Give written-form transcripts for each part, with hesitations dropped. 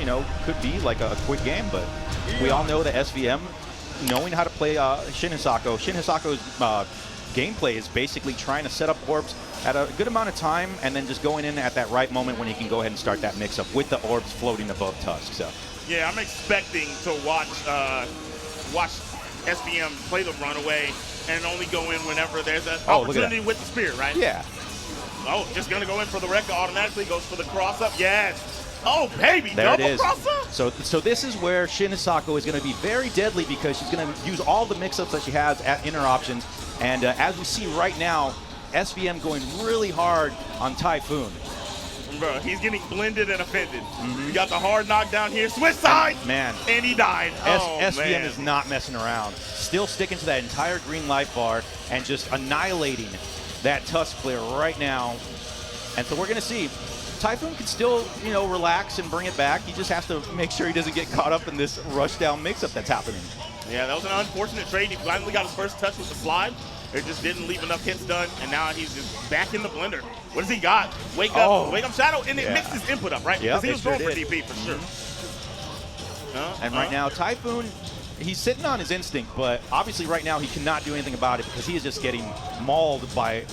know, could be like a quick game, but we all know that SVM, knowing how to play Shin Hisako's gameplay is basically trying to set up orbs at a good amount of time and then just going in at that right moment when he can go ahead and start that mix-up with the orbs floating above Tusk. So yeah, I'm expecting to watch SVM play the runaway and only go in whenever there's an opportunity with the spear, right? Yeah. Oh, just going to go in for the Rekka automatically, goes for the cross-up. Yes. Oh, baby, there double it is. cross-up. So this is where Shin Hisako is going to be very deadly because she's going to use all the mix-ups that she has at inner options. And as we see right now, SVM going really hard on Thaiphoon. Bro, he's getting blended and offended. We got the hard knockdown here. Switch side! Man. And he died. SVM is not messing around. Still sticking to that entire green life bar and just annihilating that Tusk player right now. And so we're going to see. Thaiphoon can still, you know, relax and bring it back. He just has to make sure he doesn't get caught up in this rush down mix-up that's happening. Yeah, that was an unfortunate trade. He finally got his first touch with the slide. It just didn't leave enough hits done, and now he's just back in the blender. What does he got? Wake up Shadow, and it mixed his input up, right? Yeah, because he was going for DP for sure. And right now, Thaiphoon, he's sitting on his instinct, but obviously right now he cannot do anything about it because he is just getting mauled by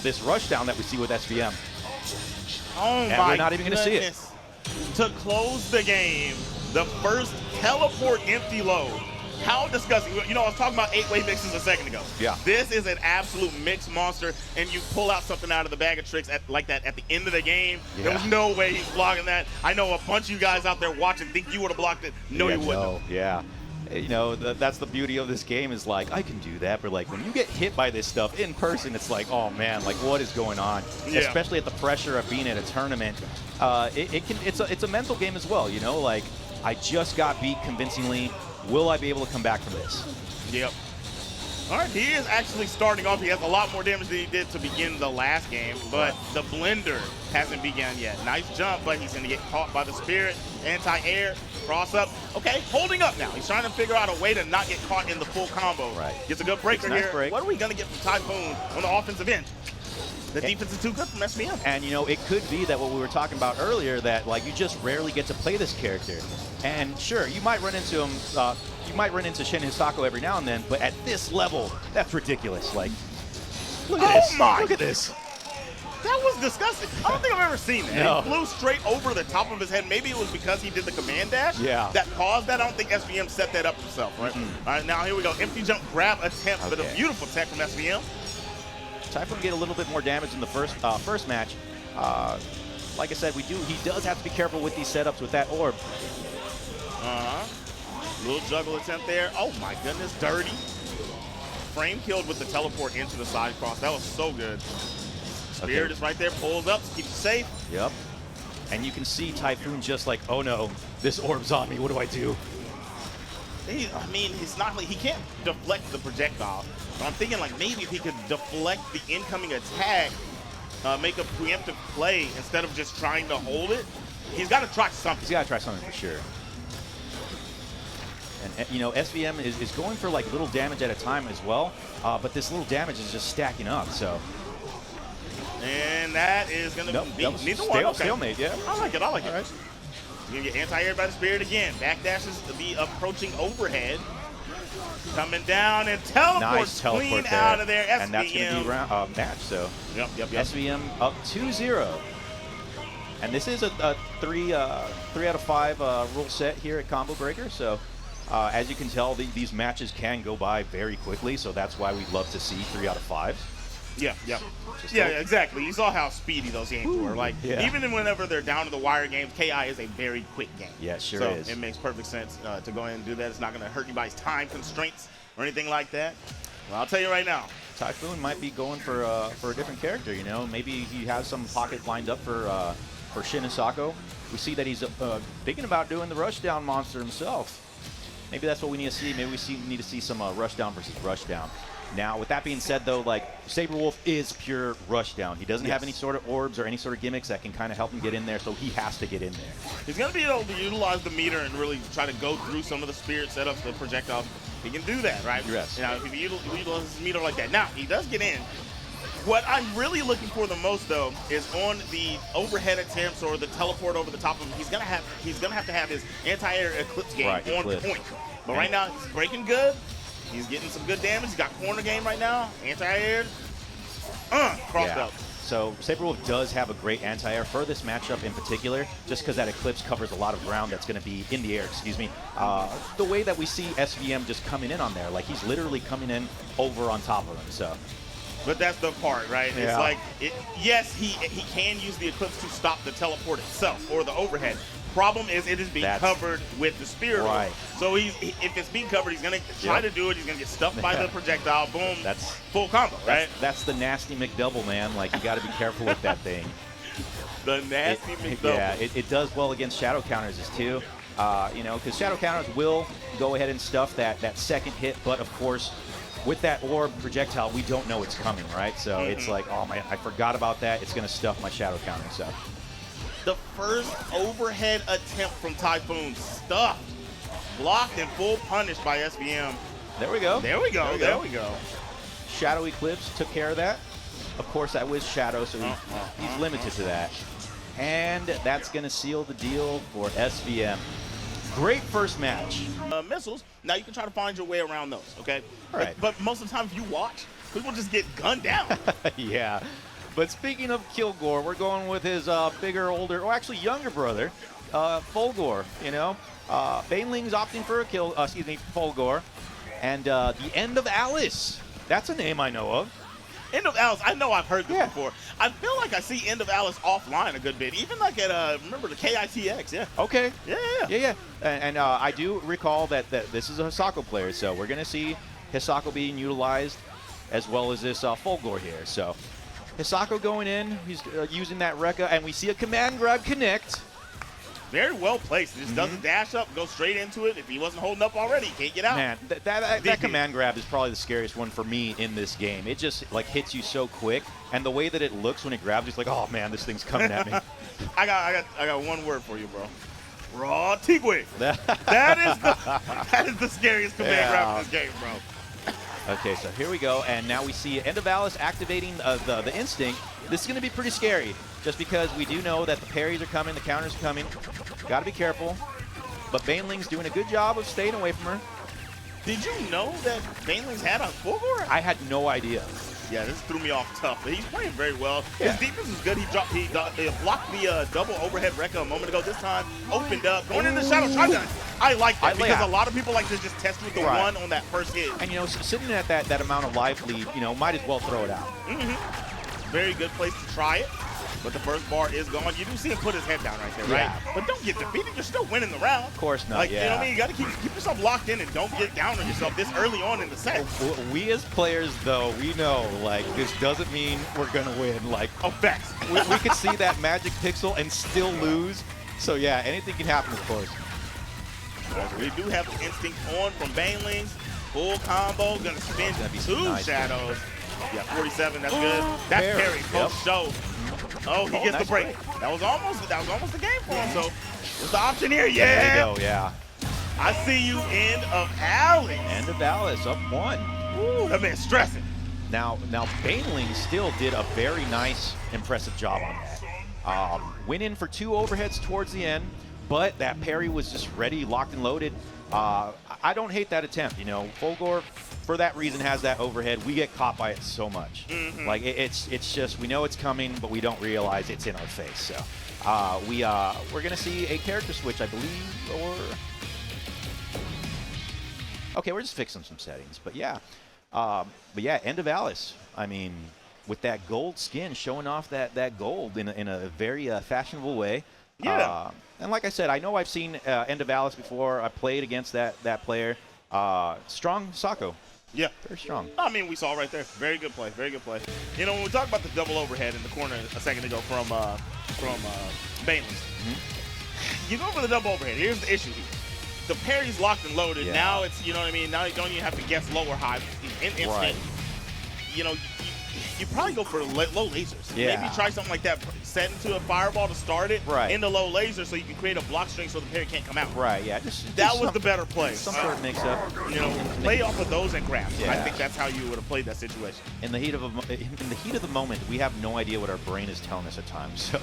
this rush down that we see with SVM. Oh and my we're not even going to see it. To close the game, the first teleport empty load. How disgusting. You know, I was talking about 8-way mixes a second ago. Yeah. This is an absolute mix monster, and you pull out something out of the bag of tricks like that at the end of the game. Yeah. There was no way he's blocking that. I know a bunch of you guys out there watching think you would have blocked it. No, you wouldn't have. Yeah. You know, that's the beauty of this game is like, I can do that, but like when you get hit by this stuff in person, it's like, oh man, like what is going on? Yeah. Especially at the pressure of being at a tournament. It's a mental game as well, you know, like I just got beat convincingly. Will I be able to come back from this? Yep. All right, he is actually starting off. He has a lot more damage than he did to begin the last game, but the blender hasn't begun yet. Nice jump, but he's going to get caught by the spirit. Anti-air, cross up. Okay, holding up now. He's trying to figure out a way to not get caught in the full combo. Right. Gets a good breaker nice here. Break. What are we going to get from Thaiphoon on the offensive end? The defense is too good to mess me up. And, you know, it could be that what we were talking about earlier, that, like, you just rarely get to play this character. And, sure, you might run into him, you might run into Shin Hisako every now and then, but at this level, that's ridiculous. Like, look at this. Look at this. That was disgusting. I don't think I've ever seen that. No. He flew straight over the top of his head. Maybe it was because he did the command dash that caused that. I don't think SVM set that up himself, right? All right, now here we go. Empty jump grab attempt, but a beautiful tech from SVM. Thaiphoon get a little bit more damage in the first match. Like I said, he does have to be careful with these setups with that orb. Little juggle attempt there. Oh my goodness, dirty. Frame killed with the teleport into the side cross. That was so good. Spirit is right there, pulls up to keep you safe. Yep. And you can see Thaiphoon just like, oh no, this orb's on me. What do I do? I mean, it's not like he can't deflect the projectile. So I'm thinking like maybe if he could deflect the incoming attack, make a preemptive play instead of just trying to hold it. He's got to try something. He's got to try something for sure. And you know, SVM is going for like little damage at a time as well, but this little damage is just stacking up. So. And that is going to be neither one. Okay. Stalemate, yeah. I like it. I like it. All right. You're going to get anti-air by the spirit again. Backdashes to be approaching overhead. Coming down and teleports clean out of there. SVM. And that's going to be match. So yep. SVM up 2-0. And this is a 3 out of 5 rule set here at Combo Breaker. So as you can tell, these matches can go by very quickly. So that's why we love to see 3 out of 5. Yeah, exactly. You saw how speedy those games were. Like, even whenever they're down to the wire games, KI is a very quick game. Yeah, sure so is. It makes perfect sense to go ahead and do that. It's not going to hurt anybody's time constraints or anything like that. Well, I'll tell you right now. Thaiphoon might be going for a different character, you know. Maybe he has some pocket lined up for Shin Hisako. We see that he's thinking about doing the rushdown monster himself. Maybe that's what we need to see. Maybe we need to see some rushdown versus rushdown. Now, with that being said, though, like, Sabrewulf is pure rushdown. He doesn't have any sort of orbs or any sort of gimmicks that can kind of help him get in there, so he has to get in there. He's going to be able to utilize the meter and really try to go through some of the spirit setups, the projectiles. He can do that, right? Yes. You know, if he utilizes his meter like that. Now, he does get in. What I'm really looking for the most, though, is on the overhead attempts or the teleport over the top of him. He's gonna have to have his anti-air eclipse game on point. But right now, he's breaking good. He's getting some good damage. He's got corner game right now. Anti-air, cross belt. So Sabrewulf does have a great anti-air for this matchup in particular, just because that Eclipse covers a lot of ground that's going to be in the air, excuse me. The way that we see SVM just coming in on there, like he's literally coming in over on top of him, so. But that's the part, right? Yeah. It's like, yes, he can use the Eclipse to stop the teleport itself or the overhead. Problem is it is being covered with the Spirit. Right. So if it's being covered, he's going to try to do it. He's going to get stuffed by the projectile. Boom. That's full combo, right? That's the nasty McDouble, man. Like, you got to be careful with that thing. The nasty McDouble. Yeah, it does well against shadow counters too. You know, because shadow counters will go ahead and stuff that second hit, but of course, with that orb projectile, we don't know it's coming, right? So it's like, oh man, I forgot about that. It's going to stuff my shadow counter, so. The first overhead attempt from Thaiphoon stuffed, blocked, and full punished by SVM. There we go. There we go. There we go. Shadow Eclipse took care of that. Of course, that was Shadow, so he's limited to that. And that's going to seal the deal for SVM. Great first match. Missiles. Now you can try to find your way around those, okay? All right. But most of the time, if you watch, people just get gunned down. Yeah. But speaking of Kilgore, we're going with his bigger, older, or actually younger brother, Fullgore. You know, BANELINGS opting for a Fulgore, and TheEndOfAlice. That's a name I know of. TheEndOfAlice, I know I've heard this before. I feel like I see TheEndOfAlice offline a good bit, even like at remember the KITX, yeah. Okay. Yeah. And I do recall that this is a Hisako player, so we're gonna see Hisako being utilized as well as this Fullgore here. So. Hisako going in, he's using that Rekka, and we see a command grab connect. Very well placed. Just doesn't dash up, go straight into it. If he wasn't holding up already, he can't get out. Man, that command grab is probably the scariest one for me in this game. It just like hits you so quick, and the way that it looks when it grabs, it's like, oh man, this thing's coming at me. I got one word for you, bro. Raw Tigwe. that is the scariest command grab in this game, bro. Okay, so here we go, and now we see TheEndOfAlice activating the Instinct. This is going to be pretty scary, just because we do know that the parries are coming, the counters are coming. Got to be careful. But BANELINGS doing a good job of staying away from her. Did you know that BANELINGS had a Fullgore? I had no idea. Yeah, this threw me off tough, but he's playing very well. Yeah. His defense is good. He blocked the double overhead Rekka a moment ago. This time, opened up, going into Shadow Shotgun. I like that because a lot of people like to just test with the one on that first hit. And, you know, sitting at that amount of life lead, you know, might as well throw it out. Very good place to try it. But the first bar is gone. You do see him put his head down right there, right? But don't get defeated. You're still winning the round. Of course not, like, you know what I mean? You got to keep yourself locked in and don't get down on yourself this early on in the set. We as players, though, we know, like, this doesn't mean we're going to win. Like, facts. we could see that magic pixel and still lose. So, yeah, anything can happen, of course. We do have the Instinct on from BANELINGS. Full combo. Going to spin two shadows. Yeah, 47. That's good. That's parry. Post-show. Oh, he gets the break. That was almost the game for him. So it's the option here. Yeah. There you go. Yeah. I see you. TheEndOfAlice. TheEndOfAlice up 1. Ooh, that man's stressing. Now BANELINGS still did a very nice, impressive job on that. Went in for 2 overheads towards the end, but that parry was just ready, locked and loaded. I don't hate that attempt. You know, Fulgore, for that reason, has that overhead. We get caught by it so much. Like it's just, we know it's coming, but we don't realize it's in our face. So we're gonna see a character switch, I believe, or okay, we're just fixing some settings. But yeah, TheEndOfAlice. I mean, with that gold skin, showing off that gold in a very fashionable way. Yeah. And like I said, I know I've seen TheEndOfAlice before. I played against that player. Strong Hisako. Yeah. Very strong. I mean, we saw right there. Very good play. Very good play. You know, when we talk about the double overhead in the corner a second ago from BANELINGS, you go for the double overhead. Here's the issue here. The parry's locked and loaded. Yeah. Now it's, you know what I mean? Now you don't even have to guess low or high in instant. Right. You know, you probably go for low lasers. Yeah. Maybe try something like that. Set into a fireball to start it. Right. Into low laser so you can create a block string so the parry can't come out. Right, yeah. Just That was some, the better play. some sort of mix-up. You know, play off of those and grab. Yeah. I think that's how you would have played that situation. In the heat of the moment, we have no idea what our brain is telling us at times. So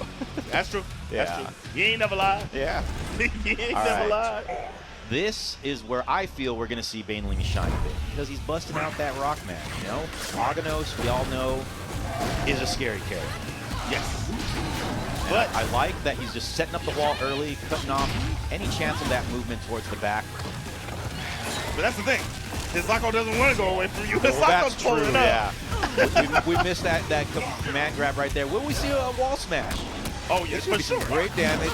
That's true. Yeah. That's true. You ain't never lied. yeah. You ain't All never right. lied. This is where I feel we're going to see Banelings shine a bit because he's busting out that rock man, you know? Aganos, we all know, is a scary character. Yes. And But I like that he's just setting up the wall early, cutting off any chance of that movement towards the back. But that's the thing. Hisako doesn't want to go away from you. Well, Hisako's that's true, pulling up. yeah. we missed that command grab right there. Will we see a wall smash? Oh, yes, This for would be sure. some great damage.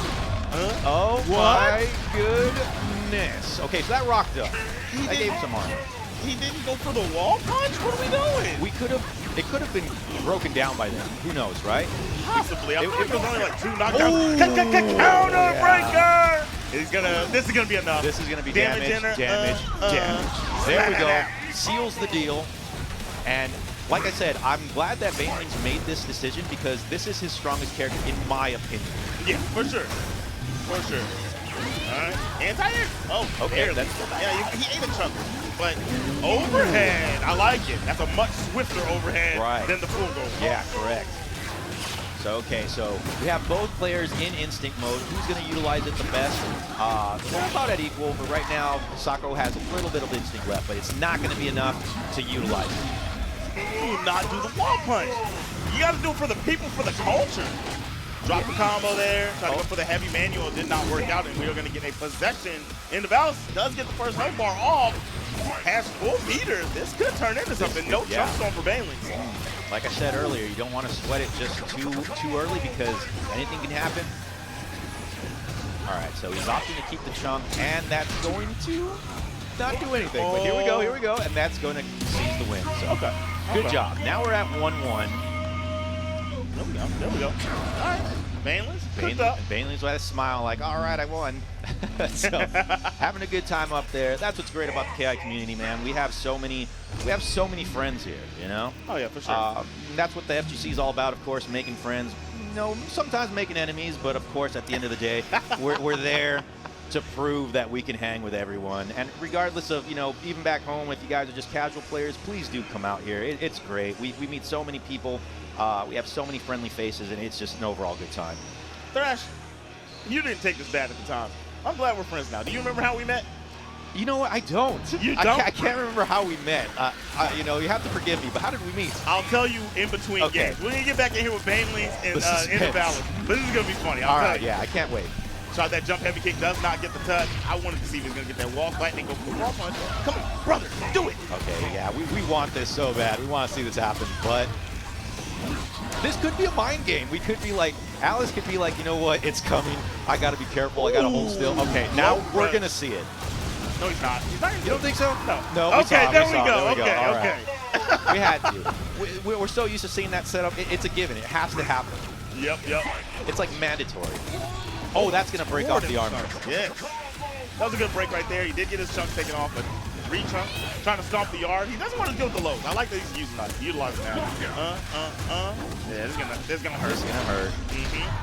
Huh? Oh What? my goodness. Okay, so that rocked up. That gave him some armor. He didn't go for the wall punch? What are we doing? It could have been broken down by then. Who knows, right? Possibly. I It- think it- it was only like 2 knockdowns. Ooh, Counter yeah. breaker! This is gonna be enough. This is going to be Damage damage, enter, damage. There we go. Seals the deal. And like I said, I'm glad that Banelings made this decision because this is his strongest character, in my opinion. Yeah, for sure. For sure. Alright. Anti-air? Oh, Okay, barely. that's- Yeah, he ate a chunk. But overhead, I like it. That's a much swifter overhead Right. than the Fullgore. Yeah, correct. So, okay, so we have both players in instinct mode. Who's going to utilize it the best? They're about at equal, but right now, Hisako has a little bit of instinct left, but it's not going to be enough to utilize it. Ooh, not do the wall punch. You got to do it for the people, for the culture. Drop the combo there. Try to go for the heavy manual. Did not work out, and we are going to get a possession. DevilMayCare does get the first home bar off. Has full meters. This could turn into something. No Yeah. jump stone for Banelings. Like I said earlier, you don't want to sweat it just too early because anything can happen. All right, so he's opting to keep the chunk, and that's going to not do anything. But here we go, and that's going to seize the win. So Okay. good job. Now we're at 1-1. There we go. All right. Banelings, cooked up. Banelings with a smile like, all right, I won. So having a good time up there. That's what's great about the KI community, man. We have so many friends here, you know? Oh, yeah, for sure. That's what the FGC is all about, of course, making friends. You know, sometimes making enemies, but of course, at the end of the day, we're there to prove that we can hang with everyone. And regardless of, you know, even back home, if you guys are just casual players, please do come out here. It's great. We meet so many people. We have so many friendly faces, and it's just an overall good time. Thrash, you didn't take this bad at the time. I'm glad we're friends now. Do you remember how we met? You know what? I don't. You don't? I can't remember how we met. You know, you have to forgive me, but how did we meet? I'll tell you in between Okay. games. We're going to get back in here with Banelings and The suspense. EndOfAlice. This is going to be funny. I'll All tell right, you. yeah, I can't wait. Tried that jump heavy kick, does not get the touch. I wanted to see if he was going to get that wall fight and go for the wall punch. Come on, brother, do it. Okay, yeah, we want this so bad. We want to see this happen, but this could be a mind game. We could be like, Alice could be like, you know what, it's coming. I got to be careful. I got to hold still. Okay, now we're going to see it. No, he's not. He's not even You don't think so? No. No, we Okay, saw it, there we we saw it, go. there we go. Okay, All okay. right. We had to. We're so used to seeing that setup. It's a given. It has to happen. Yep. It's like mandatory. Oh, that's going to break off the armor. Yeah. That was a good break right there. He did get his chunk taken off, but re-chunk, trying to stomp the yard. He doesn't want to deal with the lows. I like that he's utilizing that. Yeah, this is gonna hurt. It's going to hurt.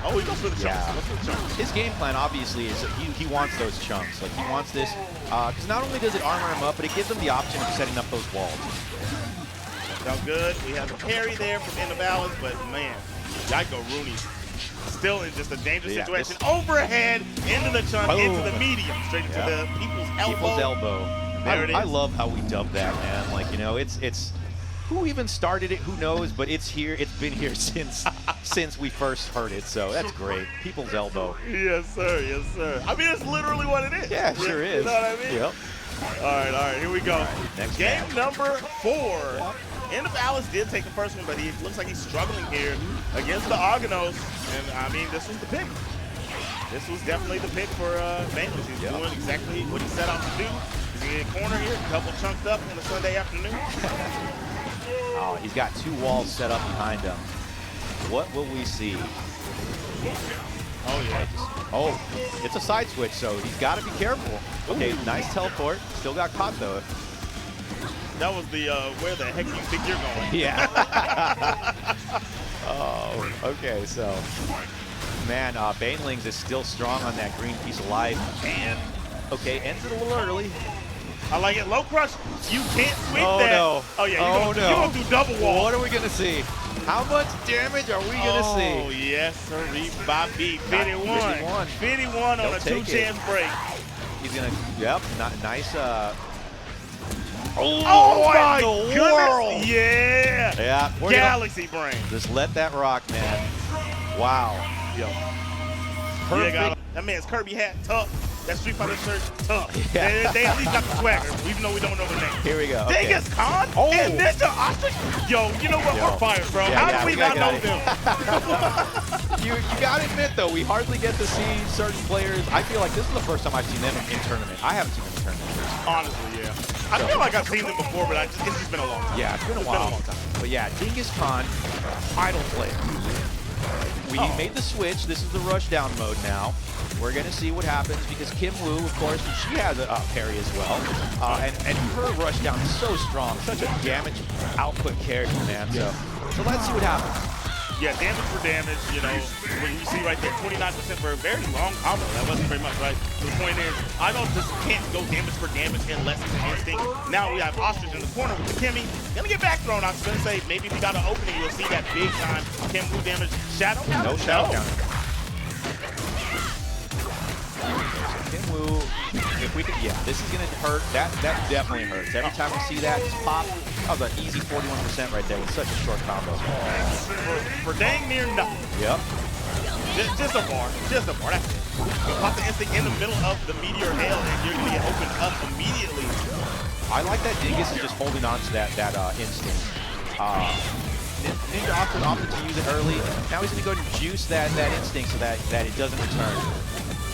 Oh, he goes for the chunks. Yeah. He goes for the chunks. His game plan, obviously, is that he wants those chunks. Like, he wants this, because not only does it armor him up, but it gives him the option of setting up those walls. Sounds good. We have a parry there from EndOfAlice, but man, Jago Rooney still in just a dangerous Yeah, situation. Overhead, into the chunk, into the Boom. medium, straight into Yeah. the people's elbow. People's elbow. There it is. I love how we dub that, man. Like, you know, it's who even started it, who knows, but it's here. It's been here since we first heard it, so that's great. People's elbow. Yes, sir. Yes, sir. I mean, it's literally what it is. Yeah, it sure is. You know what I mean? Yep. All right, here we go. Next Game match. number 4. EndOfAlice did take the first one, but he looks like he's struggling here against the Aganos. And, I mean, this was the pick. This was definitely the pick for Banelings. He's doing exactly what he set out to do. He's going to get a corner here, a couple chunked up on a Sunday afternoon. Oh, he's got 2 walls set up behind him. What will we see? Oh, yeah. Oh, it's a side switch, so he's got to be careful. Okay, nice teleport. Still got caught, though. That was the where the heck do you think you're going? Yeah. Oh, okay, so. Man, BANELINGS is still strong on that green piece of life. And, okay, ends it a little early. I like it. Low crush. You can't sweep Oh, that. no. Oh, yeah. You're going to do double wall. What are we going to see? How much damage are we going to see? Oh, yes, sir. Bobby. 51. 51 on a 2-chance break. He's going to, yep, nice. Oh my goodness. world. Yeah. Yeah. Galaxy brain. Just let that rock, man. Wow. Yo. Perfect. Yeah, that man's Kirby hat, tough. That Street Fighter shirt, tough. Yeah. They at least got the swagger, even though we don't know the name. Here we go. Okay. Dingus Khan Oh. and Ninja Ostrich. Yo, you know what? We're fired, bro. Yeah, How yeah, do we we not gotta know get them? You gotta admit though, we hardly get to see certain players. I feel like this is the first time I've seen them in tournament. I haven't seen them in tournament. Honestly, yeah. I feel like I've seen them before, but it's just been a long time. Yeah, it's been a while. But yeah, Dingus Khan, Eyedol player. We made the switch. This is the rushdown mode now. We're going to see what happens because Kim Woo, of course, she has a parry as well. And her rushdown is so strong. Such a damage output character, man. So let's see what happens. Yeah, damage for damage, you know, when you see right there, 29% for a very long combo. That wasn't very much, right? So the point is, Eyedol just can't go damage for damage unless it's an instinct. Now we have Ostrich in the corner with the Kimmy. Gonna get back thrown. I was gonna say, maybe if you got an opening, you'll see that big time Kim Woo damage. Shadow counter? No shadow counter. Kim Woo, if we could, yeah, this is gonna hurt. That definitely hurts. Every time we see that, just pop. That was an easy 41% right there with such a short combo. For dang near nothing. Yep. Just a bar. Just a bar. That's it. You pop the instinct in the middle of the meteor hail, and you're gonna get opened up immediately. I like that Dingus is just holding on to that instinct. Ninja opted to use it early. Now he's gonna go and juice that instinct so that it doesn't return.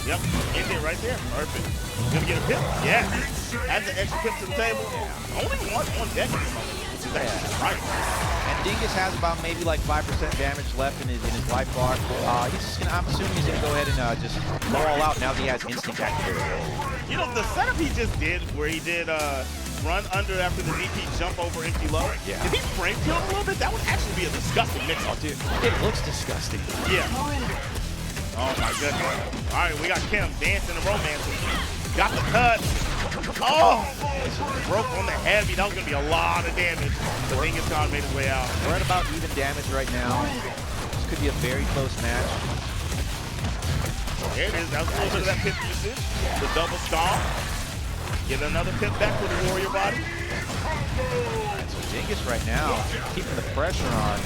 Yep, end it right there. Perfect. Gonna get a pip? Yeah. Adds an extra pip to the table. Only one on deck at the moment, which is actually right. And Dingus has about maybe like 5% damage left in his life bar. He's just gonna, I'm assuming he's gonna go ahead and just go all out now that he has instinct activated. You know, the setup he just did, where he did run under after the DP jump over empty low. Yeah. If he frame killed a little bit, that would actually be a disgusting mix. Oh, dude, it looks disgusting. Yeah. Oh my goodness. All right, we got Kim dancing and romancing. Got the cut. Oh! Broke on the heavy. That was going to be a lot of damage. The Dingus Khan made his way out. We're at about even damage right now. This could be a very close match. There it is. That was a little bit of that pip usage. The double stomp. Get another pip back with the warrior body. So Dingus right now, keeping the pressure on,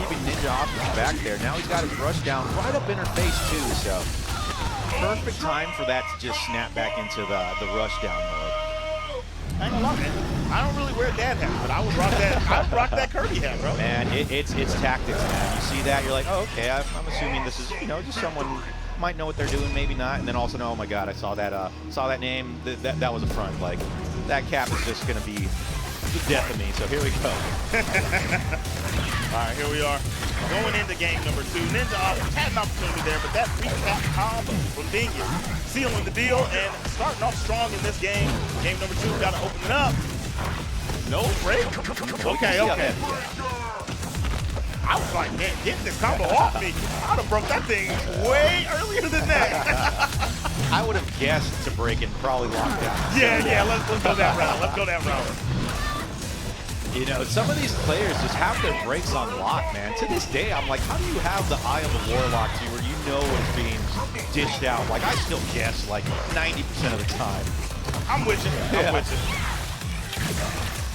keeping Ninja Ostrich back there. Now he's got his rush down right up in her face too, so perfect time for that to just snap back into the rush down mode. I ain't gonna lie, man. I don't really wear dad hat, but I would rock that Kirby hat, bro. Man, it's tactics, man. You see that, you're like, oh, okay, I'm assuming this is, just someone might know what they're doing, maybe not, and then also know, oh my god, I saw that name, that was a front. Like, that cap is just gonna be the death of me, so here we go. All right, here we are. Going into game number 2. Ninja Ostrich had an opportunity there, but that recap combo from Dingus sealing the deal and starting off strong in this game. Game number 2, got to open it up. No break. Okay. I was like, man, get this combo off me. I'd have broke that thing way earlier than that. I would have guessed to break and probably lock down. Yeah, let's go that route. Let's go that route. Some of these players just have their breaks on lock, man. To this day, I'm like, how do you have the Eye of the Warlock to where you know it's being dished out? Like, I still guess like 90% of the time. I'm with you. I'm with you.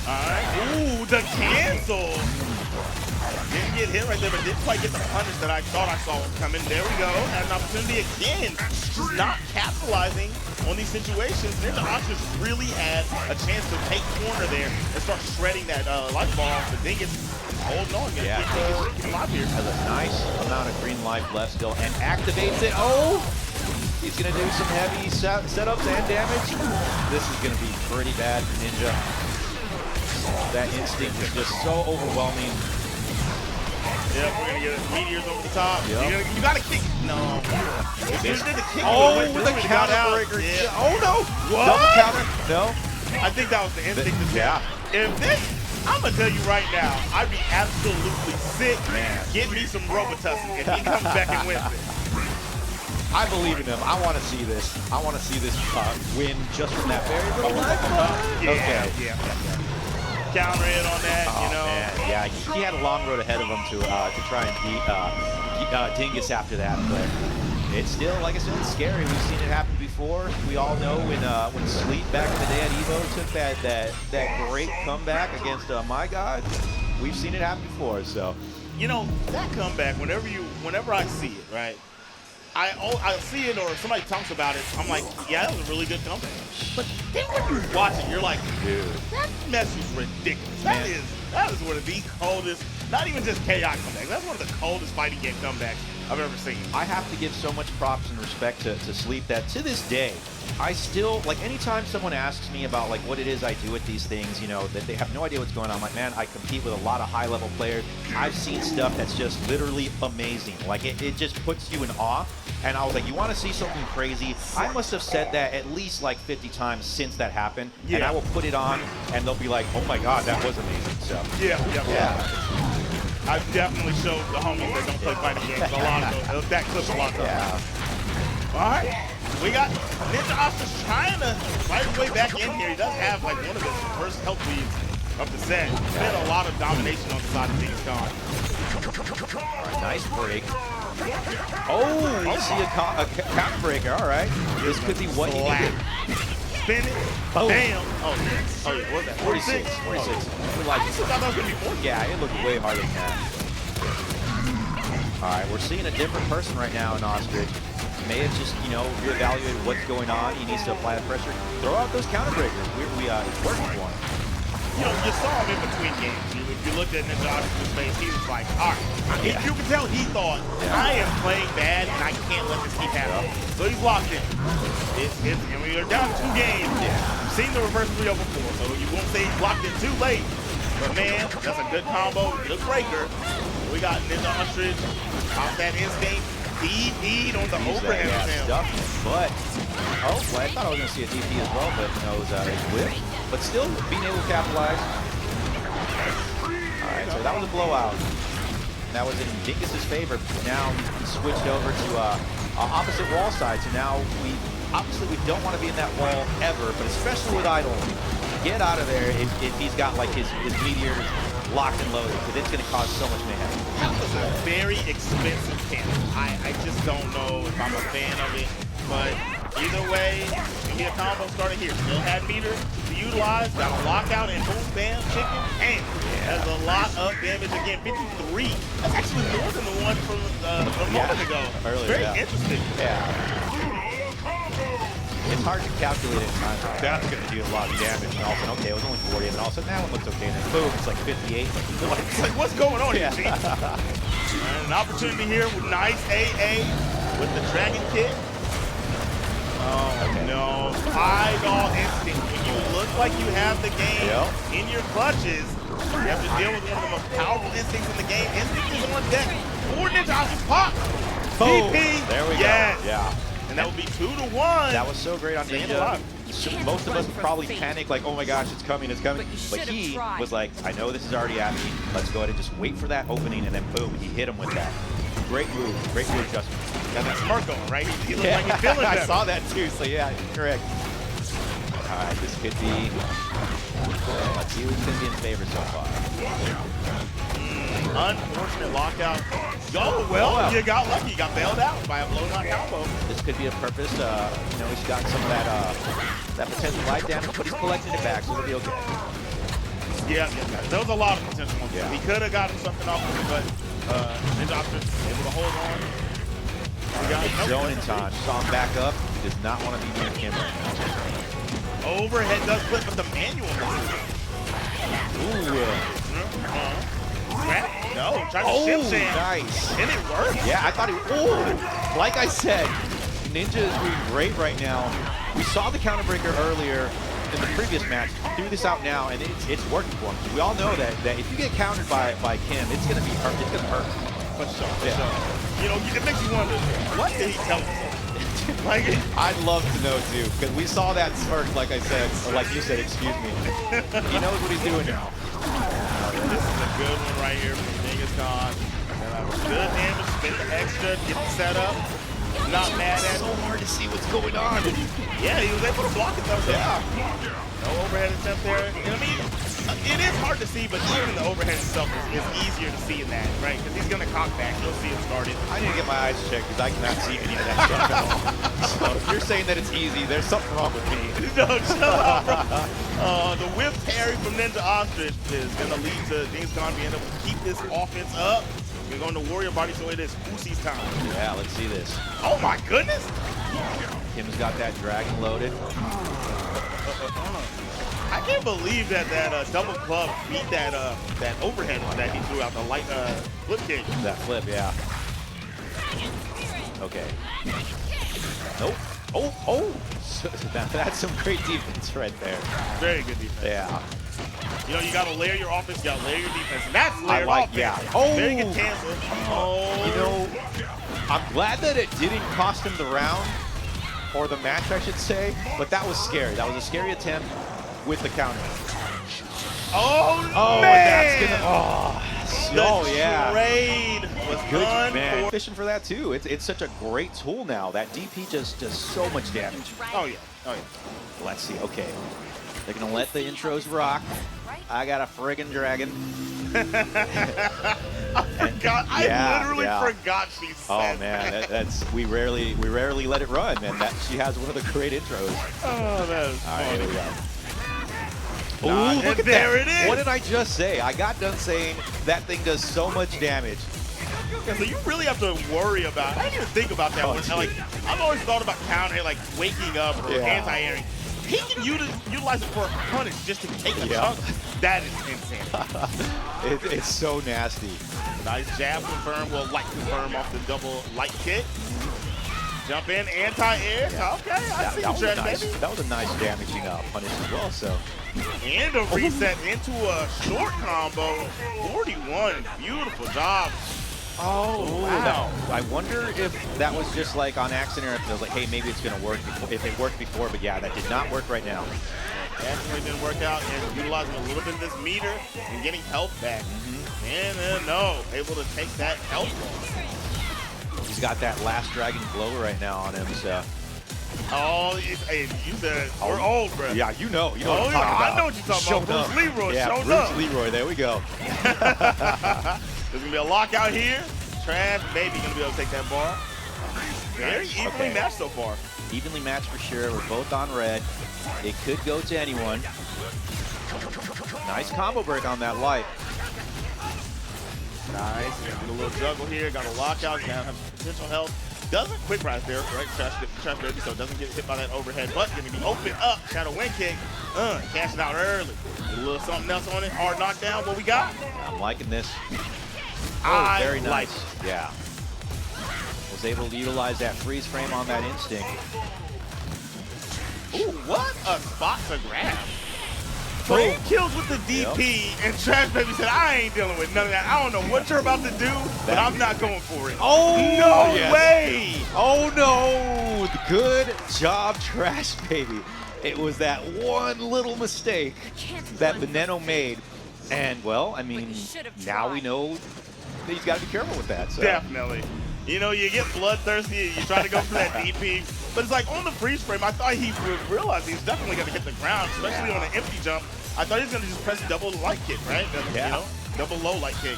All right. Ooh, the cancel. Didn't get hit right there, but didn't quite get the punish that I thought I saw coming. There we go. Had an opportunity again. Just not capitalizing on these situations. Ninja Ostrich really had a chance to take corner there and start shredding that life bar off. The Dingus holding on. Yeah, keep alive here. Has a nice amount of green life left still and activates it. Oh! He's going to do some heavy setups and damage. This is going to be pretty bad for Ninja. That instinct is just so overwhelming. Yep, we're gonna get meteors over the top. Yep. You gotta kick. No. Oh, with a counter breaker. Yeah. Oh no. What? Double counter. No. I think that was the instinct. Yeah. If this, I'm gonna tell you right now, I'd be absolutely sick. Man. Get me some Robotusk if he comes back and wins it. I believe in him. I want to see this. I want to see this win just from that very little lifeline. Yeah, Okay. yeah. Counter in on that, you know. Man. Yeah, he had a long road ahead of him to try and beat Dingus after that, but it's still, like I said, it's scary. We've seen it happen before. We all know when Sleep back in the day at Evo took that great comeback against my God. We've seen it happen before, so. You know, that comeback, whenever I see it, right? I see it or somebody talks about it, I'm like, yeah, that was a really good comeback. But then when you watch it, you're like, dude, that mess is ridiculous. That is one of the coldest, not even just KI comebacks, that's one of the coldest fighting game comebacks I've ever seen. I have to give so much props and respect to Sleep that to this day, I still, like, anytime someone asks me about, like, what it is I do with these things, you know, that they have no idea what's going on, I'm like, man, I compete with a lot of high-level players. I've seen stuff that's just literally amazing. Like, it just puts you in awe. And I was like, you want to see something crazy? I must have said that at least, like, 50 times since that happened. Yeah. And I will put it on, and they'll be like, oh, my God, that was amazing. So, yeah. I've definitely showed the homies that don't play fighting games a lot of those. That clips a lot of those. Yeah. All right. We got Ninja Ostrich trying to fight his way back in here. He does have like one of his first health leads of the set. There's been a lot of domination on the side of Dingus gone. Nice break. Oh, you see a counter breaker. All right. This could be what you need. Spin it. Oh. Bam. Oh, yeah. What's that? 46. 46. I just thought that was going to be more. Yeah, it looked way harder than that. All right, we're seeing a different person right now in Ostrich. May have just, you know, reevaluated what's going on. He needs to apply the pressure. Throw out those counter breakers. It's working for him. You know, you saw him in between games. If you looked at Ninja Ostrich's face, he was like, all right. You can tell he thought, I am playing bad and I can't let this keep happening. So he's locked in. And we are down 2 games. You've seen the reverse 3-0 before, so you won't say he's locked in too late. But man, that's a good combo. Good breaker. We got Ninja Ostrich off that instinct. DP on the overhead attempt. But, oh, well, I thought I was going to see a DP as well, but, you know, it was a whip. But still being able to capitalize. All right, so that was a blowout. That was in Dingus' favor. Now he switched over to opposite wall side. So now obviously we don't want to be in that wall ever, but especially with Eyedol. Get out of there if he's got like his meteors locked and loaded, because it's going to cause so much mayhem. That was a very expensive cannon. I just don't know if I'm a fan of it, but either way, we get a combo started here. Still had meter to utilize, got a lockout, and boom, bam, chicken, and that's a lot of damage again. 53. That's actually more than the one from a moment ago. Earlier, very interesting. Yeah. It's hard to calculate it in time. That's going to do a lot of damage. And all of a sudden, okay, it was only 40, and then all of a sudden, that one looks okay. And then boom, it's like 58. It's like, what's going on here, G? An opportunity here with nice AA with the Dragon Kick. Oh, no. Eyedol instinct. When you look like you have the game in your clutches, you have to deal with one of the most powerful instincts in the game. Instinct is on deck. 4 Ninja Ostrich pop. Boom. DP. There we go. Yeah. And that would be 2-1. That was so great on Ninja. Most of us would probably panic like, oh my gosh, it's coming, it's coming. But he was like, I know this is already at me. Let's go ahead and just wait for that opening, and then boom, he hit him with that. Great move, Justin. Got that smirk going, right? He looked like he's feeling better. I saw that too, so yeah, correct. All right, this could be, let's see who's going to be in favor so far. Unfortunate lockout. Oh, well, you got lucky. You got bailed out by a blown out combo. This could be a purpose. You know, he's got some of that potential life damage, but he's collecting it back, so it'll be okay. Yeah. There was a lot of potential on him. He could have gotten something off of it, but Ninja Ostrich able to hold on. Zone in time. Saw him back up. He does not want to be near him right now. Overhead does flip, but the manual. Ooh. No, trying to ship Shin. Nice. And it worked. Yeah, I thought like I said, Ninja is doing great right now. We saw the counter breaker earlier in the previous match. Threw this out now, and it's working for him. We all know that if you get countered by Kim, it's gonna be hurt. It's gonna hurt. For sure. You know, it makes you wonder, what did he tell us? Like, I'd love to know too, because we saw that smirk, like I said, or like you said, excuse me. He knows what he's doing now. This is a good one right here from Dingus. Good damage, spin the extra, get the setup. Not mad at it. So hard to see what's going on. Yeah, he was able to block it though. Yeah. No overhead attempt there. And I mean, it is hard to see, but even the overhead itself is easier to see in that, right? Because he's going to cock back. You'll see it started. I need to get my eyes checked because I cannot see any of that stuff at all. So if you're saying that it's easy, there's something wrong with me. No, chill out, bro. The whip parry from Ninja Ostrich is going to lead to Dingus being able to keep this offense up. We're going to Warrior Body, so it is Uzi's time. Yeah, let's see this. Oh my goodness! Kim's got that dragon loaded. I can't believe that double club beat that that overhead that he threw out, the light flip kick. That flip, yeah. Okay. Nope. Oh! That's some great defense right there. Very good defense. Yeah. You know, you got to layer your offense, you got to layer your defense. And that's layered offense. Yeah. Oh! Very good cancel. Oh! You know, I'm glad that it didn't cost him the round, or the match, I should say, but that was scary. That was a scary attempt with the counter. Oh, man! That's gonna, yeah. Trade was Good, done. man. Fishing for that, too. It's such a great tool now. That DP just does so much damage. Oh, yeah. Oh, yeah. Let's see. Okay. They're going to let the intros rock. I got a friggin' dragon. I forgot. I literally forgot she said Oh man, that's we rarely let it run, and that she has one of the great intros. Oh, that is All right, here we go. Ooh, look at there it is. What did I just say? I got done saying that thing does so much damage. Yeah, so you really have to worry about. I didn't even think about that one. Like, I've always thought about counter, like waking up or anti-airing. He can utilize it for a punish just to take a chunk. That is insane. It's so nasty. Nice jab confirm. Well, light confirm off the double light kick. Jump in, anti-air. Okay, I see you, TrashBaby. That was a nice damaging punish as well. So. And a reset into a short combo. 41. Beautiful job. Oh, wow. I wonder if that was just like on accident, or if it was like, hey, maybe it's going to work if it worked before, but yeah, that did not work right now. Definitely didn't work out, and utilizing a little bit of this meter and getting health back. And no, able to take that health off. He's got that last dragon glow right now on him, so. Oh, hey, you said we're old, bro. Yeah, you know what I'm talking about. I know what you're talking about. Bruce Leroy, showed up. Bruce Leroy, there we go. There's going to be a lockout here. TrashBaby going to be able to take that bar. Very evenly matched so far. Evenly matched for sure. We're both on red. It could go to anyone. Nice combo break on that light. Nice. Get a little juggle here. Got a lockout. Now have potential health. Doesn't quick rise there, right? TrashBaby, so it doesn't get hit by that overhead, but going to be open up. Shadow wind kick. Cashing out early. Get a little something else on it. Hard knockdown. What we got? I'm liking this. Oh, very nice. Yeah. Was able to utilize that freeze frame on that instinct. Ooh, what a spot to grab. Frame kills with the DP, and TrashBaby said, I ain't dealing with none of that. I don't know what you're about to do, but I'm not going for it. Oh, no way. Oh, no. Good job, TrashBaby. It was that one little mistake that Veneno made. And, well, I mean, now we know that he's got to be careful with that. So. Definitely. You know, you get bloodthirsty, you try to go for that DP, but it's like on the freeze frame, I thought he would realize he's definitely going to hit the ground, especially on an empty jump. I thought he was going to just press double light kick, right? You know, double low light kick.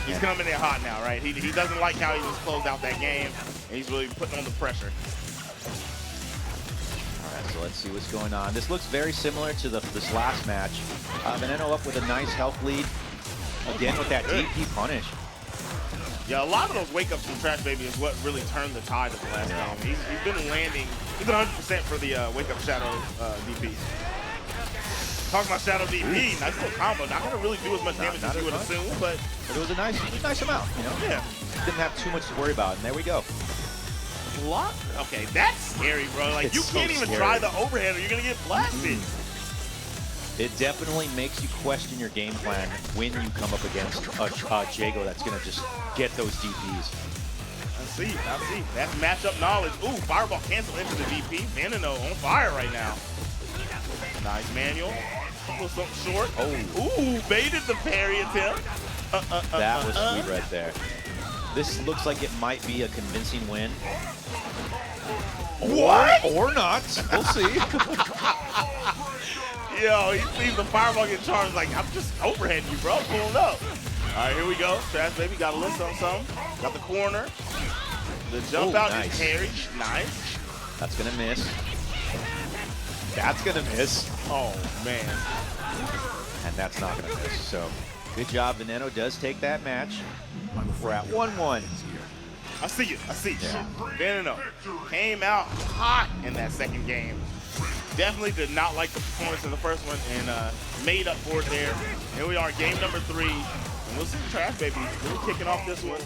He's coming in hot now, right? He doesn't like how he just closed out that game, and he's really putting on the pressure. All right, so let's see what's going on. This looks very similar to this last match. Veneno up with a nice health lead. Again with that DP punish. Yeah, a lot of those wake-ups from TrashBaby is what really turned the tide of the last game. He's been landing. He's been 100% for the wake-up Shadow DP. Talking about Shadow DP, nice little combo. Not going to really do as much damage as you would assume, but it was a nice amount, you know? Yeah. Didn't have too much to worry about, and there we go. Block? Okay, that's scary, bro. Like, you can't even try the overhead or you're going to get blasted. It definitely makes you question your game plan when you come up against a Jago that's going to just get those DPs. see. That's matchup knowledge. Ooh, fireball cancel into the DP. Veneno on fire right now. Nice manual. A little something short. Oh. Ooh, baited the parry attempt. That was sweet right there. This looks like it might be a convincing win. What? Or not. We'll see. Yo, he sees the fireball get charged like, I'm just overheading you, bro. Pulling up. All right, here we go. TrashBaby got a little something. Got the corner. The jump out nice. is carried. Nice. That's going to miss. That's going to miss. Oh, man. And that's not going to miss. So, good job. Veneno does take that match. We're at 1-1. I see you. Yeah. Veneno came out hot in that second game. Definitely did not like the performance in the first one and made up for it there. Here we are, game number 3. And we'll see TrashBaby really kicking off this one.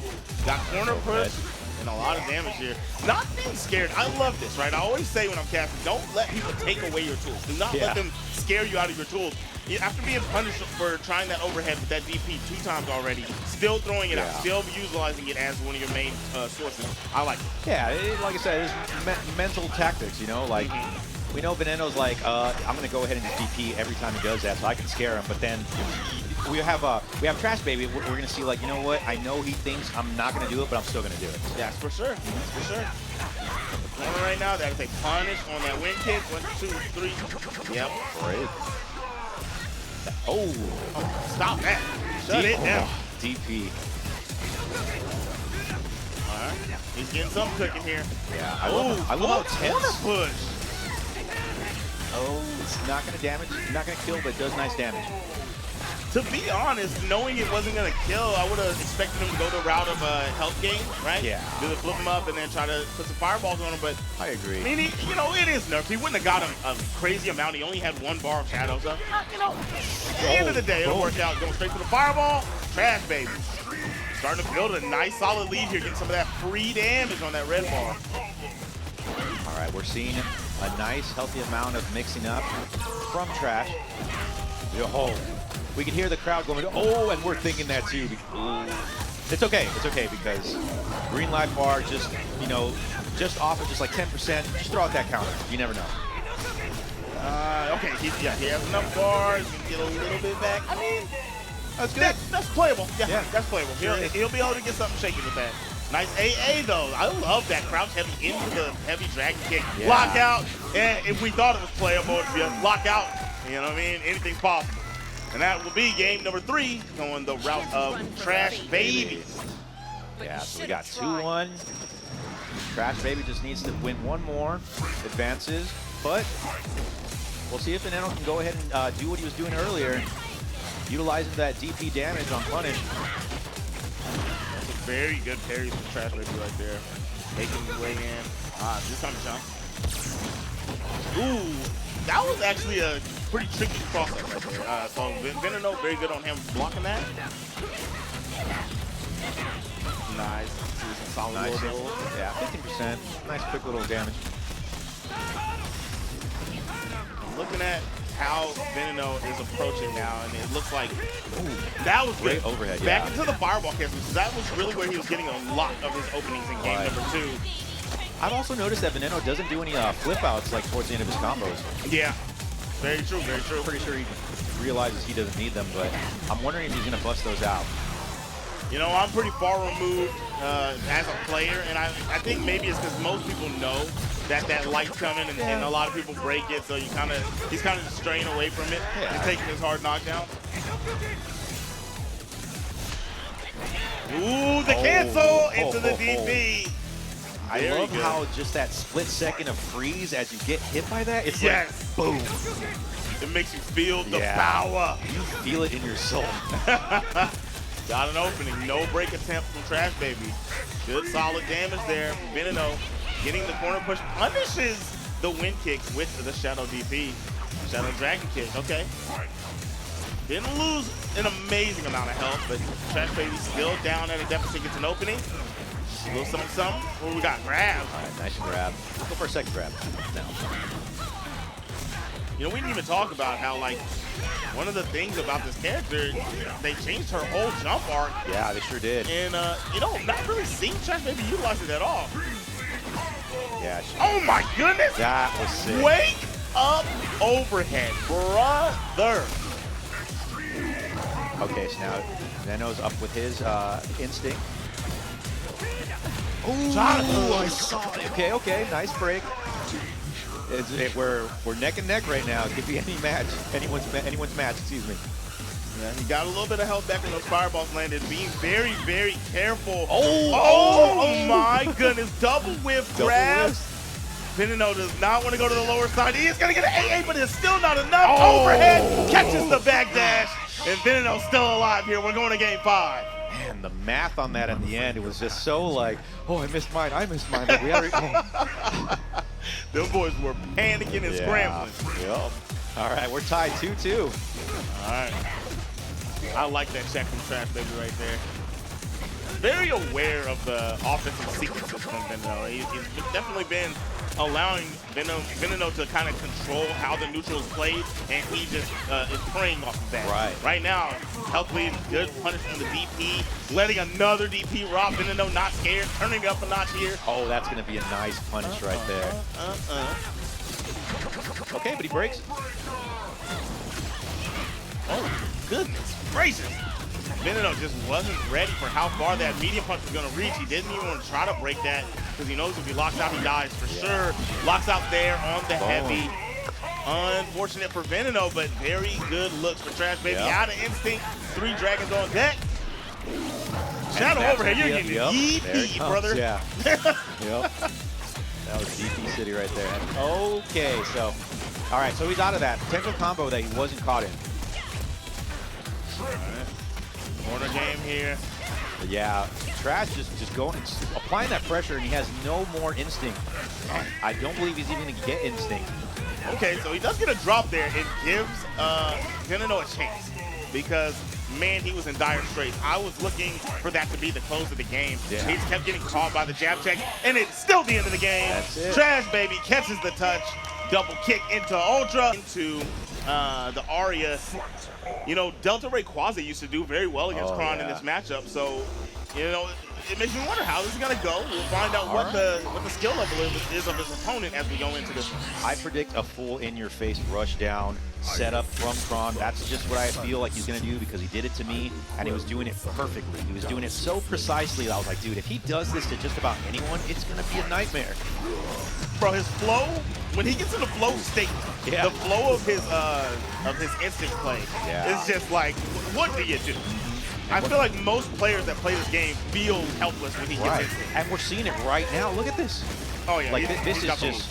Got corner push and a lot of damage here. Not being scared. I love this, right? I always say when I'm casting, don't let people take away your tools. Do not let them scare you out of your tools. After being punished for trying that overhead with that DP 2 times already, still throwing it out, still utilizing it as one of your main sources. I like it. Yeah, like I said, it's mental tactics, you know? Like, we know Veneno's like, I'm going to go ahead and just DP every time he does that so I can scare him. But then we have TrashBaby. We're going to see, like, you know what? I know he thinks I'm not going to do it, but I'm still going to do it. That's for sure. That's for sure. The corner right now, that is a punish on that wind kick. 1, 2, 3. Yep. Great. Oh, stop that. Shut it down. DP. All right. He's getting something cooking here. Yeah, I love how tense. Corner push. Oh, it's not going to damage, not going to kill, but it does nice damage. To be honest, knowing it wasn't going to kill, I would have expected him to go the route of health gain, right? Yeah. Do the flip him up and then try to put some fireballs on him, but I agree. I mean, you know, it is nerfed. He wouldn't have got a crazy amount. He only had 1 bar of shadow, so, you know, at the end of the day, it'll work out. Going straight to the fireball, TrashBaby. Starting to build a nice, solid lead here, getting some of that free damage on that red bar. All right, we're seeing a nice, healthy amount of mixing up from Trash. Yo, we can hear the crowd going, oh, and we're thinking that too. It's okay because green light bar just, you know, just off of just like 10%. Just throw out that counter. You never know. Okay, he has enough bars. He can get a little bit back. I mean, that's good. That's playable. Yeah, that's playable. Sure He'll be able to get something shaky with that. Nice AA though. I love that crouch heavy into the heavy dragon kick. Yeah. Lockout. And if we thought it was playable, it'd be a lockout. You know what I mean? Anything's possible. And that will be game number 3, going the route of TrashBaby. Yeah, so we got 2-1. TrashBaby just needs to win 1 more, advances, but we'll see if Veneno can go ahead and do what he was doing earlier, utilizing that DP damage on punish. That's a very good parry from TrashBaby right there. Taking the way in. This time to jump. Ooh, that was actually a pretty tricky crossover right there. So Veneno very good on him blocking that. Nice. Solid Nice. little. Yeah, 15%. Nice quick little damage. Looking at how Veneno is approaching now, and it looks like that was Great good. overhead, Back yeah. into the fireball cancel. That was really where he was getting a lot of his openings in game number 2. I've also noticed that Veneno doesn't do any flip outs like towards the end of his combos. Yeah, very true, very true. I'm pretty sure he realizes he doesn't need them, but I'm wondering if he's going to bust those out. You know, I'm pretty far removed as a player, and I think maybe it's because most people know that light's coming, and a lot of people break it, so he's kind of just straying away from it and taking his hard knockdown. Ooh, the cancel into the DP. I love how just that split second of freeze as you get hit by that, it's like, boom. It makes you feel the power. You feel it in your soul. Got an opening, no break attempt from TrashBaby. Good solid damage there. Veneno getting the corner push, punishes the wind kick with the Shadow DP. Shadow Dragon kick, okay. Didn't lose an amazing amount of health, but TrashBaby still down at a deficit, gets an opening. A little something. What we got? Grab. All right, nice grab. Let's go for a second grab now. You know, we didn't even talk about how, like, one of the things about this character, they changed her whole jump arc. Yeah, they sure did. And, you know, not really seeing TrashBaby utilize it at all. Yeah. Oh my goodness! That was sick. Wake up overhead, brother. Okay, so now Veno's up with his instinct. Ooh, I saw it. Okay, nice break. We're neck and neck right now. It could be any match, anyone's match. Excuse me. Yeah, he got a little bit of help back when those fireballs landed. Being very, very careful. Oh my goodness! Double whiff grabs. Veneno does not want to go to the lower side. He is going to get an AA, but it's still not enough. Overhead catches the back dash, and Veneno's still alive here. We're going to game 5. Man, the math on that at the end, it was just so like, oh, I missed mine. But we already. Oh. Them boys were panicking and scrambling. Yep. All right, we're tied 2-2. All right. I like that check from TrashBaby right there. Very aware of the offensive sequences from Veneno. He's definitely been allowing Veneno to kind of control how the neutral is played, and he just is preying off of that. Right now, health lead, good punish from the DP, letting another DP rob. Veneno not scared, turning it up a notch here. Oh, that's going to be a nice punish right there. Okay, but he breaks. Oh, goodness gracious. Veneno just wasn't ready for how far that medium punch was going to reach. He didn't even want to try to break that because he knows if he locks out, he dies for sure. Locks out there on the heavy. Unfortunate for Veneno, but very good looks for TrashBaby. Out of instinct, 3 dragons on deck. Shadow overhead, you're getting DP, brother. Yeah. Yep. That was DP City right there. Okay, so, all right, so he's out of that potential combo that he wasn't caught in. Corner game here. But yeah, Trash just going, applying that pressure, and he has no more instinct. I don't believe he's even going to get instinct. Okay, so he does get a drop there. It gives Veneno a chance because, man, he was in dire straits. I was looking for that to be the close of the game. He just kept getting caught by the jab check, and it's still the end of the game. That's it. TrashBaby catches the touch. Double kick into Ultra, into the Aria. You know, Delta Ray Quasi used to do very well against Kron in this matchup, so, you know, it makes me wonder how this is going to go. We'll find out what the skill level is of his opponent as we go into this one. I predict a full in-your-face rush down setup from Kron. That's just what I feel like he's going to do because he did it to me, and he was doing it perfectly. He was doing it so precisely that I was like, dude, if he does this to just about anyone, it's going to be a nightmare. Bro, his flow, when he gets in the flow state, the flow of his instant play is just like, what do you do? I feel like most players that play this game feel helpless when he gets instant. And we're seeing it right now. Look at this. Oh, yeah. Like, this is just...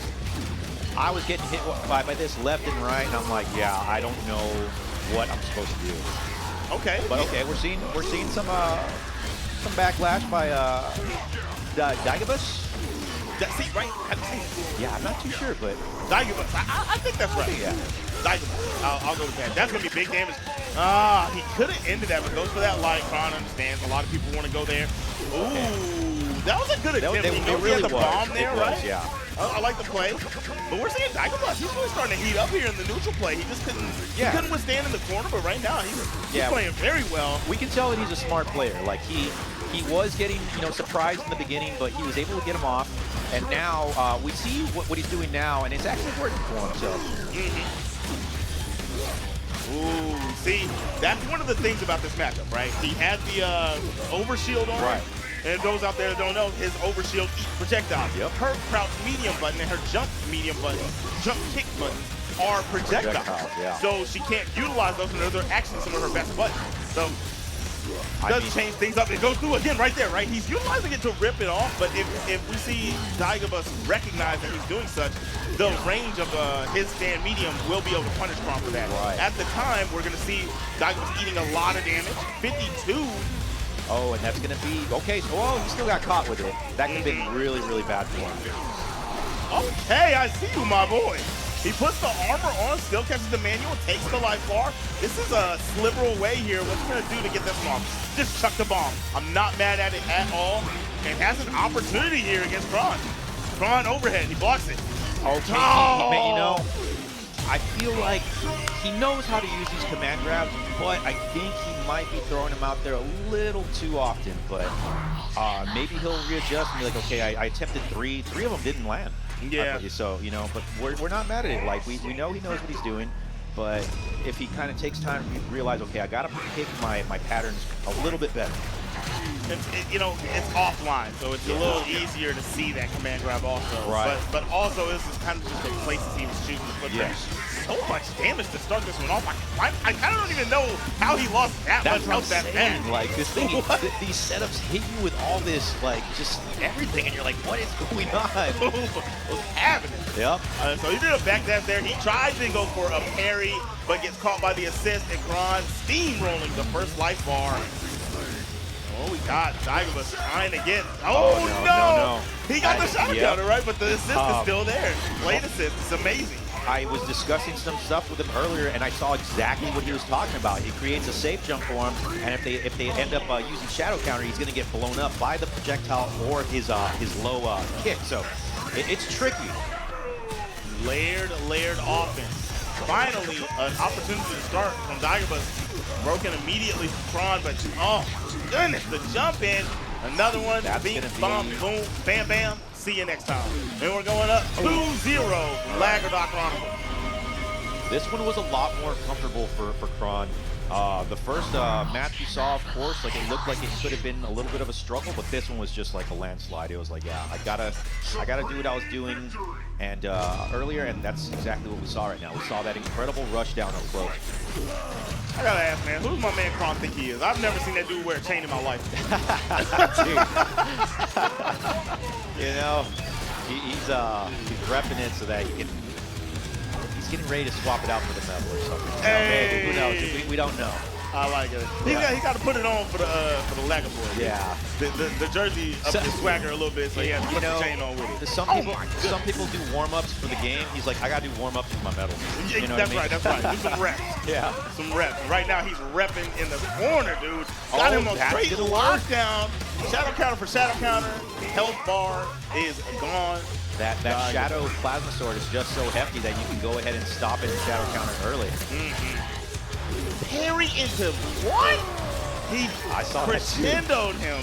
I was getting hit by this left and right, and I'm like, yeah, I don't know what I'm supposed to do. Okay. But okay, we're seeing some backlash by Diegubis. See, right? Yeah, I'm not too sure, but Diegubis. I think that's right. Yeah. Diegubis. I'll go with that. That's gonna be big damage. He could have ended that, but goes for that light. Kron understands. A lot of people want to go there. Ooh, that was a good attempt. He had the bomb there, right? Yeah. I like the play, but we're seeing Diegubis. He's really starting to heat up here in the neutral play. He just couldn't. He couldn't withstand in the corner, but right now he's playing very well. We can tell that he's a smart player. Like he was getting surprised in the beginning, but he was able to get him off. And now we see what he's doing now, and it's actually working for him. So. Ooh, see, that's one of the things about this matchup, right? He had the overshield on. Right. And those out there that don't know, his overshield eats projectiles. Her crouch medium button and her jump medium button, jump kick button are projectiles. So she can't utilize those, and those are actually some of her best buttons. So it does change things up. It goes through again right there, right? He's utilizing it to rip it off, but if we see Diegubis recognize that he's doing such, the range of his stand medium will be able to punish Kron for that. At the time, we're going to see Diegubis eating a lot of damage. 52. Oh, and that's going to be, okay, so he still got caught with it. That could have been really, really bad for him. Okay, I see you, my boy. He puts the armor on, still catches the manual, takes the life bar. This is a sliver away here. What's he going to do to get this one off? Just chuck the bomb. I'm not mad at it at all. And has an opportunity here against Kron. Kron overhead, he blocks it. Okay, I feel like he knows how to use these command grabs, but I think he might be throwing them out there a little too often. But maybe he'll readjust and be like, okay, I attempted three of them didn't land. Yeah. So, you know, but we're not mad at it. Like, we know he knows what he's doing, but if he kind of takes time to realize, okay, I got to pick my patterns a little bit better. You know, it's offline, so it's a little easier to see that command grab also. Right. But also, this is kind of just the places he was shooting the footprint. So much damage to start this one off. I kind of don't even know how he lost that much health that fast. Like, this thing, these setups hit you with all this, like, just everything, and you're like, what is going on? What's happening? Yep. So he did a back dash there. He tried to go for a parry, but gets caught by the assist, and Kron steamrolling the first life bar. Oh, we got Diegubis trying to get. Oh, no. He got the shot counter, right? But the assist is still there. Late assist. It's amazing. I was discussing some stuff with him earlier, and I saw exactly what he was talking about. He creates a safe jump for him, and if they end up using shadow counter, he's going to get blown up by the projectile or his low kick. So it's tricky. Layered offense. Finally, an opportunity to start from Diegubis. Broken immediately from Kron, but oh goodness, the jump in. Another one. Beat, bomb, boom, bam, bam. See you next time. And we're going up 2-0, Lagardot Chronicle. This one was a lot more comfortable for Kron. The first match you saw, of course, like it looked like it could have been a little bit of a struggle, but this one was just like a landslide. It was like, yeah, I gotta do what I was doing and earlier, and that's exactly what we saw right now. We saw that incredible rush down up close. I gotta ask, man, who's my man Kron think he is? I've never seen that dude wear a chain in my life. You know, he's repping it so that he can. He's getting ready to swap it out for the medal or something. Hey. Who knows? We don't know. I like it. He got to put it on for the Lager boy. Yeah. The jersey up his swagger a little bit, so he has to put the chain on with it. Some people do warm-ups for the game. He's like, I got to do warm-ups for my medal. You know that's right. Do some reps. Yeah. Some reps. Right now, he's repping in the corner, dude. Got him on straight lockdown. Shadow counter for shadow counter. Health bar is gone. That shadow plasma sword is just so hefty that you can go ahead and stop it and shadow counter early. Parry into what? I saw crescendoed him.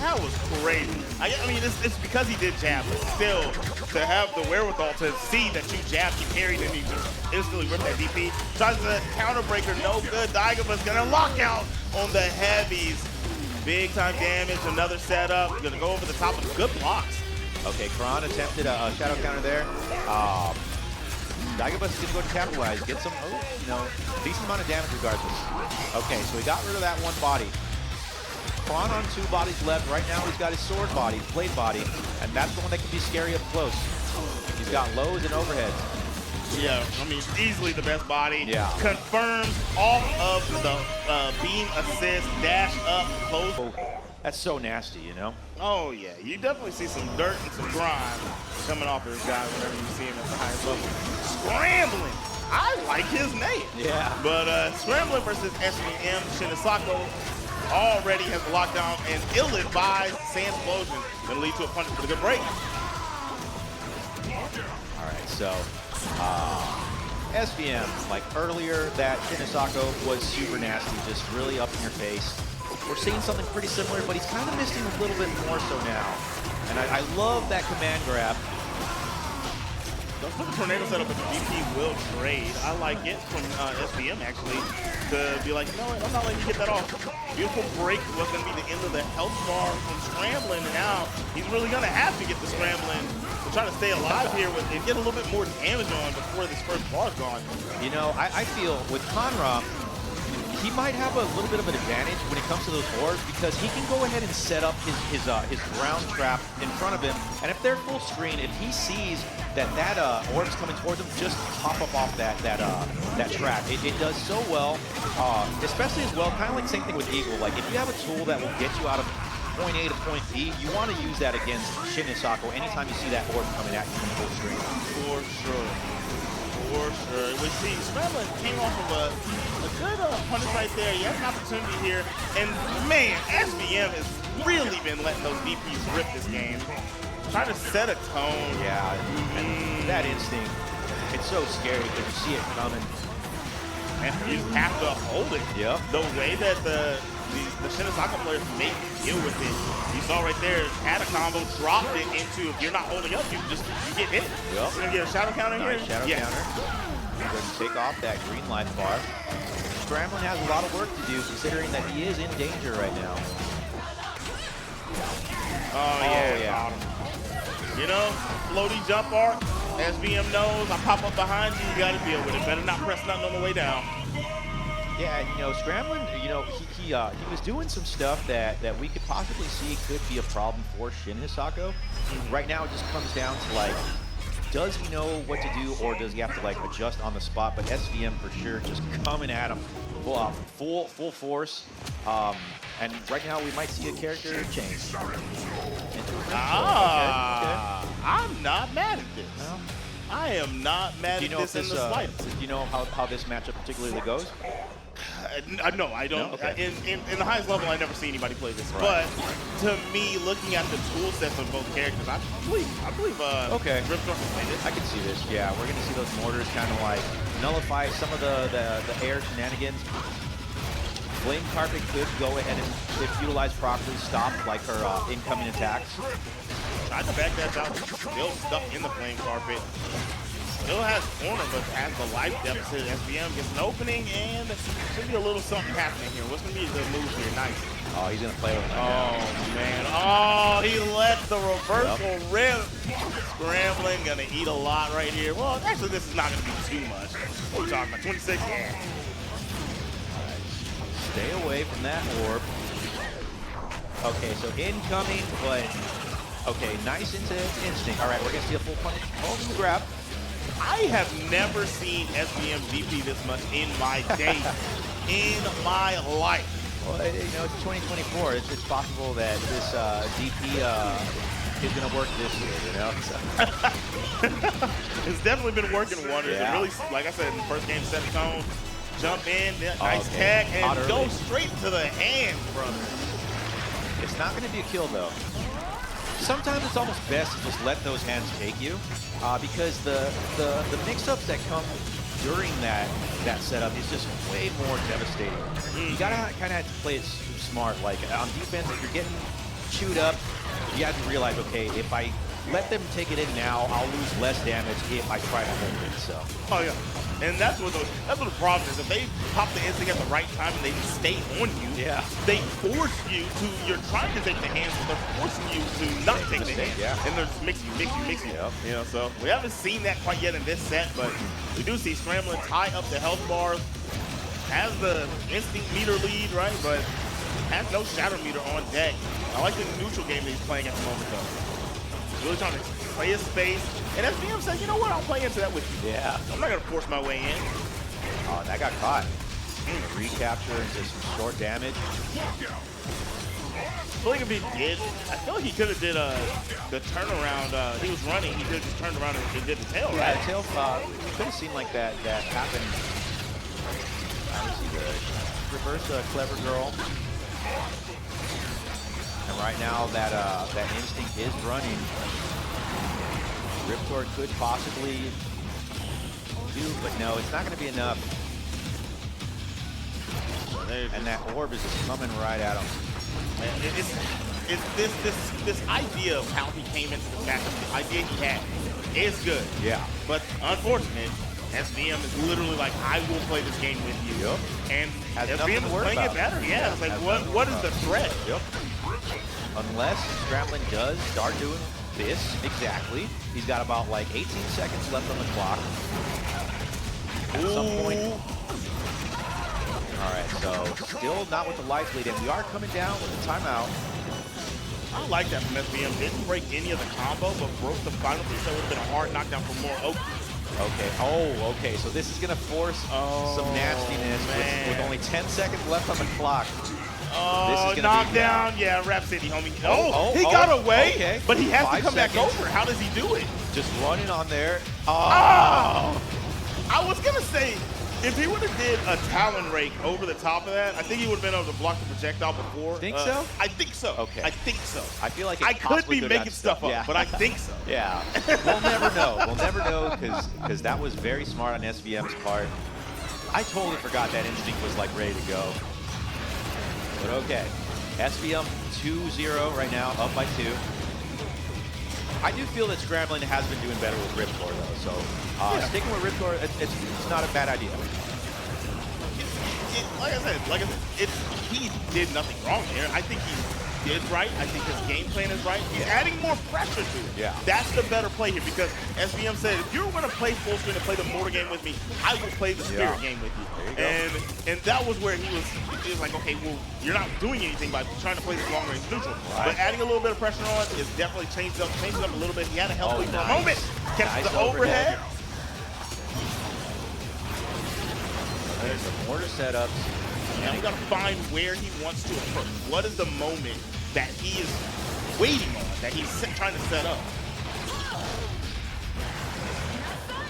That was crazy. I mean, it's because he did jab, but still, to have the wherewithal to see that you jabbed, you parried, and he just instantly ripped that DP. Tries the counter breaker, no good. Diegubis gonna lock out on the heavies. Big time damage, another setup. Gonna go over the top of good blocks. Okay, Kron attempted a shadow counter there. Diegubis is going to capitalize, get some, decent amount of damage regardless. Okay, so he got rid of that one body. Kron on 2 bodies left. Right now he's got his sword body, his blade body, and that's the one that can be scary up close. He's got lows and overheads. Yeah, I mean, easily the best body. Yeah. Confirms off of the beam assist, dash up, close. That's so nasty, you know? Oh, yeah. You definitely see some dirt and some grime coming off of this guy whenever you see him at the highest level. Scramblin. I like his name. Yeah. But Scramblin versus SVM, Shin Hisako already has the lockdown and ill-advised sand explosion. Going to lead to a punch for the good break. All right, so SVM, like earlier, that Shin Hisako was super nasty, just really up in your face. We're seeing something pretty similar, but he's kind of missing a little bit more so now. And I love that command grab. Don't put the tornado setup if the VP will trade. I like it from SVM actually to be like, you know what, I'm not letting you get that off. Beautiful break was going to be the end of the health bar from Scramblin, and now he's really going to have to get the Scramblin to try to stay alive here and get a little bit more damage on before this first bar's gone. You know, I feel with Conra, he might have a little bit of an advantage when it comes to those orbs because he can go ahead and set up his ground trap in front of him, and if they're full screen, if he sees that orb's coming towards him, just pop up off that trap. It does so well, especially as well, kind of like the same thing with Eagle. Like if you have a tool that will get you out of point A to point B, you want to use that against Shin Hisako anytime you see that orb coming at you from full screen. For sure. For sure. We see Scramblin came off of a good punish right there. He has an opportunity here. And man, SVM has really been letting those DPs rip this game. Trying to set a tone. Yeah, and that instinct. It's so scary because you see it coming. And you have to hold it. Yep. The way that the Shin Hisako players make you deal with it. You saw right there, had a combo, dropped it into, if you're not holding up, you get hit. Yep. You're going to get a shadow counter Nice here? shadow Yes. counter. He's going to take off that green life bar. Scramblin has a lot of work to do considering that he is in danger right now. Oh, yeah. You know, floaty jump arc, SVM knows, I pop up behind you, you got to deal with it. Better not press nothing on the way down. Yeah, you know, Scramblin, you know, he was doing some stuff that we could possibly see could be a problem for Shin Hisako. Right now it just comes down to like, does he know what to do or does he have to like adjust on the spot? But SVM for sure just coming at him full force. And right now we might see a character change. I'm not mad at this. No? I am not mad at this in the slightest. Do you know how this matchup particularly goes? No, I don't. No? Okay. In the highest level, I never see anybody play this. Right. But to me, looking at the tool sets of both characters, I believe okay. Riptor can play this. I can see this. Yeah, we're gonna see those mortars kind of like nullify some of the air shenanigans. Flame Carpet could go ahead and, if utilized properly, stop like her incoming attacks. Tried to back that out, still stuck in the Flame Carpet. Still has corner, but has the life deficit. SVM gets an opening, and should be a little something happening here. What's going to be the move here? Nice. Oh, he's going to play with it. Oh, man. Oh, he let the reversal rip. Scramblin, going to eat a lot right here. Well, actually, this is not going to be too much. What are we talking about? 26? Yeah. Stay away from that orb. Okay, so incoming, but okay, nice into instinct. All right, we're going to see a full punish. Hold the grab. I have never seen SVM DP this much in my day, in my life. Well, you know, it's 2024. It's possible that this DP is going to work this year, you know? So. It's definitely been working wonders. Yeah. It really, like I said, in the first game, set the tone, jump in, nice tag, and go straight to the hands, brother. It's not going to be a kill, though. Sometimes it's almost best to just let those hands take you, because the mix-ups that come during that setup is just way more devastating. You gotta kind of have to play it smart. Like on defense, if you're getting chewed up, you have to realize, okay, if I let them take it in now, I'll lose less damage if I try to hold it. So. Oh yeah. And that's what the problem is. If they pop the instinct at the right time and they stay on you, they force you to, you're trying to take the hands, but they're forcing you to not take the hands. Yeah. And they're just mixing you. Yep. You know, so we haven't seen that quite yet in this set, but we do see Scramblin tie up the health bars, has the instinct meter lead, right? But has no shadow meter on deck. I like the neutral game that he's playing at the moment, though. Really trying to play his space. And SVM said, you know what, I'll play into that with you. Yeah. I'm not going to force my way in. Oh, that got caught. Recapture into some short damage. I feel like if he did, I feel like he could have did the turnaround. He was running, he could have just turned around and did the tail, right? Yeah, tail, we could have seen like that happen. Obviously the reverse clever girl. And right now that instinct is running. Riptor could possibly do, but no, it's not going to be enough. And that orb is just coming right at him. It's this idea of how he came into the matchup, the idea he had is good. Yeah. But unfortunate, SVM is literally like, I will play this game with you. Yep. And Has SVM is playing it better. Yeah, it's like, what is the threat? Yep. Unless Scramblin does start doing this, exactly. He's got about like 18 seconds left on the clock. At some point. All right, so still not with the life lead, and we are coming down with the timeout. I like that from SVM. Didn't break any of the combo, but broke the final piece. That would have been a hard knockdown for more. Okay. Oh, okay. So this is going to force some nastiness with only 10 seconds left on the clock. Oh, knockdown. Yeah, Rap City, homie. He got away, but he has to come back over. How does he do it? Just running on there. I was going to say, If he would have did a Talon Rake over the top of that, I think he would have been able to block the projectile before. Think so? I think so. Okay. I think so. I feel like I could be making stuff up, yeah. but I think so. Yeah. We'll never know. We'll never know because that was very smart on SVM's part. I totally forgot that instinct was like ready to go. But okay. SVM 2-0 right now, up by 2. I do feel that Scramblin has been doing better with Riptor though, so sticking with Riptor, it's not a bad idea. Like I said, he did nothing wrong here. I think he did right. I think his game plan is right. He's adding more pressure to it. Yeah. That's the better play here because SVM said, if you're going to play full screen and play the mortar game with me, I will play the spirit game with you. And that was where he was like, okay, well, you're not doing anything by trying to play this long range neutral. Right. But adding a little bit of pressure on is definitely changes up a little bit. He had a help for a moment. Catches the overhead. There's some mortar setups. Now we got to find where he wants to approach. What is the moment that he is waiting on, that he's trying to set up?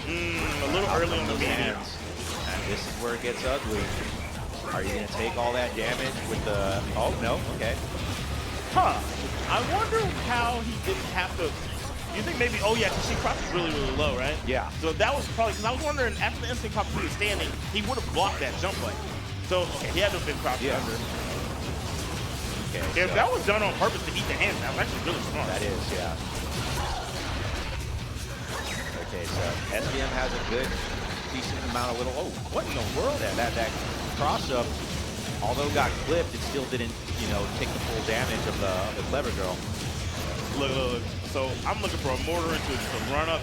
A little early on the medium. And this is where it gets ugly. Are you going to take all that damage with the... Oh, no. Okay. Huh. I wonder how he didn't have to... You think maybe... Oh, yeah, because she crouches really, really low, right? Yeah. So that was probably... Because I was wondering, after the instant cop was standing, he would have blocked that jump button. So, okay, he had to have been crouching under. Okay, if that was done on purpose to eat the hand, that was actually really smart. That is, yeah. Okay, so SVM has a good, decent amount of little... Oh, what in the world? That cross-up, although got clipped, it still didn't, you know, take the full damage of the Clever Girl. Look. So, I'm looking for a mortar into some run-up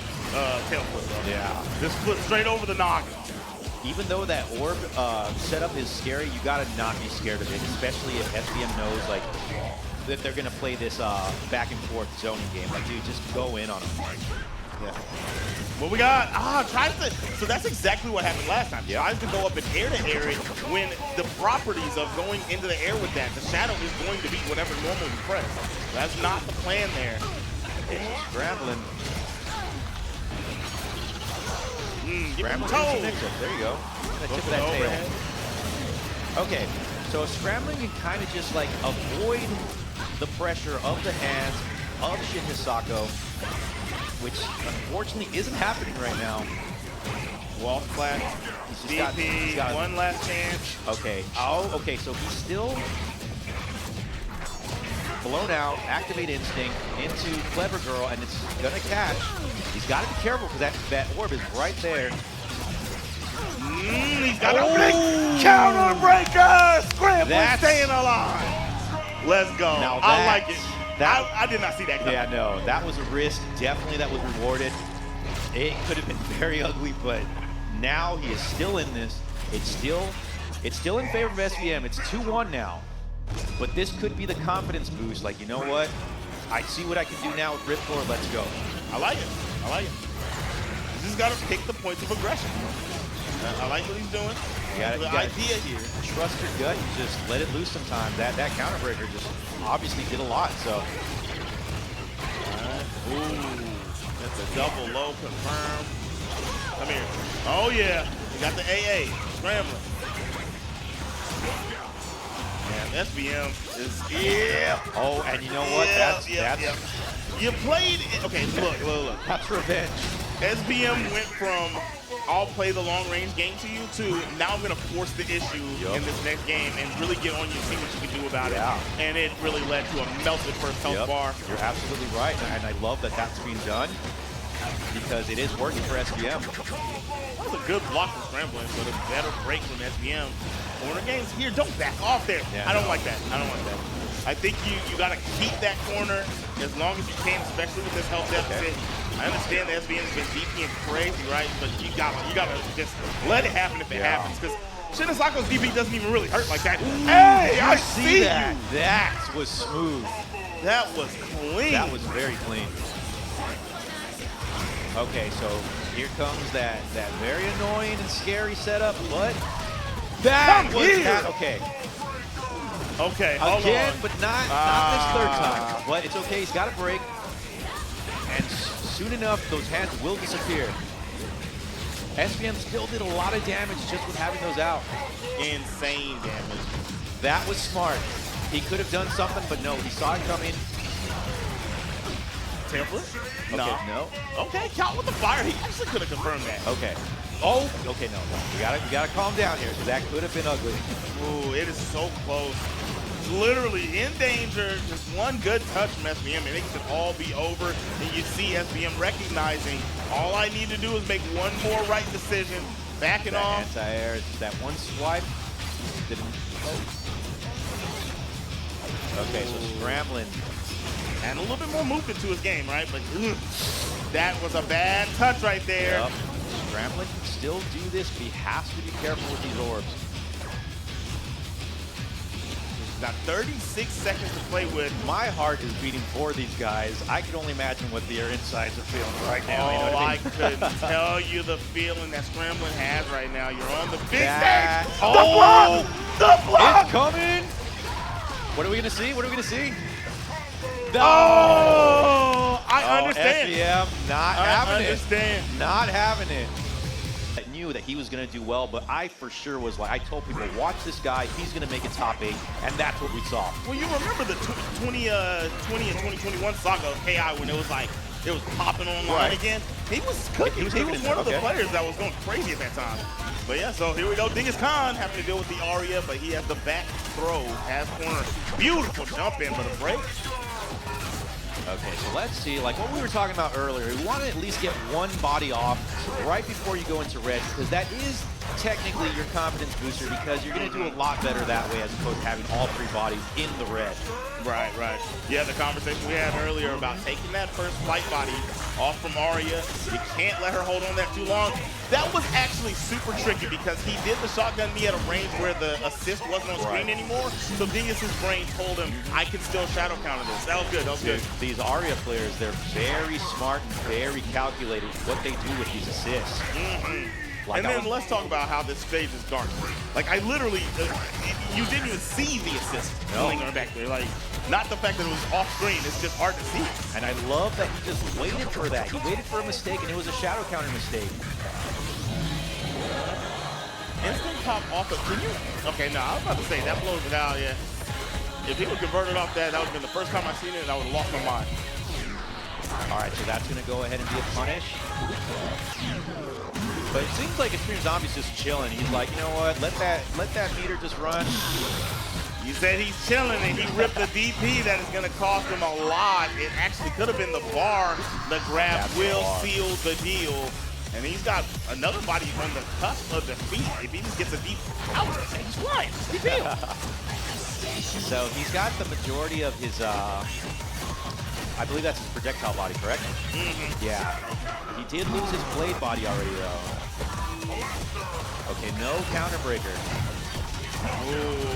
tail flip, bro. Yeah. Just flip straight over the noggin. Even though that orb setup is scary, you gotta not be scared of it, especially if SVM knows like that they're gonna play this back and forth zoning game. Like, dude, just go in on them. Yeah. What we got? Tries to. So that's exactly what happened last time. Yep. Tries to go up in air to air when the properties of going into the air with that, the shadow is going to be whatever normal you press. That's not the plan there. Scramblin. Get him Scrambling there you go. Tip of that tail. Okay, so Scrambling can kind of just like avoid the pressure of the hands of Shin Hisako, which unfortunately isn't happening right now. Wall flash, DP, one last chance. Okay. Oh, okay, so he's still blown out, activate instinct into Clever Girl, and it's gonna catch. He's got to be careful because that orb is right there. He's got opening. Counter breaker. Scramblin staying alive. Let's go. Now I like it. I did not see that coming. Yeah, no, that was a risk. Definitely that was rewarded. It could have been very ugly, but now he is still in this. It's still in favor of SVM. It's 2-1 now. But this could be the confidence boost. Like, you know what? I see what I can do now with Riptor. Let's go. I like it. I like it. You just got to pick the points of aggression. I like what he's doing. The idea here, trust your gut and just let it loose sometimes. That counter breaker just obviously did a lot. So, ooh, that's a double low confirm. Come here. Oh yeah, you got the AA Scramblin. Man, SVM is Oh, and you know what? That's You played it. Okay, look. That's revenge. SVM went from I'll play the long range game to you to now I'm gonna force the issue in this next game and really get on you and see what you can do about it. And it really led to a melted first health bar. You're absolutely right, and I love that that's being done because it is working for SVM. That was a good block from Scramblin, but a better break from SVM. Corner games here, don't back off there. I don't like that. I think you gotta keep that corner as long as you can, especially with this health deficit. I understand the SVM's been DP and crazy, right? But you gotta just let it happen if it happens, because Shin Hisako's DP doesn't even really hurt like that. Ooh, hey, I see that. That was smooth. That was clean. That was very clean. Okay, so here comes that very annoying and scary setup, but that was that. Okay. Okay, hold again, on. but not this third time. But it's okay, he's got a break. And soon enough, those hands will disappear. SBM still did a lot of damage just with having those out. Insane damage. That was smart. He could have done something, but no, he saw it coming. Tail flip? Okay, no. Okay, count with the fire. He actually could have confirmed that. Okay. Oh, okay, no. We gotta calm down here, because that could have been ugly. Ooh, it is so close. Literally in danger. Just one good touch from SBM, and it could all be over. And you see SBM recognizing, all I need to do is make one more right decision. Backing off. Anti-air, just that one swipe. Didn't. Okay, so Scramblin. And a little bit more movement to his game, right? But that was a bad touch right there. Yep. Scramblin can still do this, but he has to be careful with these orbs. He's got 36 seconds to play with. My heart is beating for these guys. I can only imagine what their insides are feeling right now. Oh, you know what I mean? I couldn't tell you the feeling that Scramblin has right now. You're on the big That- stage. Oh! The block! It's coming! What are we gonna see? What are we gonna see? Oh! I understand. SBM not having I understand. it. Not having it. I knew that he was going to do well, but I for sure was like, I told people, watch this guy. He's going to make it top 8, and that's what we saw. Well, you remember the 20 and 2021 saga of KI when it was like, it was popping online again? He was cooking. He was one of the players that was going crazy at that time. But yeah, so here we go. Dingus Khan having to deal with the Aria, but he has the back throw, has corner. Beautiful jump in, but a break. Okay, so let's see, like what we were talking about earlier, we want to at least get one body off right before you go into red, because that is technically your confidence booster, because you're going to do a lot better that way as opposed to having all 3 bodies in the red. Right, right. Yeah, the conversation we had earlier about taking that first flight body off from Aria. You can't let her hold on that too long. That was actually super tricky because he did the shotgun me at a range where the assist wasn't on screen anymore. So Dingus's brain told him, I can still shadow counter this. That was good, that was good. These Aria players, they're very smart and very calculated what they do with these assists. Like and then let's talk about how this stage is dark. Like I literally, you didn't even see the assist going on back there. Like, not the fact that it was off screen, it's just hard to see. And I love that he just waited for that. He waited for a mistake, and it was a shadow counter mistake. Instant pop off of, can you? Okay, no, I was about to say, that blows it out, yeah. If he would converted off that, that would have been the first time I seen it, and I would have lost my mind. All right, so that's going to go ahead and be a punish. But it seems like Extreme Zombie's just chilling. He's like, you know what? Let that meter just run. You said he's chilling, and he ripped the DP that is going to cost him a lot. It actually could have been the bar. The grab will seal the deal. And he's got another body on the cusp of defeat. If he just gets a deep out, he's flying. So he's got the majority of his, I believe that's his projectile body, correct? Yeah. He did lose his blade body already, though. Okay, no counter breaker.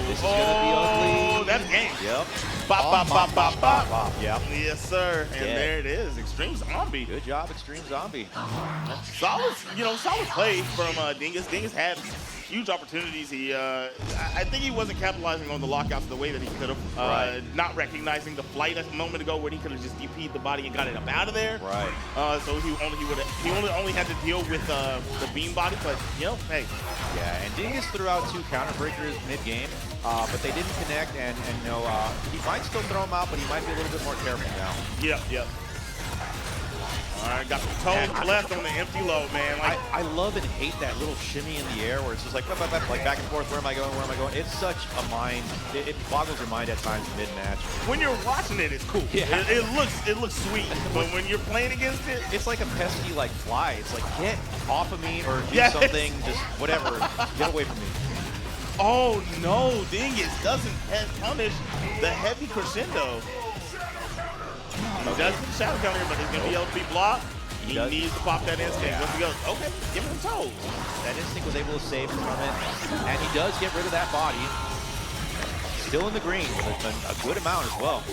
This is gonna be ugly. That's game. Yep. Bop, bop, bop, bop, bop. Yep. Yes, sir. And there it is. Extreme Zombie. Good job, Extreme Zombie. Solid, solid play from Dingus. Dingus had huge opportunities. He, I think he wasn't capitalizing on the lockouts the way that he could have. Not recognizing the flight a moment ago where he could have just DP'd the body and got it up out of there. Right. So he only had to deal with the beam body, but hey. Yeah, and Dingus threw out 2 counter breakers mid-game, but they didn't connect, and he might still throw them out, but he might be a little bit more careful now. Yep. All right, got the toes left on the empty low, man. Like, I love and hate that little shimmy in the air where it's just like back and forth. Where am I going? Where am I going? It's such a mind. It boggles your mind at times mid-match. When you're watching it, it's cool. Yeah. It looks sweet. But when you're playing against it, it's like a pesky fly. It's like, get off of me or do something. Just whatever. Get away from me. Oh no, Dingus doesn't punish the heavy crescendo. He does get the shadow counter, but he's going to be able to be blocked. He needs to pop that instinct. Once he goes, okay, give him the toes. That instinct was able to save him from it. And he does get rid of that body. Still in the green, but a good amount as well.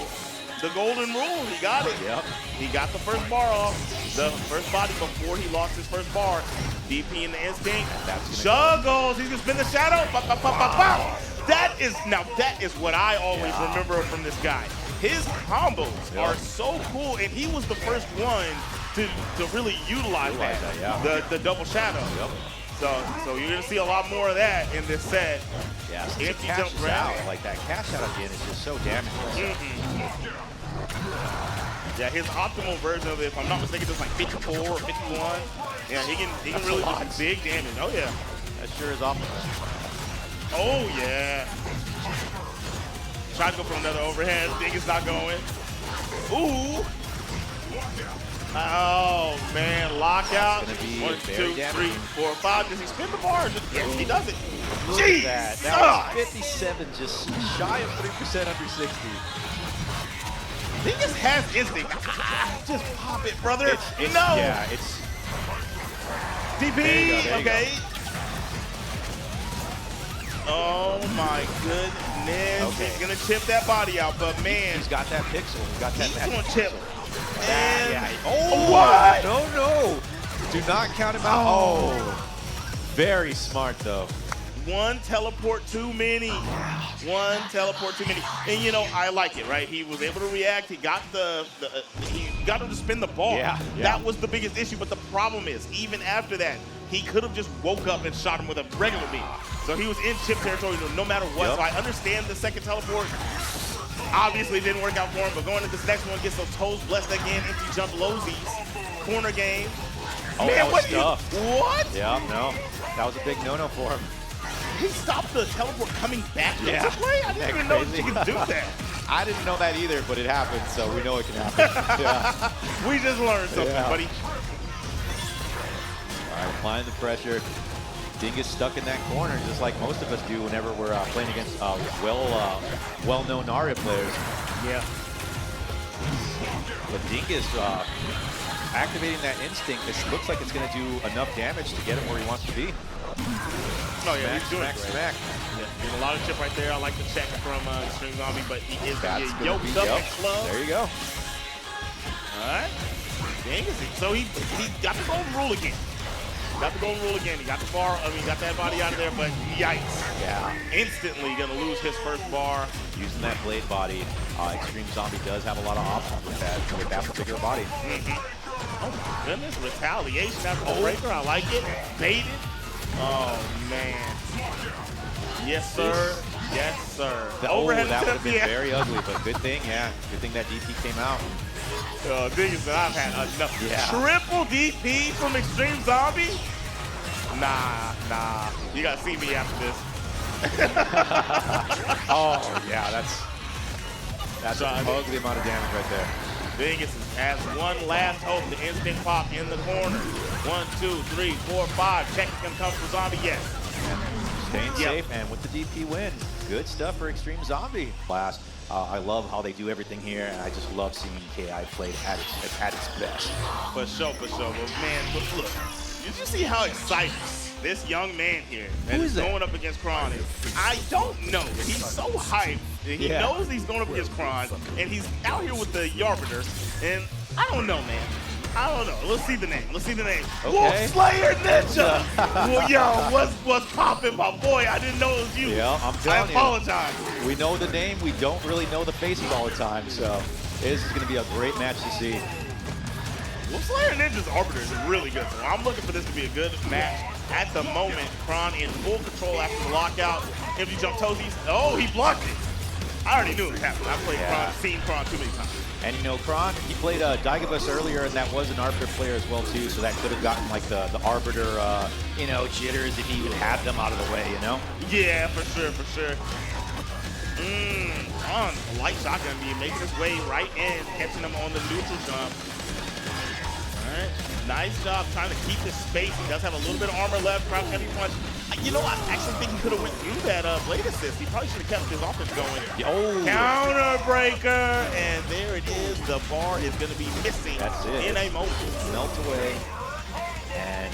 The golden rule, he got it. Yep. He got the first bar off, the first body before he lost his first bar. DP in the instinct. Jagos, he's going to spin the shadow. That is what I always remember from this guy. His combos are so cool, and he was the first one to really utilize that. Yeah. The double shadow. Yep. So you're gonna see a lot more of that in this set. Yeah, since Empty it jump cashes grab. out, like that cash out at the end is just so damaging. Yeah, his optimal version of it, if I'm not mistaken, is like 54 or 51. Yeah, he can really do some big damage. Oh yeah. That sure is optimal. Oh yeah. Try to go for another overhead. Dingus not going. Ooh. Oh man, lockout. 1, 2, 3, 4, 5. Does he spin the bar? Yes, he does it. Jeez, that was 57, just shy of 3% under 60. Dingus has instinct. Just pop it, brother. It's, no. Yeah, it's DP. There you go. Okay. Oh my goodness. Okay. He's gonna chip that body out, but man, he's got that pixel. He's got that he's magic gonna chip. pixel. And Yeah. Oh, what? No. Do not count him out. Oh. Very smart, though. One teleport too many. One teleport too many. And you know, I like it, right? He was able to react. He got he got him to spin the ball. Yeah. That was the biggest issue. But the problem is, even after that, he could have just woke up and shot him with a regular beam. So he was in chip territory no matter what. Yep. So I understand the second teleport. Obviously, it didn't work out for him. But going into this next one, gets those toes blessed again. Empty jump lowsies. Corner game. Oh, Man, that was what? stuffed. What? Yeah, no. That was a big no-no for him. He stopped the teleport coming back into Yeah. play? I didn't even know you could do that. I didn't know that either, but it happened, so we know it can happen. Yeah. We just learned something, buddy. All right, applying the pressure. Dingus stuck in that corner, just like most of us do whenever we're playing against well-known Aria players. Yeah. But Dingus activating that instinct, this looks like it's going to do enough damage to get him where he wants to be. Oh yeah, he's doing Smack, great. smack. Yeah, there's a lot of chip right there. I like the check from Extreme Zombie, but he is That's gonna yoked be- up yep. and club. There you go. All right. Dingus. So he got the golden rule again. Got the golden rule again. He got the bar. I mean, got that body out of there, but yikes. Yeah. Instantly gonna lose his first bar. Using that blade body, Extreme Zombie does have a lot of options with that particular body. Oh my goodness, retaliation after the breaker. I like it. Baited. Oh man. Yes, sir. Yes, sir. Overhead that would tip, have been very ugly, but good thing, good thing that DP came out. Dingus, I've had enough. Yeah. Triple DP from Extreme Zombie? Nah. You gotta see me after this. Oh yeah, that's an ugly amount of damage right there. Dingus has one last hope. The instinct pop in the corner. 1, 2, 3, 4, 5. Check is gonna come for Zombie. Yes. Staying safe, and with the DP win, good stuff for Extreme Zombie. Last, I love how they do everything here, and I just love seeing KI played at its best. For sure. Well, man, look. Did you see how excited this young man here is going up against Chronicle? I don't know. He's so hyped. He knows he's going up against Chronicle, and he's out here with the Arbiter, and I don't know, man. I don't know. Let's see the name. Okay. WolfSlayerNinja. Well, yo, what's poppin', my boy? I didn't know it was you. Yeah, I'm telling you. I apologize. We know the name. We don't really know the faces all the time, so this is going to be a great match to see. WolfSlayerNinja's Arbiter is really good, so I'm looking for this to be a good match. At the moment, Kron in full control after the lockout. Empty jump toesies. Oh, he blocked it. I already knew it was happening. I played Kron, seen Kron too many times. And you know, Kron, he played Diegubis earlier, and that was an Arbiter player as well too, so that could have gotten like the Arbiter, jitters if he even had them out of the way, you know? Yeah, for sure. Kron, light shotgun beam, making his way right in, catching him on the neutral jump. All right, nice job trying to keep this space. He does have a little bit of armor left. Crouch heavy punch. You know, I actually think he could have went through that blade assist. He probably should have kept his offense going. Oh. Counter breaker, and there it is. The bar is going to be missing. That's it. In a moment. Melt away. And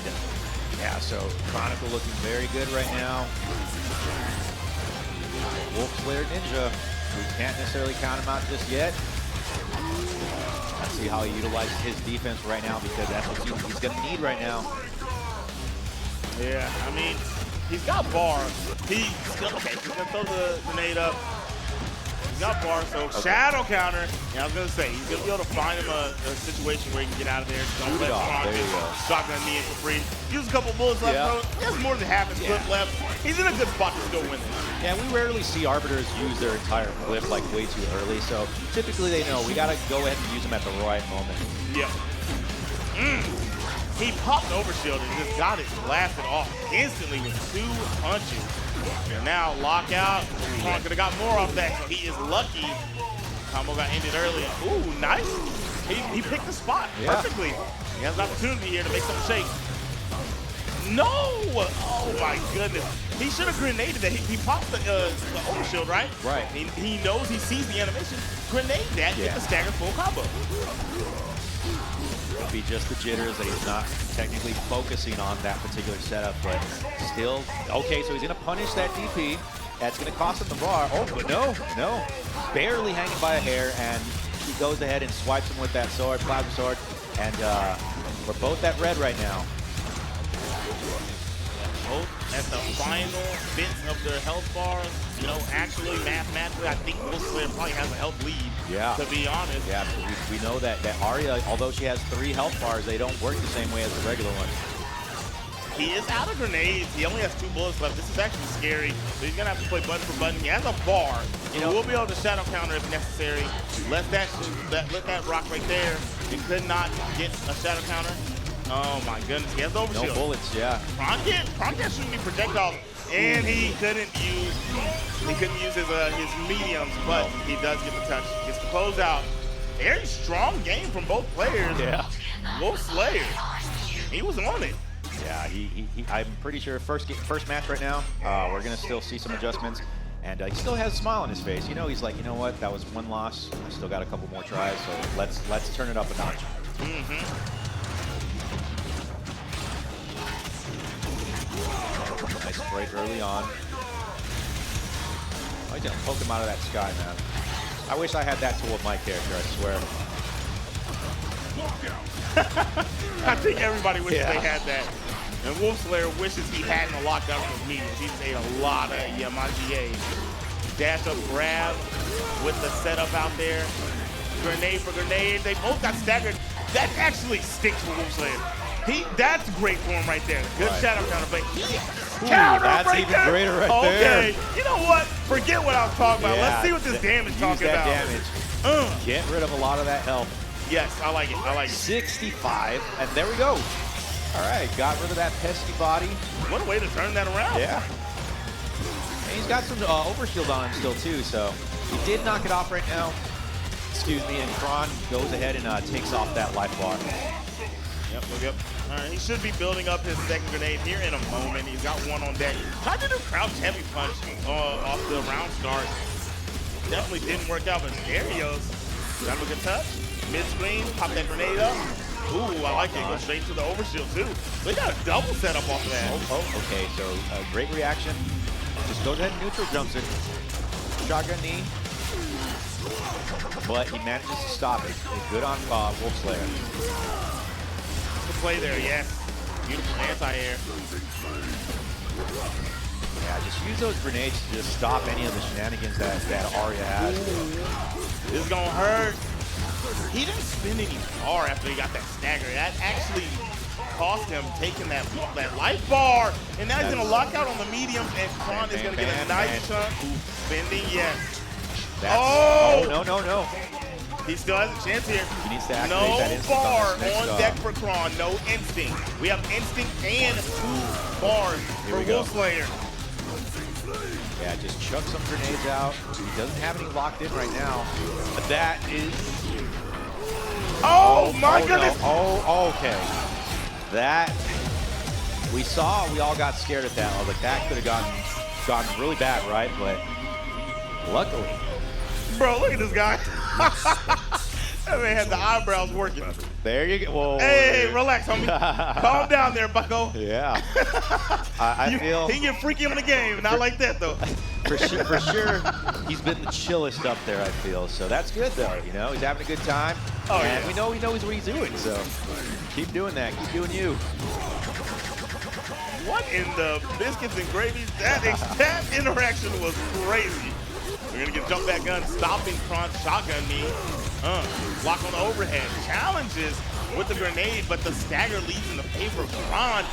yeah, so Chronicle looking very good right now. WolfSlayerNinja, we can't necessarily count him out just yet. Let's see how he utilizes his defense right now, because that's what he's going to need right now. Yeah, I mean, he's got bar. He's going to throw the grenade up. got bars, so shadow counter. Yeah, I was gonna say he's gonna be able to find him a situation where he can get out of there. Don't let there you go. shotgun knee in for free. Use a couple bullets left. Yeah. He has more than half his clip left. He's in a good spot to still win this. Yeah, we rarely see Arbiters use their entire clip like way too early, so typically they know we gotta go ahead and use them at the right moment. Yeah. He popped overshield and just got it blasted off instantly with 2 punches. And now lockout. Kron could have got more off that, so he is lucky. Combo got ended early. Ooh, nice. He picked the spot perfectly. He has an opportunity here to make something shake. No! Oh my goodness. He should have grenaded that. He popped the overshield, right? Right. He knows, he sees the animation. Grenade that, get the stagger full combo. Could be just the jitters that he's not technically focusing on that particular setup, but still, okay, so he's gonna punish that DP. That's gonna cost him the bar. Oh, but no. Barely hanging by a hair, and he goes ahead and swipes him with that sword, plasma sword, and we're both at red right now. Both at the final bits of their health bars. You know, actually, mathematically, I think WolfSlayer probably has a health lead. Yeah. To be honest. Yeah, we know that Aria, although she has 3 health bars, they don't work the same way as the regular ones. He is out of grenades. He only has 2 bullets left. This is actually scary. So he's gonna have to play button for button. He has a bar. You know, we'll be able to shadow counter if necessary. Let that rock right there. He could not get a shadow counter. Oh my goodness, he has the overshield. No bullets, yeah. Kron can't shoot any projectiles, and he couldn't use his mediums, but he does get the touch. Gets the close out. Very strong game from both players. Yeah. WolfSlayer, he was on it. Yeah, I'm pretty sure first match right now, we're gonna still see some adjustments, and he still has a smile on his face. You know, he's like, you know what, that was 1 loss. I still got a couple more tries, so let's turn it up a notch. Nice break early on. Oh, he's gonna poke him out of that sky, man. I wish I had that tool with my character, I swear. I think everybody wishes they had that. And WolfSlayer wishes he hadn't locked up his mediums. He's ate a lot of Yamagier. Dash up grab with the setup out there. Grenade for grenade. They both got staggered. That actually sticks for WolfSlayer. That's great for him right there. Good shadow counter, but that's even greater right there. Okay, you know what? Forget what I was talking about. Let's see what this damage talking about. Damage. Get rid of a lot of that health. Yes, I like it. I like it. 65, and there we go. All right, got rid of that pesky body. What a way to turn that around. Yeah. And he's got some overshield on him still too, so he did knock it off right now. Excuse me, and Kron goes ahead and takes off that life bar. Yep. All right, he should be building up his second grenade here in a moment. He's got 1 on deck. Tried to do crouch heavy punch off the round start. Definitely didn't work out, but there he goes. Have a good touch. Mid-screen, pop that grenade up. Ooh, I like it. Go straight to the overshield, too. They got a double setup off of that. Okay, so great reaction. Just goes ahead and neutral jumps it. Shotgun knee. But he manages to stop it. Good on WolfSlayer. Play there, yes. Beautiful anti-air. Yeah, just use those grenades to just stop any of the shenanigans that Aria has. This is gonna hurt. He didn't spin any bar after he got that stagger. That actually cost him taking that life bar. And now he's gonna lock out on the mediums, and Kron is gonna get a nice chunk. Spending, yes. No. He still has a chance here. He needs to activate that instinct bar on deck for Kron. No instinct. We have instinct and 2 bars for WolfSlayer. Yeah, just chuck some grenades out. He doesn't have any locked in right now. But that is... Oh my goodness! No. Oh, okay. That... We all got scared at that. I was like, that could have gotten really bad, right? But luckily... Bro, look at this guy. That man had the eyebrows working. There you go. Whoa. Hey, relax, homie. Calm down there, bucko. Yeah. I feel... He can get freaky in the game. Not like that, though. For sure, he's been the chillest up there, I feel. So that's good, though. You know, he's having a good time. And we know he knows what he's doing, so keep doing that. Keep doing you. What in the biscuits and gravy? That interaction was crazy. We're gonna get jump back gun, stopping Kron's shotgun knee. Block on the overhead. Challenges with the grenade, but the stagger leads in the favor of Kron.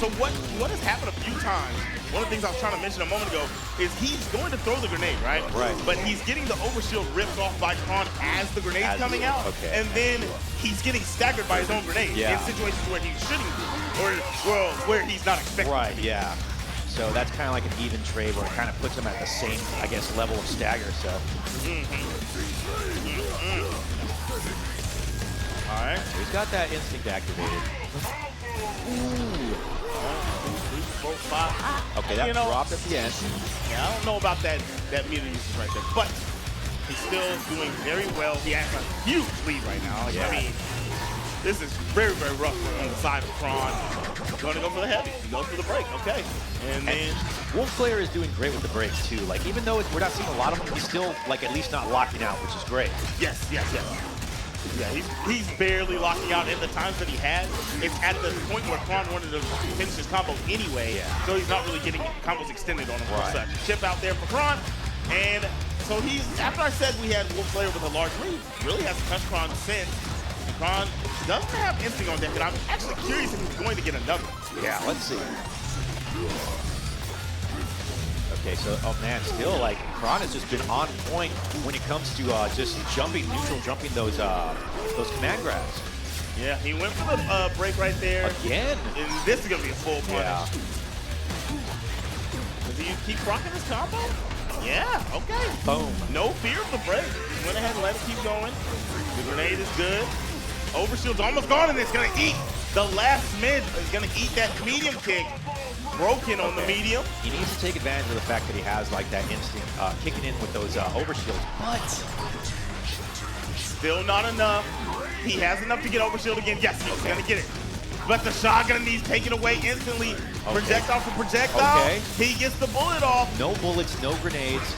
So what has happened a few times, one of the things I was trying to mention a moment ago, is he's going to throw the grenade, right? Right. But he's getting the overshield ripped off by Kron as the grenade's coming out. Okay. And then he's getting staggered by his own grenade in situations where he shouldn't be, or well, where he's not expecting. Right, yeah. So that's kind of like an even trade where it kind of puts him at the same, I guess, level of stagger, so. All right. So he's got that instinct activated. Okay, that dropped at the end. Yeah, I don't know about that meter usage right there, but he's still doing very well. He has a huge lead right now. Yeah. I mean, this is very, very rough on the side of Kron. Going to go for the heavy. He goes for the break. Okay. And then WolfSlayer is doing great with the breaks too. Like even though we're not seeing a lot of them, he's still like at least not locking out, which is great. Yes. Yeah, he's barely locking out. In the times that he had, it's at the point where Kron wanted to finish his combo anyway, so he's not really getting combos extended on him for such. Chip out there for Kron, and so he's, after I said we had WolfSlayer with a large lead, really hasn't touched Kron since. And Kron doesn't have instinct on deck, and I'm actually curious if he's going to get another. Yeah, let's see. Okay, so, oh man, still like, Kron has just been on point when it comes to just jumping, neutral jumping those command grabs. Yeah, he went for the break right there. Again? And this is going to be a full punish. Yeah. Do you keep rocking this combo? Yeah, okay. Boom. No fear of the break. He went ahead and let it keep going. The grenade is good. Overshield's almost gone, and it's going to eat. The last mid is going to eat that medium kick. Broken on the medium. He needs to take advantage of the fact that he has like that instinct kicking in with those overshields, but still not enough. He has enough to get overshield again. Yes, he's gonna get it. But the shotgun needs taken away instantly. Projectile for projectile. Okay. He gets the bullet off. No bullets, no grenades.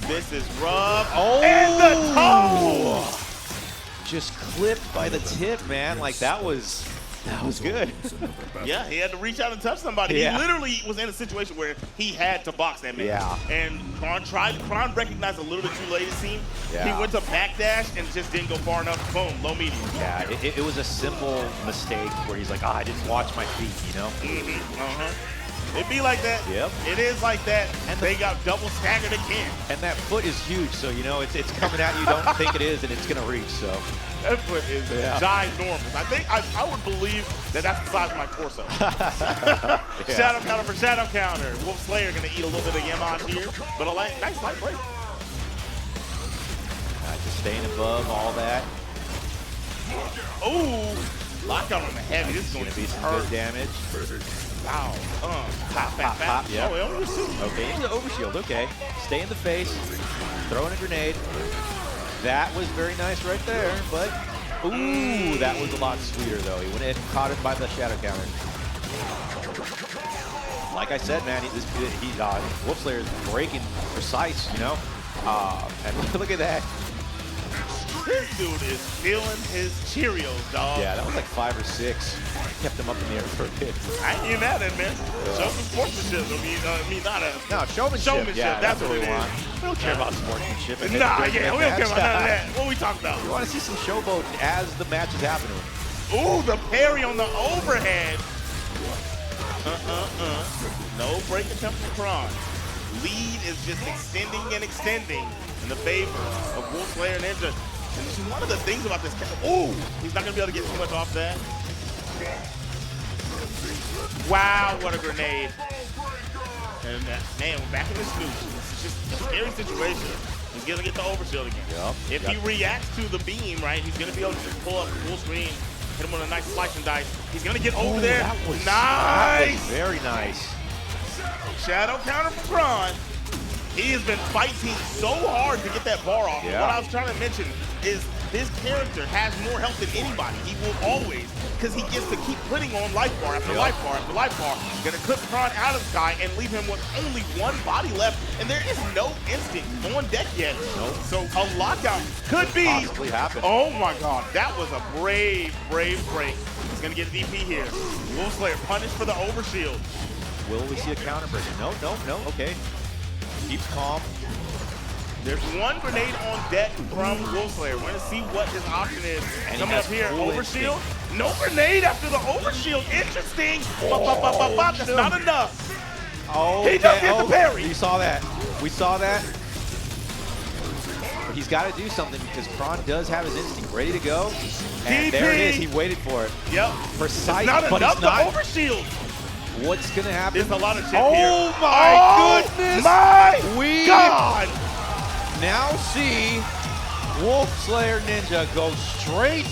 This is rough. Oh! And the toe! Just clipped by the tip, man. Like that was good. Yeah, he had to reach out and touch somebody. Yeah. He literally was in a situation where he had to box that man. Yeah. And Kron recognized a little bit too late, it seemed. Yeah. He went to backdash and just didn't go far enough. Boom, low medium. Yeah, it was a simple mistake where he's like, I didn't watch my feet, you know? It'd be like that. Yep. It is like that. And they got double staggered again. And that foot is huge, so you know it's coming at you. Don't think it is, and it's gonna reach. So that foot is ginormous. I think I would believe that that's the size of my torso. Shadow counter for shadow counter. WolfSlayer gonna eat a little bit of Yamage here, but a nice light break. Just staying above all that. Ooh, lockout on the heavy. This is going to be some good damage. Wow. Pop. Yeah. Oh, okay, into the overshield. Okay. Stay in the face. Throwing a grenade. That was very nice right there, but ooh, that was a lot sweeter though. He went ahead and caught him by the shadow counter. Like I said, man, WolfSlayer is breaking precise, you know. And look at that. This dude is feeling his Cheerios, dog. Yeah, that was like 5 or 6. Kept him up in the air for a bit. I ain't even mad at it, man. Show some sportsmanship. I mean, not a... No, showmanship. Yeah, that's what we it want. is. We don't care about sportsmanship. Nah, yeah, we don't care about none of that. What are we talking about? We want to see some showboat as the match is happening. Ooh, the parry on the overhead. No break attempt from Kron. Lead is just extending and extending in the favor of WolfSlayerNinja. And this is one of the things about this. Ooh, he's not going to be able to get too much off that. Wow, what a grenade. And man, we're back in the snooze. This is just a scary situation. He's going to get the overshield again. If he reacts to the beam, right, he's going to be able to just pull up full screen, hit him with a nice slice and dice. He's going to get over there. That was, nice. That was very nice. Shadow counter for Kron. He has been fighting so hard to get that bar off. Yeah. What I was trying to mention is his character has more health than anybody. He will always, because he gets to keep putting on life bar after life bar after life bar. Gonna clip Kron out of the sky and leave him with only one body left, and there is no instinct on deck yet. Nope. So a lockout could be. Possibly happen. Oh my God, that was a brave break. He's gonna get a DP here. WolfSlayer punished for the overshield. Will we see a counter breaker? No. Okay. Keeps calm. There's one grenade on deck from WolfSlayer. We're gonna see what his option is. And coming up here, overshield. No grenade after the overshield. Interesting. That's not enough. Oh, he does get the parry. You saw that. We saw that. But he's got to do something because Kron does have his instinct ready to go. And there it is. He waited for it. Yep. Precise, not but enough it's not. to overshield. What's going to happen? There's a lot of chip oh here. My goodness. My God. Now see WolfSlayerNinja go straight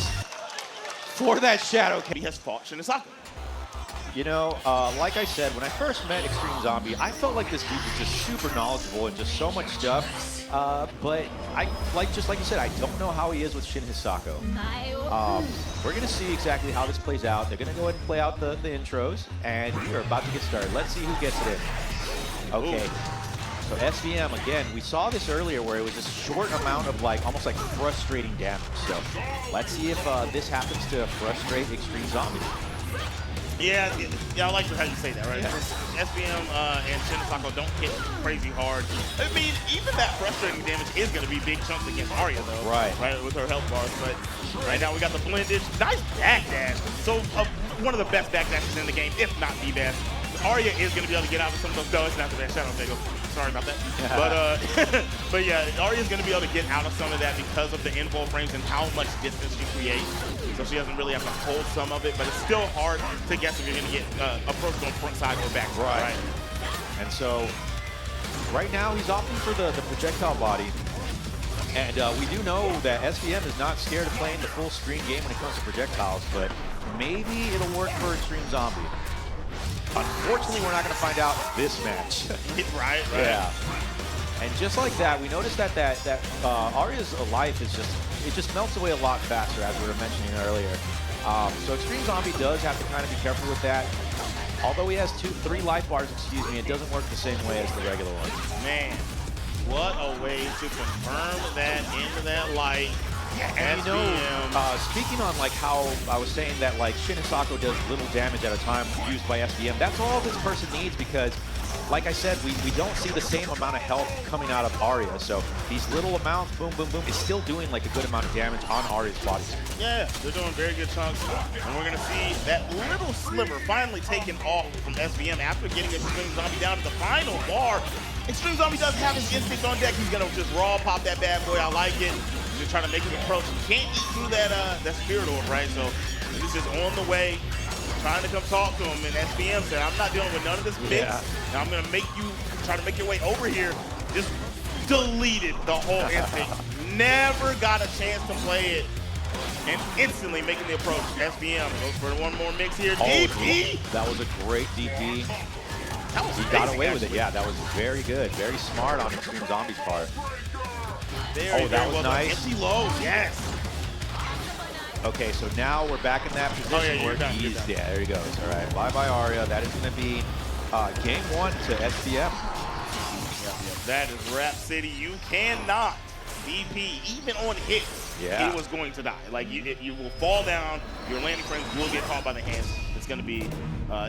for that shadow. He has fought Hisako. You know, like I said, when I first met Extreme Zombie, I felt like this dude was just super knowledgeable and just so much stuff. But just like you said, I don't know how he is with Shin Hisako. We're going to see exactly how this plays out. They're going to go ahead and play out the intros, and we're about to get started. Let's see who gets it in. Okay. Ooh. So SVM, again, we saw this earlier where it was this short amount of almost like frustrating damage. So let's see if this happens to frustrate Extreme Zombie. Yeah, I like how you say that, right? Yeah. SVM and Shin Hisako don't hit crazy hard. I mean, even that frustrating damage is going to be big chunks against Aria, though. Right, with her health bars. But right now we got the blendage. Nice backdash. So one of the best backdashes in the game, if not the best. Aria is going to be able to get out of some of those. No, it's not the best shadow Jago. Sorry about that. But yeah, Aria is going to be able to get out of some of that because of the info frames and how much distance she creates. So she doesn't really have to hold some of it, but it's still hard to guess if you're going to get approached on front side or back. Right. And so right now he's opting for the projectile body. And we do know that SVM is not scared of playing the full screen game when it comes to projectiles, but maybe it'll work for Extreme Zombie. Unfortunately, we're not going to find out this match. Right. Yeah. And just like that, we noticed that Aria's life is just melts away a lot faster, as we were mentioning earlier. So Extreme Zombie does have to kind of be careful with that. Although he has 3 life bars, excuse me, it doesn't work the same way as the regular one. Man, what a way to confirm that into that light. And you know, speaking on how I was saying that Shin Hisako does little damage at a time used by SVM, that's all this person needs because, like I said, we don't see the same amount of health coming out of Aria. So these little amounts, boom, boom, boom, is still doing a good amount of damage on Aria's body. Yeah, they're doing very good chunks. And we're going to see that little sliver finally taken off from SVM after getting Extreme Zombie down to the final bar. Extreme Zombie does have his instinct on deck. He's going to just raw pop that bad boy. I like it. Just trying to make his approach. He can't eat through that spirit orb, right? So he's just on the way, trying to come talk to him. And SVM said, I'm not dealing with none of this mix. Now I'm going to make you try to make your way over here. Just deleted the whole instinct. Never got a chance to play it. And instantly making the approach. SVM goes for one more mix here. DP! That was a great DP. He got away with it. Yeah, that was very good. Very smart on Extreme Zombie's part. That was nice. Empty low, yes. Okay, so now we're back in that position where he's, there he goes. All right, bye-bye Aria. That is going to be game 1 to SVM. Yep. That is Rap City. You cannot DP, even on hits. Yeah. He was going to die. You will fall down, your landing frames will get caught by the hands. It's going to be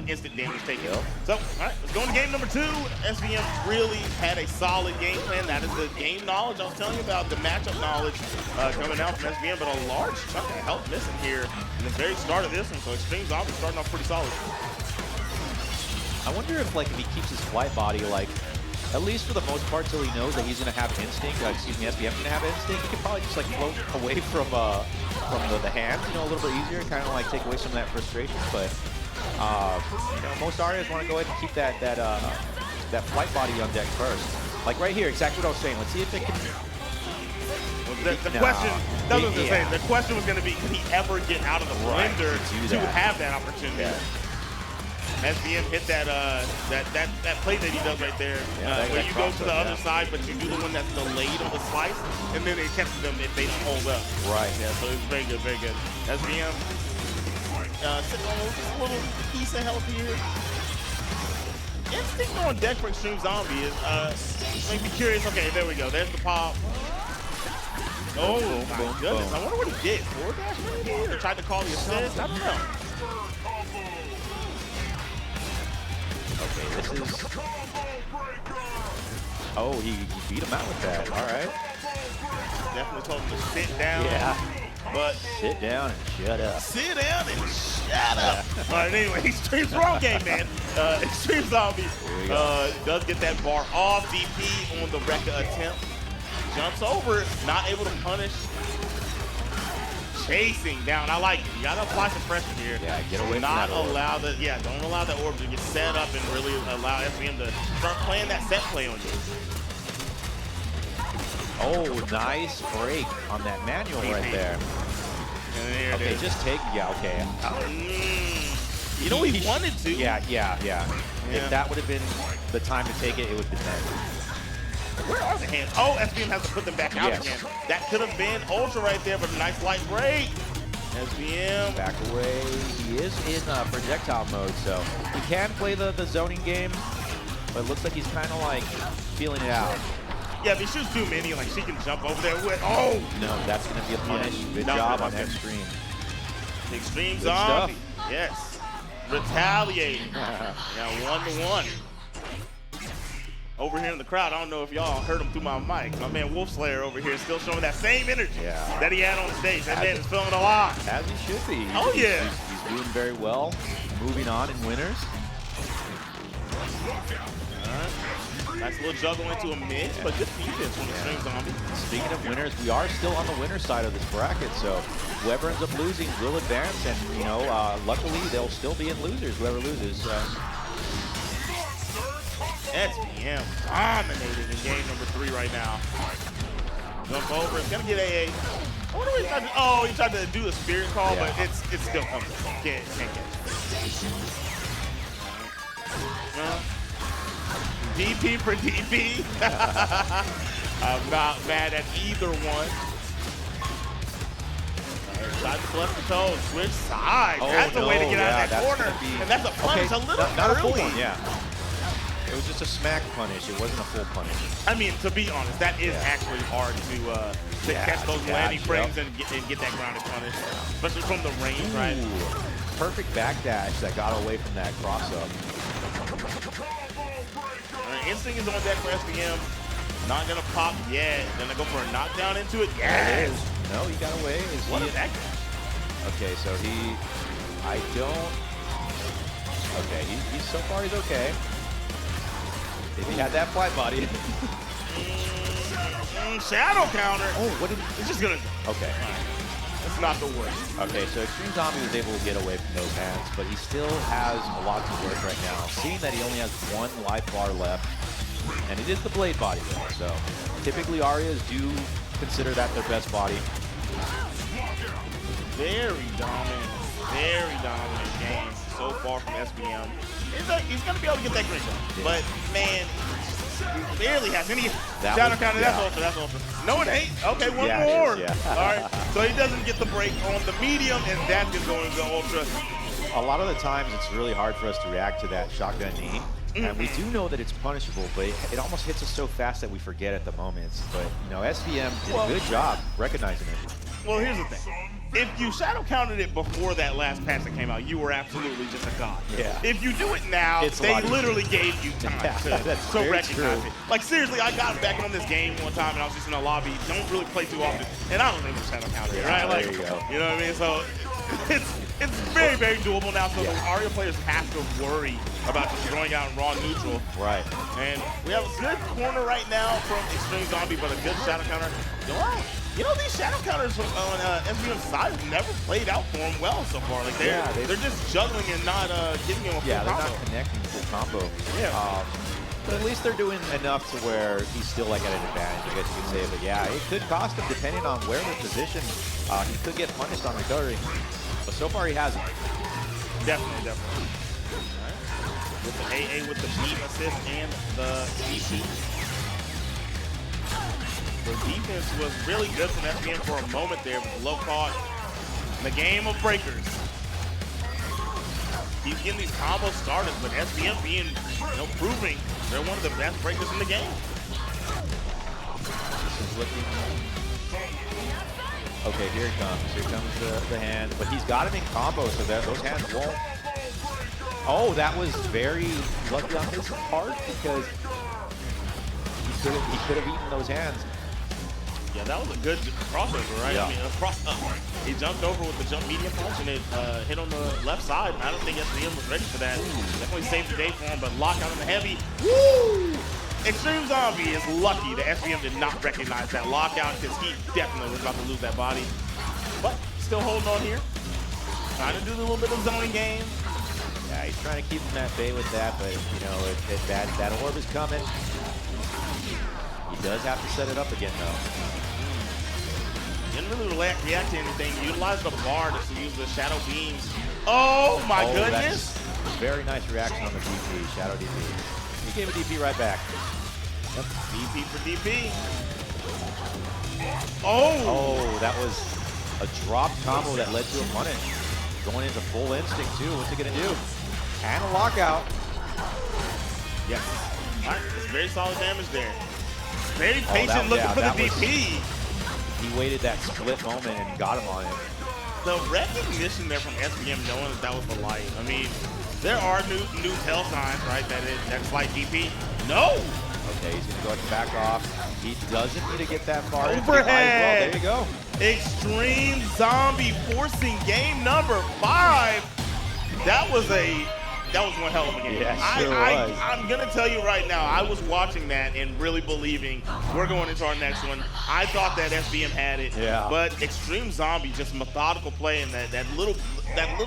instant damage taken. So, all right, let's go into game number 2. SVM really had a solid game plan. That is the game knowledge I was telling you about, the matchup knowledge coming out from SVM, but a large chunk of health missing here in the very start of this one. So Extreme Zombie starting off pretty solid. I wonder if he keeps his flight body at least for the most part till he knows that he's going to have instinct, excuse me, SVM's going to have instinct, he can probably just float away from the hands, a little bit easier, kind of take away some of that frustration. But most Arias want to go ahead and keep that flight body on deck first. Right here, exactly what I was saying. Let's see if it can. The question was going to be, can he ever get out of the blender to have that opportunity? Yeah. SVM hit that play that he does right there, where you go to the other side, but you do the one that's delayed on the slice, and then it catches them if they don't hold up. Right. Yeah, so it's very good, very good. SVM sitting on a little piece of health here. Instinct on deck for Extreme Zombie is make me curious. Okay, there we go. There's the pop. Oh my goodness! I wonder what he did. Forward dash maybe, or tried to call the assist. I don't know. Okay, this is... Oh, he beat him out with that. All right. Definitely told him to sit down. Yeah. But sit down and shut up. Sit down and shut up. All right, anyway, Extreme's wrong game, man. Extreme Zombie does get that bar off. DP on the Rekka attempt. Jumps over, not able to punish. Chasing down. I like it. You gotta apply some pressure here. Yeah, get away from not that orb. allow the don't allow that orb to get set up and really allow SBM to start playing that set play on you. Oh, nice break on that manual right there. And there okay, it is. Just take, okay. You know he wanted to. Yeah. If that would have been the time to take it, it would have been that. Where are the hands? Oh, SBM has to put them back out again. That could have been Ultra right there, but a nice light break. SBM. Back away. He is in projectile mode, so he can play the zoning game, but it looks like he's kind of like feeling it out. Yeah, if he shoots too many, like she can jump over there with. Oh! No, that's going to be a punish. Good job on Extreme. Extreme Zombie. Yes. Retaliate. Yeah, 1-1. Over here in the crowd, I don't know if y'all heard him through my mic. My man WolfSlayer over here is still showing that same energy that he had on stage. That man is feeling alive. As he should be. Oh, yeah. He's doing very well. Moving on in winners. Nice little juggle into a mid, but good defense from the Extreme Zombie. Speaking of winners, we are still on the winner side of this bracket, so whoever ends up losing will advance, and you know, luckily they'll still be in losers, whoever loses. SBM dominating in game number 3 right now. Jump over, it's gonna get AA. I wonder what he tried to, oh, he tried to do a spirit call, but it's still coming. Can't get it. DP for DP. I'm not mad at either one. Tried to bless the toes, switch sides. That's the way to get out of that corner. And that's a punish a little not early. A full one, yeah. It was just a smack punish. It wasn't a full punish. I mean, to be honest, that is actually hard to catch those landing frames and get that grounded punish, especially from the range, right? Perfect backdash that got away from that cross-up. Instinct is on deck for SBM. Not gonna pop yet. Gonna go for a knockdown into it. Yes! No, he got away. What is that? Okay, so I don't. Okay, he's so far he's okay. If he had that fly body. Shadow counter. Oh, what did he? It's just gonna. Okay. It's not the worst. Okay, so Extreme Zombie was able to get away from those hands, but he still has a lot to work right now. Seeing that he only has 1 life bar left, and it is the blade body though, so typically Arias do consider that their best body. Very dominant game so far from SBM. He's gonna be able to get that green shot, but man, he barely has any shadow counter. That's ultra. No, it ain't. Okay, one more. All right, so he doesn't get the break on the medium, and that's gonna go into the ultra. A lot of the times, it's really hard for us to react to that shotgun knee. And we do know that it's punishable, but it almost hits us so fast that we forget at the moments. But, you know, SBM did a good job recognizing it. Well, here's the thing. If you shadow counted it before that last patch that came out, you were absolutely just a god. Yeah. If you do it now, they literally gave you time to recognize it. Like, seriously, I got back on this game one time, and I was just in a lobby. Don't really play too often, and I don't think it's shadow counted, right? Like, there you go. You know what I mean? So it's very, very doable now. So the Aria players have to worry about just throwing out raw neutral. Right. And we have a good corner right now from Extreme Zombie, but a good shadow counter. You know, these shadow counters on SBM's side have never played out for them well so far. Like they're just juggling and not giving him a full combo. They're not connecting full combo. Yeah. But at least they're doing enough to where he's still like at an advantage, I guess you could say. But yeah, it could cost him depending on where they're positioned. He could get punished on recovery. But so far he hasn't. Definitely. All right. With the AA with the beam assist and the DP. The defense was really good from SBM for a moment there with the low cost in the game of breakers. He's getting these combos started, but SBM being, proving they're one of the best breakers in the game. This is looking. Okay, here it comes. Here comes the hand, but he's got him in combo, so that those hands won't. Oh, that was very lucky on his part because he could have eaten those hands. Yeah, that was a good crossover, right? Yeah. I mean, he jumped over with the jump medium punch and it hit on the left side. I don't think SVM was ready for that. Definitely saved the day for him, but lockout on the heavy. Woo! Extreme Zombie is lucky that SVM did not recognize that lockout because he definitely was about to lose that body. But still holding on here. Trying to do a little bit of zoning game. Yeah, he's trying to keep him at bay with that, but you know, that orb is coming. He does have to set it up again, though. Didn't really react to anything. Utilized the bar to use the shadow beams. Oh my goodness! Very nice reaction on the DP, shadow DP. He gave a DP right back. Yep. DP for DP. Oh! Oh, that was a drop combo that led to a punish. Going into full instinct too. What's he gonna do? And a lockout. Yes. All right, it's very solid damage there. Very patient looking for the DP. He waited that split moment and got him on it. The recognition there from SVM knowing that was the light. I mean, there are new tell signs, right? That's light DP. No! Okay, he's gonna go ahead and back off. He doesn't need to get that far. Overhead! There you go. Extreme Zombie forcing game number 5. That was one hell of a game. Yeah, sure was. I'm gonna tell you right now, I was watching that and really believing we're going into our next one. I thought that SVM had it, but Extreme Zombie, just methodical play in that little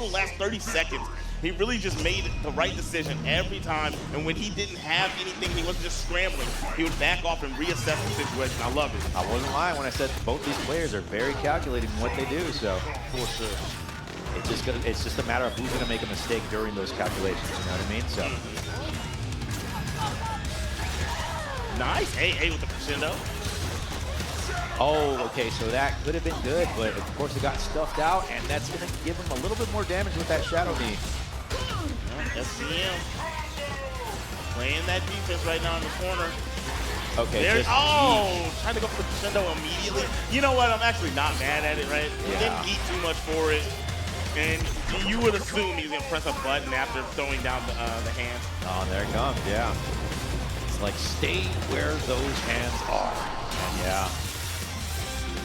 last 30 seconds. He really just made the right decision every time, and when he didn't have anything, he wasn't just scrambling. He would back off and reassess the situation. I love it. I wasn't lying when I said both these players are very calculated in what they do, so. For sure. It's just a matter of who's gonna make a mistake during those calculations, you know what I mean? So. Nice, AA with the crescendo. Oh, okay, so that could have been good, but of course it got stuffed out, and that's gonna give him a little bit more damage with that shadow knee. SVM playing that defense right now in the corner. Okay, trying to go for the crescendo immediately. You know what? I'm actually not mad at it, right? He didn't eat too much for it. And you would assume he's going to press a button after throwing down the hands. Oh, there it comes, yeah. It's like, stay where those hands are. And yeah.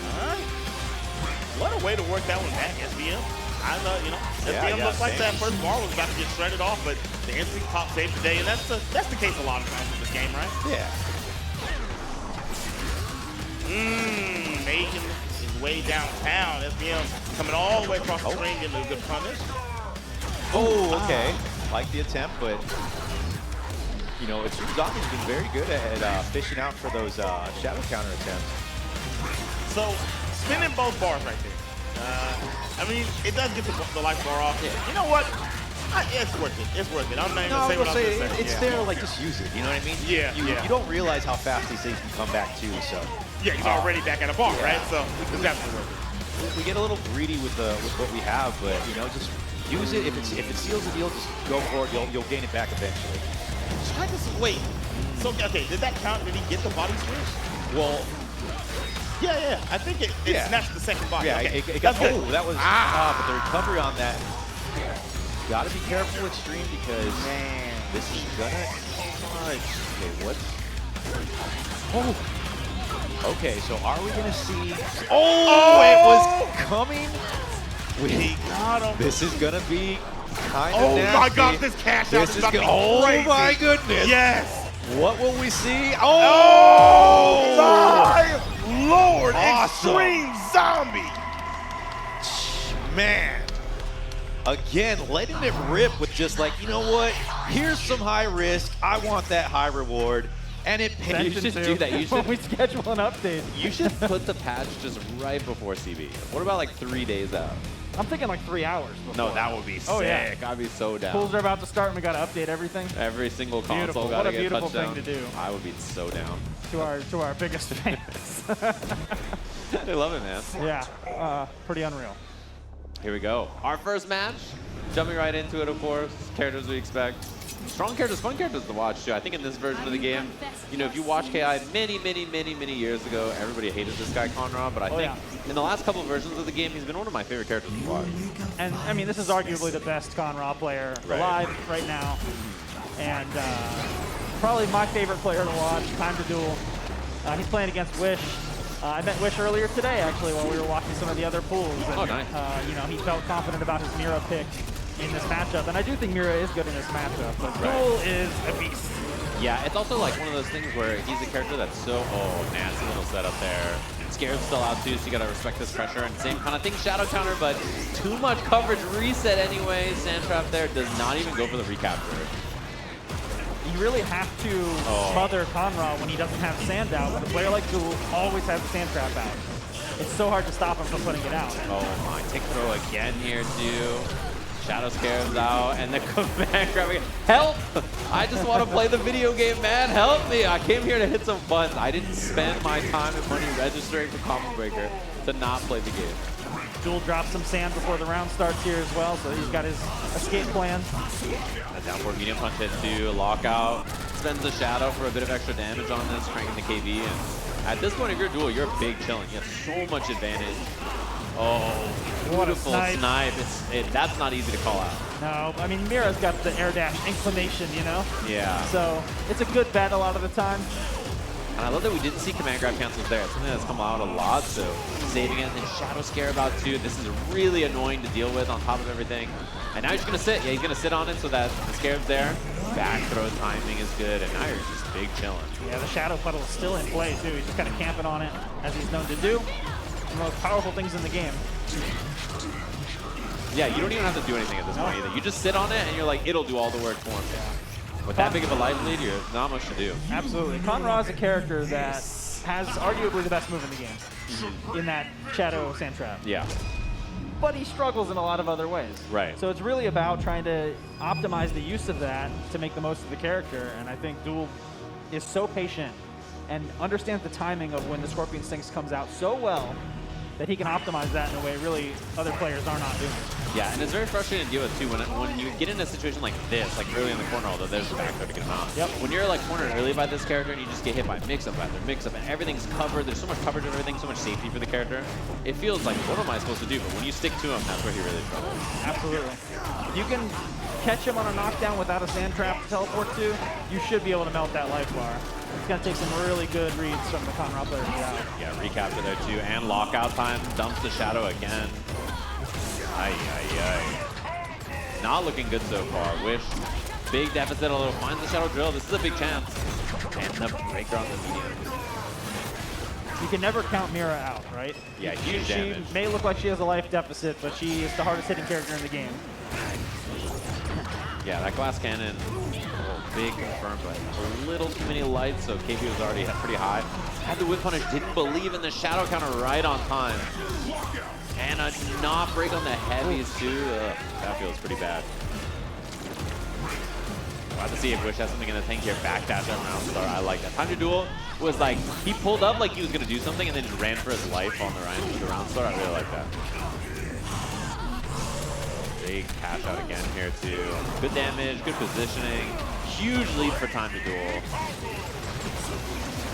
All right. What a way to work that one back, SVM. I thought, SVM looks like that first bar was about to get shredded off, but the instinct pop saved the day, and that's the case a lot of times in this game, right? Yeah. Making his way downtown. SVM coming all the way across the screen, getting a good punish. Oh, okay. Like the attempt, but you know, it's Zombie's been very good at fishing out for those shadow counter attempts. So spinning both bars right there. I mean, it does get the life bar off. Yeah. You know what? It's worth it. It's worth it. I'm not even saying what I'm going to say. It's there, like, just use it. You know what I mean? Yeah. You don't realize how fast these things can come back too. So. Yeah, he's already back at a bar, right? So it's definitely worth it. We get a little greedy with what we have, but you know, just use it. If it seals the deal, just go for it. You'll gain it back eventually. Try this. Wait. So okay, did that count? Did he get the body switch? Well. Yeah. I think it snatched the second body. Yeah, okay. it got. Oh, that was. But the recovery on that. Got to be careful with Stream because this is gonna. Okay, what? Oh. Okay, so are we gonna see? Oh, it was coming. We got him. This is gonna be kind of nasty. Oh my God, this cash out is about to be crazy. Oh my goodness. Yes. What will we see? Oh my Lord! Awesome. Extreme Zombie. Man. Again, letting it rip with just like, you know what? Here's some high risk. I want that high reward. And it pays. You should do that. You should, when we schedule an update. You should put the patch just right before CB. What about like 3 days out? I'm thinking like 3 hours before. No, that would be sick. Yeah. I'd be so down. Pools are about to start and we got to update everything. Every single console got to get beautiful touchdown. thing to do. I would be so down. To our biggest fans. They love it, man. Yeah, pretty unreal. Here we go. Our first match. Jumping right into it, of course. Characters we expect. Strong characters, fun characters to watch, too. I think in this version of the game, you know, if you watch KI many years ago, everybody hated this guy, Conrad, but I think in the last couple of versions of the game, he's been one of my favorite characters to watch. And, I mean, this is arguably the best Conrad player alive right now. And probably my favorite player to watch, time to duel. He's playing against Wish. I met Wish earlier today, actually, while we were watching some of the other pools. And, oh, nice. You know, he felt confident about his Mira pick in this matchup, and I do think Mira is good in this matchup, but Duel is a beast. Yeah, it's also like one of those things where he's a character that's so, nasty little setup there. Scared's still out too, so you gotta respect this pressure. And same kind of thing, shadow counter, but too much coverage reset anyway. Sand trap there does not even go for the recapture. You really have to smother Conra when he doesn't have sand out, but a player like Duel always has the sand trap out. It's so hard to stop him from putting it out. Oh my, tick throw again here too. Shadow Scarab's out, and the command grabbing. Help! I just want to play the video game, man. Help me! I came here to hit some buttons. I didn't spend my time and money registering for Combo Breaker to not play the game. Duel drops some sand before the round starts here as well, so he's got his escape plan. A downward medium punch hit too, lockout. Spends the shadow for a bit of extra damage on this, cranking the KV. And at this point, if you're Duel, you're big chilling. You have so much advantage. Oh, beautiful snipe. That's not easy to call out. No, I mean, Mira's got the air dash inclination, you know? Yeah. So it's a good bet a lot of the time. And I love that we didn't see command grab cancels there. It's something that's come out a lot, so saving it. And then Shadow Scarab out too. This is really annoying to deal with on top of everything. And now he's just gonna sit. Yeah, he's gonna sit on it so that the Scarab's there. Back throw timing is good, and now you're just big chilling. Yeah, the Shadow Puddle is still in play too. He's just kind of camping on it, as he's known to do. The most powerful things in the game. Yeah, you don't even have to do anything at this point either. You just sit on it, and you're like, it'll do all the work for him. Yeah. With that big of a life lead, you're not much to do. Absolutely. Conra is a character that has arguably the best move in the game, in that Shadow Sand Trap. Yeah. But he struggles in a lot of other ways. Right. So it's really about trying to optimize the use of that to make the most of the character, and I think Duel is so patient and understands the timing of when the Scorpion Stings comes out so well that he can optimize that in a way really other players are not doing. Yeah, and it's very frustrating to deal with too when you get in a situation like this, like early in the corner, although there's the back throw to get him out. Yep. When you're like cornered early by this character and you just get hit by mix-up after mix-up and everything's covered, there's so much coverage of everything, so much safety for the character, it feels like, what am I supposed to do? But when you stick to him, that's where he really struggles. Absolutely. You can catch him on a knockdown without a sand trap to teleport to, you should be able to melt that life bar. It's going to take some really good reads from the Conra player to get out. Yeah, recapture there too, and lockout time, dumps the shadow again. Not looking good so far. Wish, big deficit, although finds the shadow drill. This is a big chance. And the breaker on the medium. You can never count Mira out, right? Yeah, huge damage. She may look like she has a life deficit, but she is the hardest hitting character in the game. Yeah, that glass cannon, big confirmed, but a little too many lights, so KP was already pretty high. Had the whip punish, didn't believe in the shadow counter right on time. And a not break on the heavies too. That feels pretty bad. We'll have to see if Wish has something in the tank here. Backdash at round start. I like that. Time to Duel was like, he pulled up like he was going to do something and then just ran for his life on the round start. I really like that. Big cash out again here too. Good damage, good positioning. Huge lead for Time to Duel.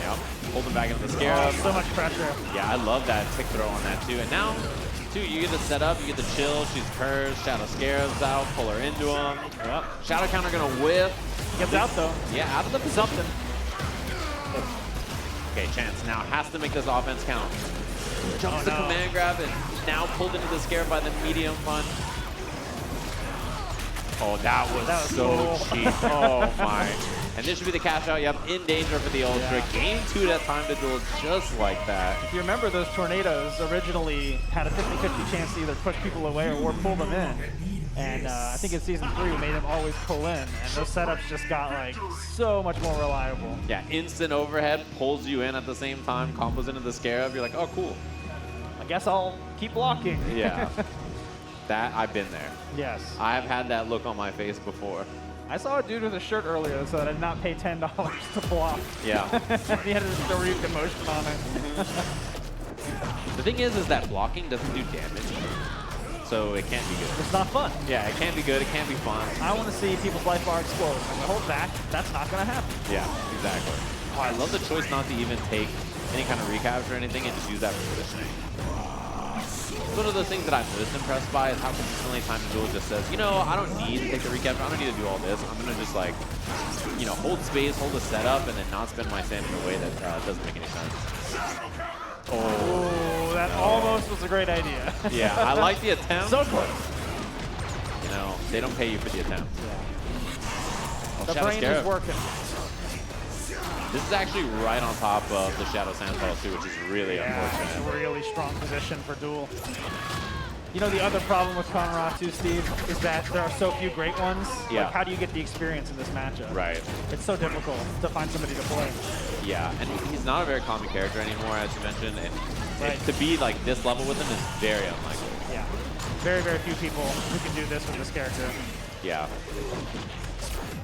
Yep, hold him back into the Scarab. So much pressure. Yeah, I love that tick throw on that too. And now, too, you get the setup, you get the chill. She's cursed. Shadow Scarab's out, pull her into him. Yep. Shadow counter gonna whiff. Gets out though. Yeah, out of the something. Okay, Chance now has to make this offense count. Jumps the command grab and now pulled into the Scarab by the medium punch. Oh, that was so cool. cheap. Oh my. And this should be the cash out. Yep, in danger for the Ultra. Game 2 that Time to Duel just like that. If you remember, those tornadoes originally had a 50-50 chance to either push people away or pull them in. And I think in Season 3 we made them always pull in. And those setups just got like so much more reliable. Yeah, instant overhead, pulls you in at the same time, combos into the Scarab. You're like, oh, cool. I guess I'll keep blocking. Yeah. That, I've been there. Yes. I've had that look on my face before. I saw a dude with a shirt earlier that said I did not pay $10 to block. Yeah. He had a story emotion on it. The thing is that blocking doesn't do damage. So it can't be good. It's not fun. Yeah, it can't be good. It can't be fun. I want to see people's life bar explode. When you hold back, that's not going to happen. Yeah, exactly. Oh, I love the choice not to even take any kind of recapture or anything and just use that for positioning. One of those things that I'm most impressed by is how consistently Time to Duel just says, you know, I don't need to take the recapture. I don't need to do all this. I'm going to just like you know, hold space, hold a setup, and then not spend my stamina in a way that doesn't make any sense. Oh, that almost was a great idea. Yeah, I like the attempt. So close. You know, they don't pay you for the attempt. Yeah. Oh, The Shadow brain Scarab. is working. This is actually right on top of the Shadow Sandfall too, which is really unfortunate. It's a really strong position for Duel. You know, the other problem with Conrad too, Steve, is that there are so few great ones. Yeah. Like, how do you get the experience in this matchup? Right. It's so difficult to find somebody to play. Yeah, and he's not a very common character anymore, as you mentioned, and Right. to be like this level with him is very unlikely. Yeah. Very, very few people who can do this with this character. Yeah.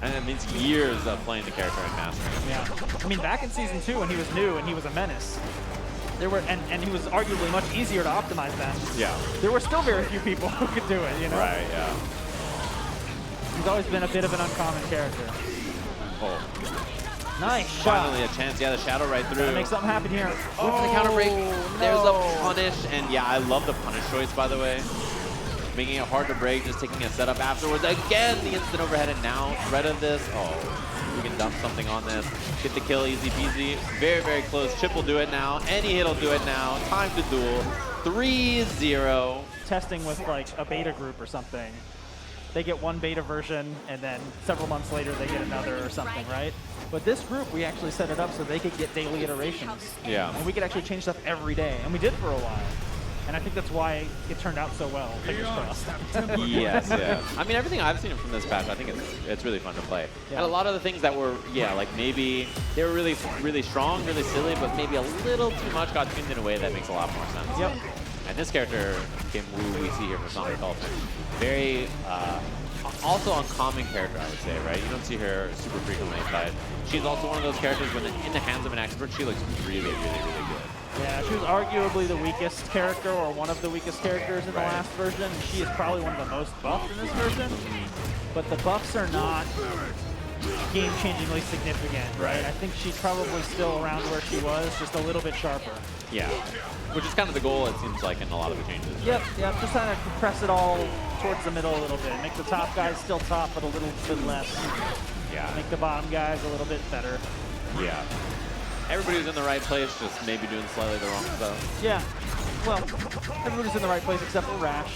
And it means years of playing the character and mastering him. Yeah. I mean, back in Season 2 when he was new and he was a menace, there were, and he was arguably much easier to optimize than. Yeah. There were still very few people who could do it, you know? Right, yeah. He's always been a bit of an uncommon character. Oh, Nice shot. finally a chance. Yeah, the shadow right through. Gotta make something happen here. Going for the counter break. There's no. a punish, and yeah, I love the punish choice, by the way. Making it hard to break, just taking a setup afterwards. Again, the instant overhead, and now threat of this. Oh, we can dump something on this. Get the kill, easy peasy. Very, very close. Chip will do it now. Any hit will do it now. Time to duel. 3-0. Testing with like a beta group or something. They get one beta version, and then several months later they get another or something, right? But this group, we actually set it up so they could get daily iterations. Yeah. And we could actually change stuff every day, and we did for a while. And I think that's why it turned out so well. Fingers crossed. Yes, yeah. I mean, everything I've seen from this patch, I think it's really fun to play. Yeah. And a lot of the things that were, yeah, like maybe they were really, really strong, really silly, but maybe a little too much got tuned in a way that makes a lot more sense. Yep. And this character, Kim Woo, we see here from Sonic Dolphin, very, also uncommon character, I would say, right? You don't see her super frequently, but she's also one of those characters when in the hands of an expert, she looks really, really, really good. Yeah, she was arguably the weakest character, or one of the weakest characters in the last version. And she is probably one of the most buffed in this version. But the buffs are not game-changingly significant, right? I think she's probably still around where she was, just a little bit sharper. Yeah. Which is kind of the goal, it seems like, in a lot of the changes. Yep, just kind of compress it all towards the middle a little bit. Make the top guys still top, but a little bit less. Yeah. Make the bottom guys a little bit better. Yeah. Everybody was in the right place, just maybe doing slightly the wrong stuff. Yeah. Well, everybody's in the right place except for Rash.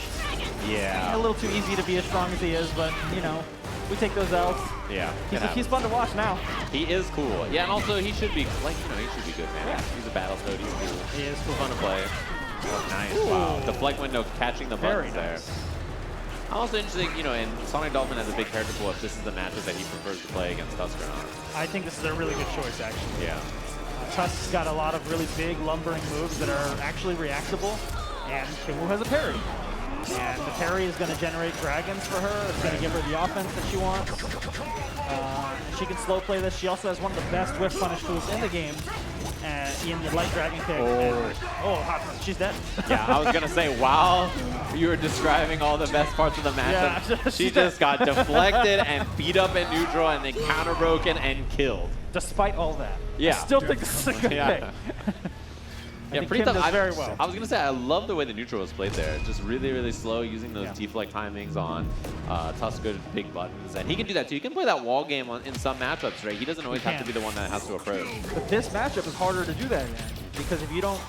Yeah. A little too easy to be as strong as he is, but, you know, we take those L's. Yeah. He's fun to watch now. He is cool. Yeah, and also he should be, like, you know, he should be good, man. Yeah. He's a battle toad, he's cool. He is cool. Fun to play. Oh, nice. Ooh. Wow. Deflect window catching the buttons Very nice. there. I'm also interested, you know, and Sonic Dolphin has a big character pool if this is the matchup that he prefers to play against Tusk or not. I think this is a really good choice, actually. Yeah. Tusk's got a lot of really big, lumbering moves that are actually reactable, and Kimwu has a parry. And the parry is going to generate dragons for her. It's going to give her the offense that she wants. She can slow play this. She also has one of the best whiff punish tools in the game, in the light dragon kick. She's dead. Yeah, I was going to say, while you were describing all the best parts of the matchup, Yeah, she just got deflected and beat up at neutral and then counter broken and killed. Despite all that. Yeah. I still think this is a good pick. I think Kim does very well. I was going to say, I love the way the neutral was played there. Just really, really slow, using those deflect timings on Tusk's good big buttons. And he can do that too. He can play that wall game in some matchups, right? He doesn't always have to be the one that has to approach. But this matchup is harder to do that in, because if you don't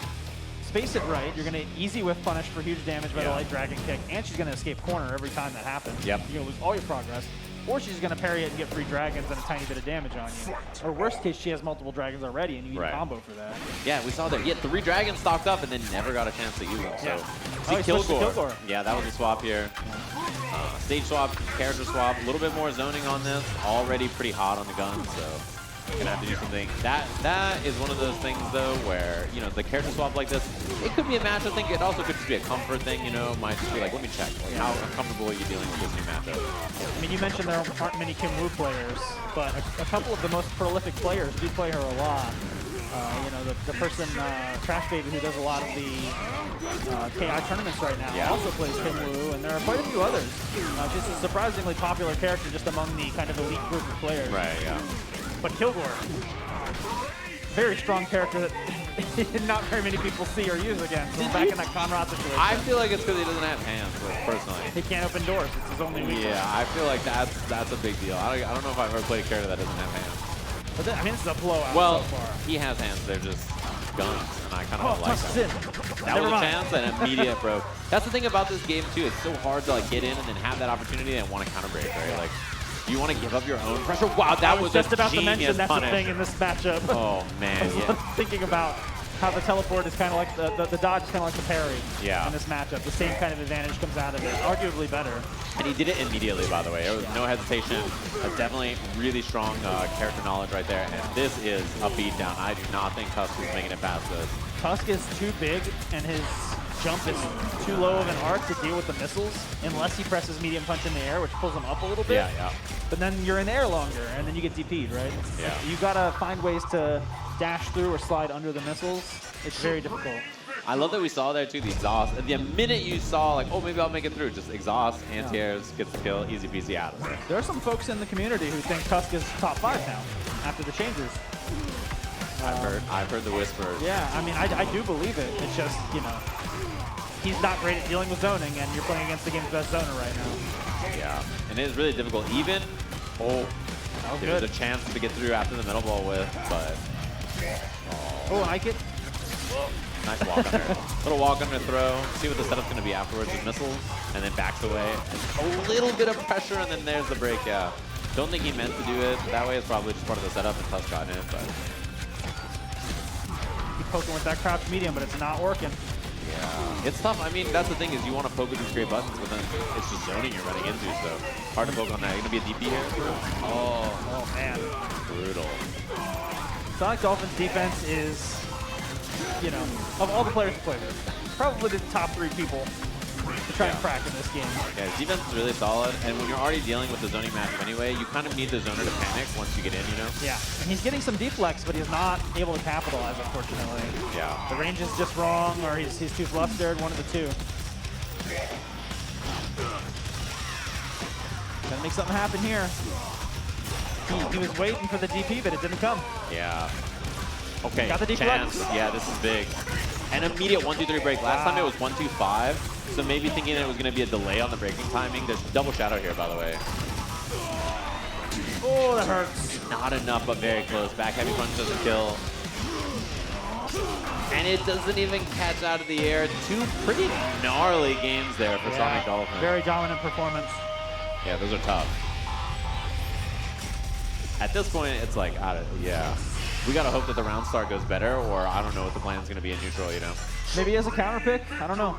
space it right, you're going to easy whiff punish for huge damage by the light dragon kick, and she's going to escape corner every time that happens. Yep. You're going to lose all your progress. Or she's going to parry it and get free dragons and a tiny bit of damage on you. Or worst case, she has multiple dragons already, and you need a combo for that. Yeah, we saw that. He had 3 dragons stocked up and then never got a chance to use them. So, he switched to Kilgore. Yeah, that was a swap here. Stage swap, character swap, a little bit more zoning on this. Already pretty hot on the gun, so gonna have to do something. That is one of those things though where, you know, the character swap like this, it could be a matchup thing. It also could just be a comfort thing, you know. Might just be like, let me check. Like, how comfortable are you dealing with this new matchup? I mean, you mentioned there aren't many Kim Woo players, but a couple of the most prolific players do play her a lot. You know, the person, TrashBaby, who does a lot of the KI tournaments right now, also plays Kim Woo, and there are quite a few others. She's a surprisingly popular character just among the kind of elite group of players. Right, yeah. But Kilgore, very strong character that not very many people see or use against. So back in that Conrad situation. I feel like it's because he doesn't have hands, personally. He can't open doors. It's his only weakness. Yeah, I feel like that's a big deal. I don't know if I've ever played a character that doesn't have hands. But I mean, this is a blowout Well, so far. he has hands. They're just guns, and I kind of like Tusk's that. in. That Never was a mind. chance and immediate broke. That's the thing about this game too. It's so hard to like get in and then have that opportunity and want to counter break, right? Like, you want to give up your own pressure. Wow, that was just a about to mention genius that's punish. the thing in this matchup. Oh man, yeah. Thinking about how the teleport is kind of like the dodge is kind of like the parry in this matchup. The same kind of advantage comes out of it, arguably better. And he did it immediately, by the way. There was no hesitation. Definitely really strong character knowledge right there. And this is a beatdown. I do not think Tusk is making it past this. Tusk is too big, and his jump is too low of an arc to deal with the missiles, unless he presses medium punch in the air, which pulls him up a little bit. Yeah, yeah. But then you're in the air longer, and then you get DP'd, right? Yeah. You gotta find ways to dash through or slide under the missiles. It's very difficult. I love that we saw there too the exhaust. And the minute you saw like, oh, maybe I'll make it through, just exhaust, anti-airs, gets the kill, easy peasy out of there. There are some folks in the community who think Tusk is top 5 now after the changes. I've heard the whispers. Yeah, I mean, I do believe it. It's just, you know, he's not great at dealing with zoning, and you're playing against the game's best zoner right now. Yeah, and it is really difficult. Even, there's a chance to get through after the middle ball with, but. Oh, I get. Nice walk under. Little walk under throw. See what the setup's going to be afterwards with missiles, and then backs away. And a little bit of pressure, and then there's the break. Yeah. Don't think he meant to do it that way. It's probably just part of the setup, and Tusk got in it. But Keep poking with that crouch medium, but it's not working. yeah, it's tough. I mean, that's the thing is you want to poke with these great buttons, but then it's just zoning you're running into. So hard to poke on that. You're going to be a DP here. Oh man. Brutal. Sonic Dolphin's defense is, you know, of all the players to play with, probably the top 3 people to try and crack in this game. Yeah, his defense is really solid, and when you're already dealing with the zoning matchup anyway, you kind of need the zoner to panic once you get in, you know? Yeah, and he's getting some deflex, but he's not able to capitalize, unfortunately. Yeah. The range is just wrong, or he's too flustered, one of the two. Gotta make something happen here. He was waiting for the DP, but it didn't come. Yeah. Okay, Got the deflex. chance. Yeah, this is big. An immediate 1-2-3 break. Last time it was 1-2-5, so maybe thinking it was going to be a delay on the breaking timing. There's double shadow here, by the way. Oh, that hurts. Not enough, but very close. Back heavy punch doesn't kill. And it doesn't even catch out of the air. 2 pretty gnarly games there for Sonic Dolphin. Very dominant performance. Yeah, those are tough. At this point, it's like, yeah. We got to hope that the round start goes better, or I don't know what the plan's going to be in neutral, you know? Maybe as a counter pick? I don't know.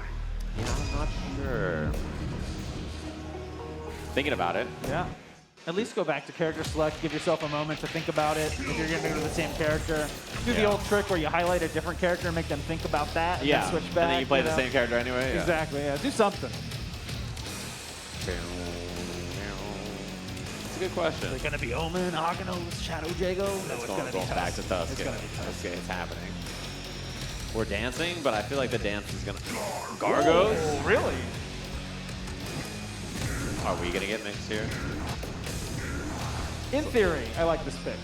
Yeah, I'm not sure. Thinking about it. Yeah. At least go back to character select, give yourself a moment to think about it. If you're going to do the same character, do the old trick where you highlight a different character and make them think about that, and then switch back. And then you play the same character anyway. Yeah. Exactly, yeah. Do something. It's a good question. Is it going to be Omen, Aganos, Shadow Jago? No, it's going to be going back to Tusk. It's going to be Tusk. It's happening. We're dancing, but I feel like the dance is going to... Gargos? Oh, really? Are we going to get mixed here? In theory, I like this pick.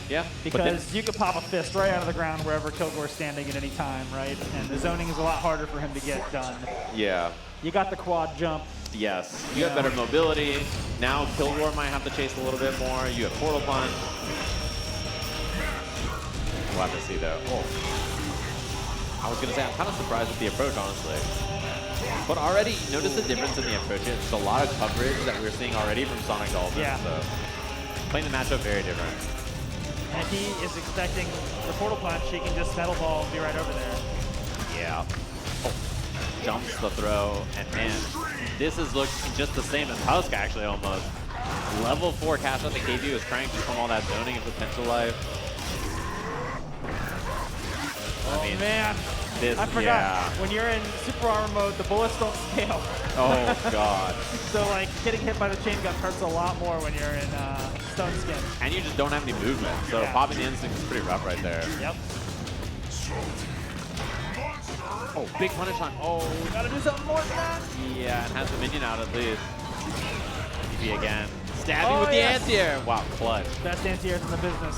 Yeah. Because you could pop a fist right out of the ground wherever Kilgore's standing at any time, right? And the zoning is a lot harder for him to get done. Yeah. You got the quad jump. Yes. You have better mobility. Now Kilgore might have to chase a little bit more. You have portal punch. We'll have to see though. Oh. I was gonna say, I'm kind of surprised with the approach, honestly. But already, notice the difference in the approach. It's a lot of coverage that we're seeing already from Sonic Dolphin. Yeah. So playing the matchup very different. And if he is expecting the portal punch, he can just metal ball and be right over there. Yeah. Oh. Jumps the throw, and man, this is looking just the same as Tusk, actually, almost. Level 4 cash out the KD was cranked just from all that zoning and potential life. I mean, man. This, I forgot. yeah. When you're in super armor mode, the bullets don't scale. Oh, God. So, like, getting hit by the chain gun hurts a lot more when you're in stone skin. And you just don't have any movement, so popping the instinct is pretty rough right there. Yep. Oh, big punish on. Oh, gotta do something more than that. Yeah, and has the minion out at least. DP again. Stabbing with the anti-air. Wow, clutch. Best anti-airs in the business.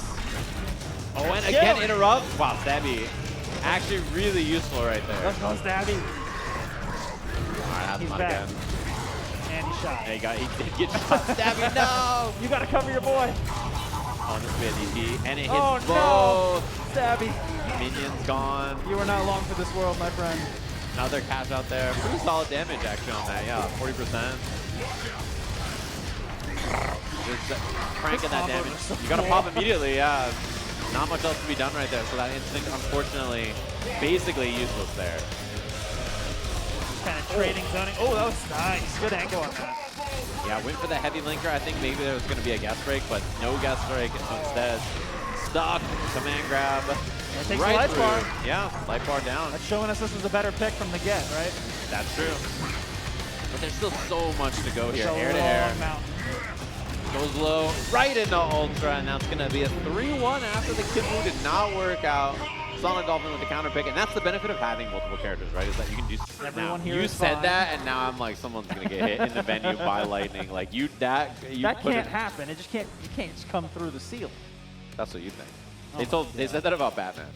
Oh, and again interrupt. Wow, Stabby. Actually really useful right there. Let's go, Stabby. Alright, that's He's not back. again. And he shot. He did get shot. Stabby, no! You gotta cover your boy. Oh, this will be a DP. And it hits Oh, both. no. Stabby. Minions gone. You are not long for this world, my friend. Another cash out there. Pretty solid damage actually on that. Yeah, 40%. Just cranking that damage. You gotta pop immediately, yeah. Not much else to be done right there. So that instinct, unfortunately, basically useless there. Penetrating zoning. Oh, that was nice. Good angle on that. Yeah, went for the heavy linker. I think maybe there was going to be a guest break, but no guest break. Instead, stuck, command grab. It takes right life through. bar. Yeah, life bar down. That's showing us this was a better pick from the get, right? That's true. But there's still so much to go here. It's a Air to air. long mountain. Goes low, right into Ultra, and that's going to be a 3-1 after the Kid Buu did not work out. Sonic Dolphin with the counter pick, and that's the benefit of having multiple characters, right? Is that you can do. Everyone now, here you is said fine. that, and now I'm like, someone's gonna get hit in the venue by lightning. Like That put can't it- happen. It just can't. You can't just come through the ceiling. That's what you think. Oh, They said that about Batman.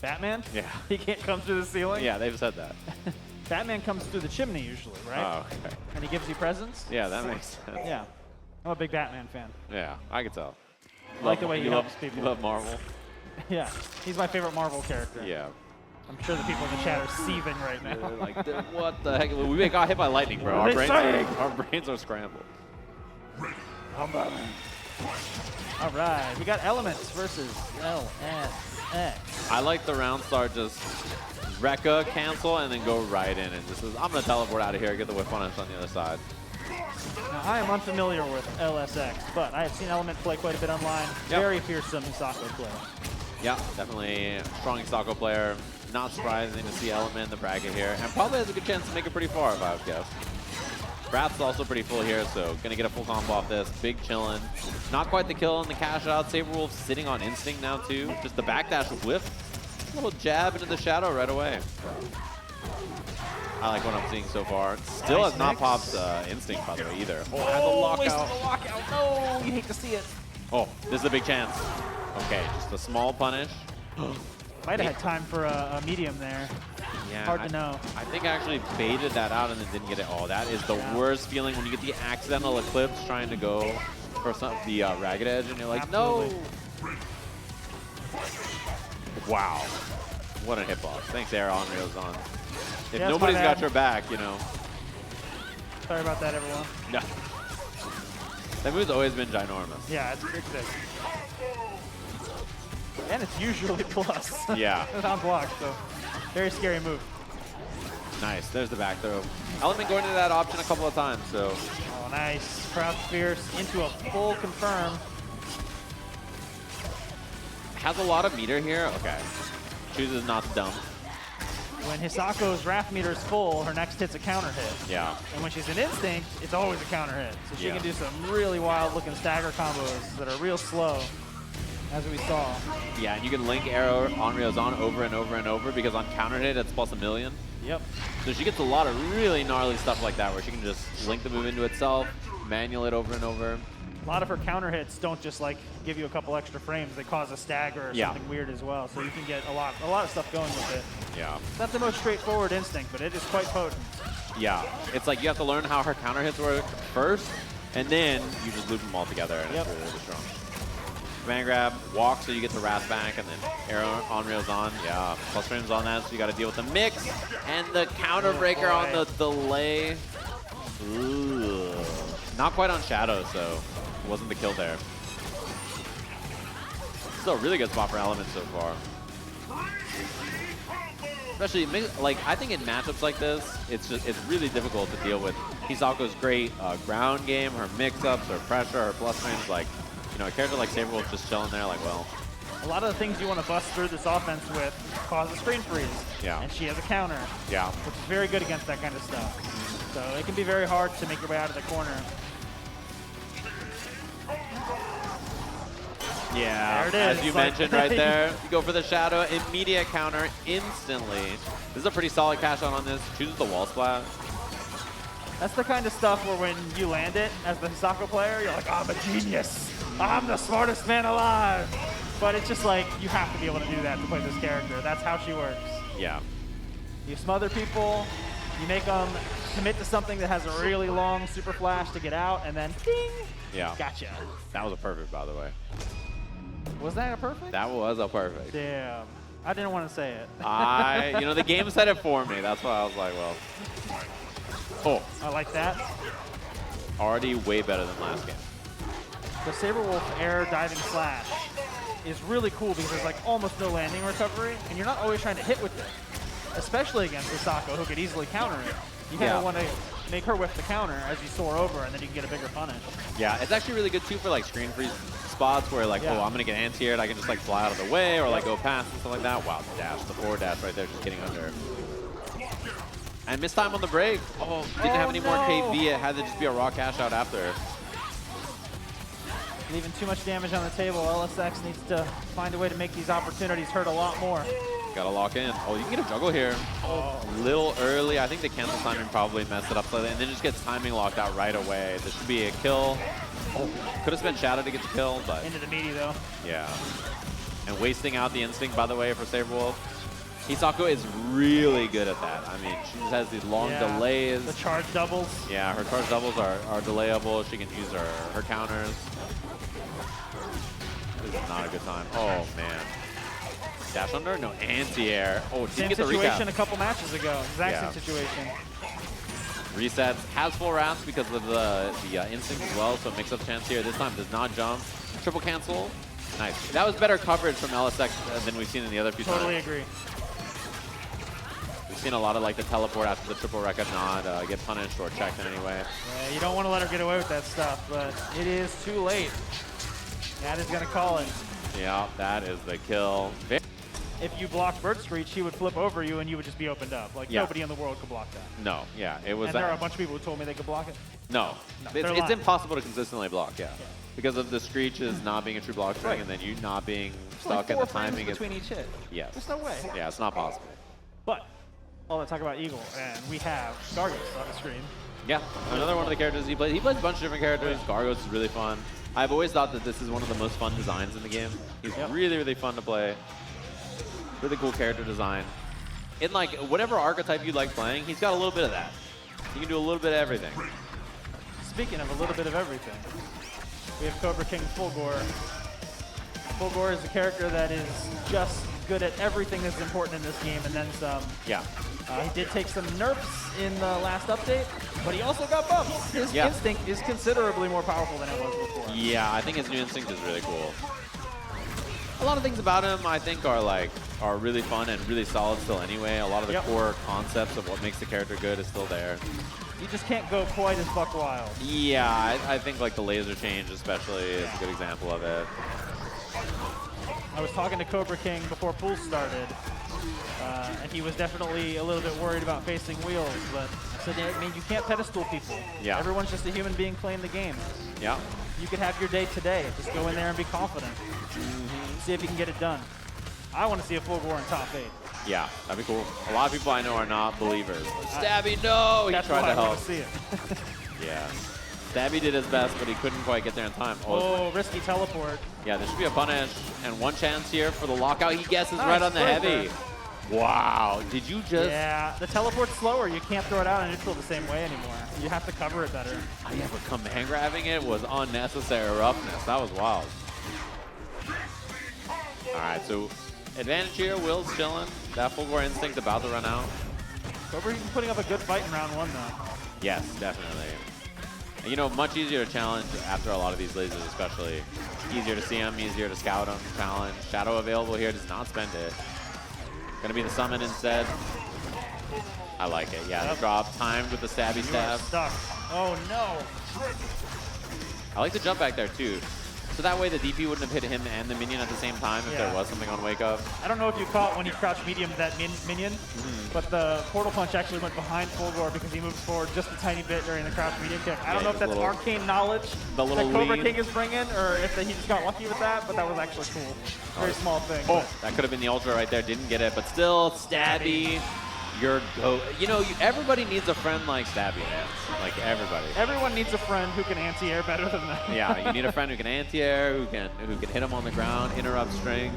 Batman? Yeah. He can't come through the ceiling? Yeah, they've said that. Batman comes through the chimney usually, right? Oh, okay. And he gives you presents? Yeah, that makes sense. Yeah. I'm a big Batman fan. Yeah, I can tell. I like the way he You helps love, people. You love Marvel? Yeah. He's my favorite Marvel character. Yeah. I'm sure the people in the chat are seething right now. They're like, what the heck? We got hit by lightning, bro. What are they saying? Our brains are scrambled. I'm Batman. All right. We got Elements versus LSX. I like the round start just Rekka, cancel, and then go right in. And this is, I'm going to teleport out of here, get the whip punish on the other side. Now, I am unfamiliar with LSX, but I have seen Element play quite a bit online. Yep. Very fearsome Hisako player. Yeah, definitely a strong Hisako player. Not surprising to see Element in the bracket here. And probably has a good chance to make it pretty far, if I would guess. Wrath's also pretty full here, so gonna get a full combo off this. Big chillin'. Not quite the kill in the cash out. Sabrewulf sitting on instinct now too. Just the backdash whiff. Little jab into the shadow right away. I like what I'm seeing so far. Still Nice has not mix. popped instinct by the way either. Oh, has a lockout. Wasted the lockout. No, you hate to see it. Oh, this is a big chance. Okay, just a small punish. Might have had time for a medium there. Yeah, Hard to know. I think I actually baited that out and then didn't get it. Oh, that is the worst feeling when you get the accidental eclipse trying to go for the ragged edge and you're like, Absolutely. no. Wow. What a hitbox. Thanks, Air on Rails on. If Yeah, nobody's my got bad. your back, you know. Sorry about that, everyone. No. That move's always been ginormous. Yeah, it's big. And it's usually plus. Yeah. It's on block, so very scary move. Nice. There's the back throw. Element going into that option a couple of times, so. Oh, nice. Crouch Fierce into a full confirm. Has a lot of meter here. Okay. Chooses not to dump. When Hisako's Wrath meter is full, her next hit's a counter hit. Yeah. And when she's in Instinct, it's always a counter hit. So she Yeah. can do some really wild looking stagger combos that are real slow, as we saw. Yeah, and you can link arrow on Rio's on over and over and over because on counter hit it's plus 1,000,000. Yep. So she gets a lot of really gnarly stuff like that where she can just link the move into itself, manual it over and over. A lot of her counter hits don't just like give you a couple extra frames. They cause a stagger or Yeah. something weird as well. So you can get a lot of stuff going with it. Yeah. It's not the most straightforward Instinct, but it is quite potent. Yeah. It's like you have to learn how her counter hits work first, and then you just loop them all together, and Yep. it's really, really strong. Command grab, walk so you get the Wrath back, and then arrow on rails on. Yeah, plus frames on that, so you got to deal with the mix, and the counter breaker on the delay. Ooh. Not quite on Shadow, so wasn't the kill there. Still a really good spot for Element so far. Especially, like, I think in matchups like this, it's really difficult to deal with. Hisako's great ground game, her mix-ups, her pressure, her plus frames. Like, you know, a character like Sabrewulf just chilling there, like, well. A lot of the things you want to bust through this offense with cause a screen freeze. Yeah. And she has a counter, Yeah. which is very good against that kind of stuff. So it can be very hard to make your way out of the corner. Yeah, There it is. as you It's like- mentioned right there, you go for the Shadow, immediate counter instantly. This is a pretty solid cash out on this. Chooses the wall splat. That's the kind of stuff where when you land it as the Hisako player, you're like, I'm a genius. I'm the smartest man alive. But it's just like, you have to be able to do that to play this character. That's how she works. Yeah. You smother people, you make them commit to something that has a really long super flash to get out, and then ding! Yeah. Gotcha. That was a perfect, by the way. Was that a perfect? That was a perfect. Damn. I didn't want to say it. You know, the game said it for me. That's why I was like, well. Oh. I like that. Already way better than last game. The Sabrewulf air diving slash is really cool because there's like almost no landing recovery, and you're not always trying to hit with it, especially against Hisako, who could easily counter it. You kind of want to make her whiff the counter as you soar over, and then you can get a bigger punish. Yeah, it's actually really good too for like screen freeze spots where like, oh, I'm gonna get anti-aired, I can just like fly out of the way or like go past and stuff like that. Wow, the dash, the forward dash right there, just getting under. And missed time on the break. Oh, didn't have any more KV. It had to just be a raw cash out after. Leaving too much damage on the table. LSX needs to find a way to make these opportunities hurt a lot more. Gotta lock in. Oh, you can get a juggle here. Oh, a little early. I think the cancel timing probably messed it up slightly, and then just gets timing locked out right away. This should be a kill. Oh, could have spent Shadow to get the kill, but into the meaty though. Yeah. And wasting out the instinct, by the way, for Sabrewulf. Hisako is really good at that. I mean, she just has these long delays. The charge doubles. Yeah, her charge doubles are delayable. She can use her counters. This is not a good time. Oh, man. Dash under? No, anti-air. Oh, didn't get the situation recap. a couple matches ago. Exact same situation. Resets. Has full wrath because of the instinct as well, so mix-up chance here. This time does not jump. Triple cancel. Nice. That was better coverage from LSX than we've seen in the other few times. Totally agree. We've seen a lot of like the teleport after the triple record not get punished or checked in any way. Yeah, you don't want to let her get away with that stuff, but it is too late. That is going to call it. Yeah, that is the kill. If you block Bird Screech, he would flip over you and you would just be opened up. Like, nobody in the world could block that. No, yeah, it was. And there are a bunch of people who told me they could block it. No, it's impossible to consistently block, because of the Screeches not being a true block string and then you not being stuck in the timing. Between each hit. Yes. There's no way. Yeah, it's not possible. But, all that talk about Eagle, and we have Gargos on the screen. Yeah, another one of the characters he plays. He plays a bunch of different characters. Gargos is really fun. I've always thought that this is one of the most fun designs in the game. He's really, really fun to play. Really cool character design. In like whatever archetype you like playing, he's got a little bit of that. He can do a little bit of everything. Speaking of a little bit of everything, we have cobraking Fullgore. Fullgore is a character that is just good at everything that's important in this game, and then some. Yeah. He did take some nerfs in the last update, but he also got buffs. His instinct is considerably more powerful than it was before. Yeah, I think his new instinct is really cool. A lot of things about him, I think, are really fun and really solid still anyway. A lot of the core concepts of what makes the character good is still there. You just can't go quite as buck wild. Yeah, I think like the laser change especially is a good example of it. I was talking to Cobra King before pool started, and he was definitely a little bit worried about facing wheels, but I said, I mean, you can't pedestal people. Yeah. Everyone's just a human being playing the game. Yeah. You could have your day today. Just go in there and be confident. See if you can get it done. I want to see a Fullgore in top 8. Yeah, that'd be cool. A lot of people I know are not believers. Stabby, no! He tried to help. I want to see it. Yeah. Stabby did his best, but he couldn't quite get there in time. Oh, risky teleport. Yeah, there should be a punish. And one chance here for the lockout. He guesses right on the heavy. Wow, did you just... Yeah, the teleport's slower. You can't throw it out in neutral the same way anymore. You have to cover it better. Yeah, but command grabbing it was unnecessary roughness. That was wild. All right, so advantage here. Will's chilling. That Fulgore instinct about to run out. Cobra putting up a good fight in round 1, though. Yes, definitely. And, you know, much easier to challenge after a lot of these lasers, especially. Easier to see him, easier to scout him, challenge. Shadow available here, does not spend it. Gonna be the summon instead. I like it. Yeah, the drop timed with the stabby stab. Stuck. Oh no. I like the jump back there too. So that way the DP wouldn't have hit him and the minion at the same time if there was something on wake up. I don't know if you caught when he crouched medium that minion, but the portal punch actually went behind Fullgore because he moved forward just a tiny bit during the crouch medium kick. I don't know if that's arcane knowledge that Cobra King is bringing or if he just got lucky with that, but that was actually cool. Very small thing. Oh, that could have been the ultra right there. Didn't get it, but still stabby. your you know, everybody needs a friend like Stabby, man. Like everybody. Everyone needs a friend who can anti-air better than that. Yeah, you need a friend who can anti-air, who can hit him on the ground, interrupt strings.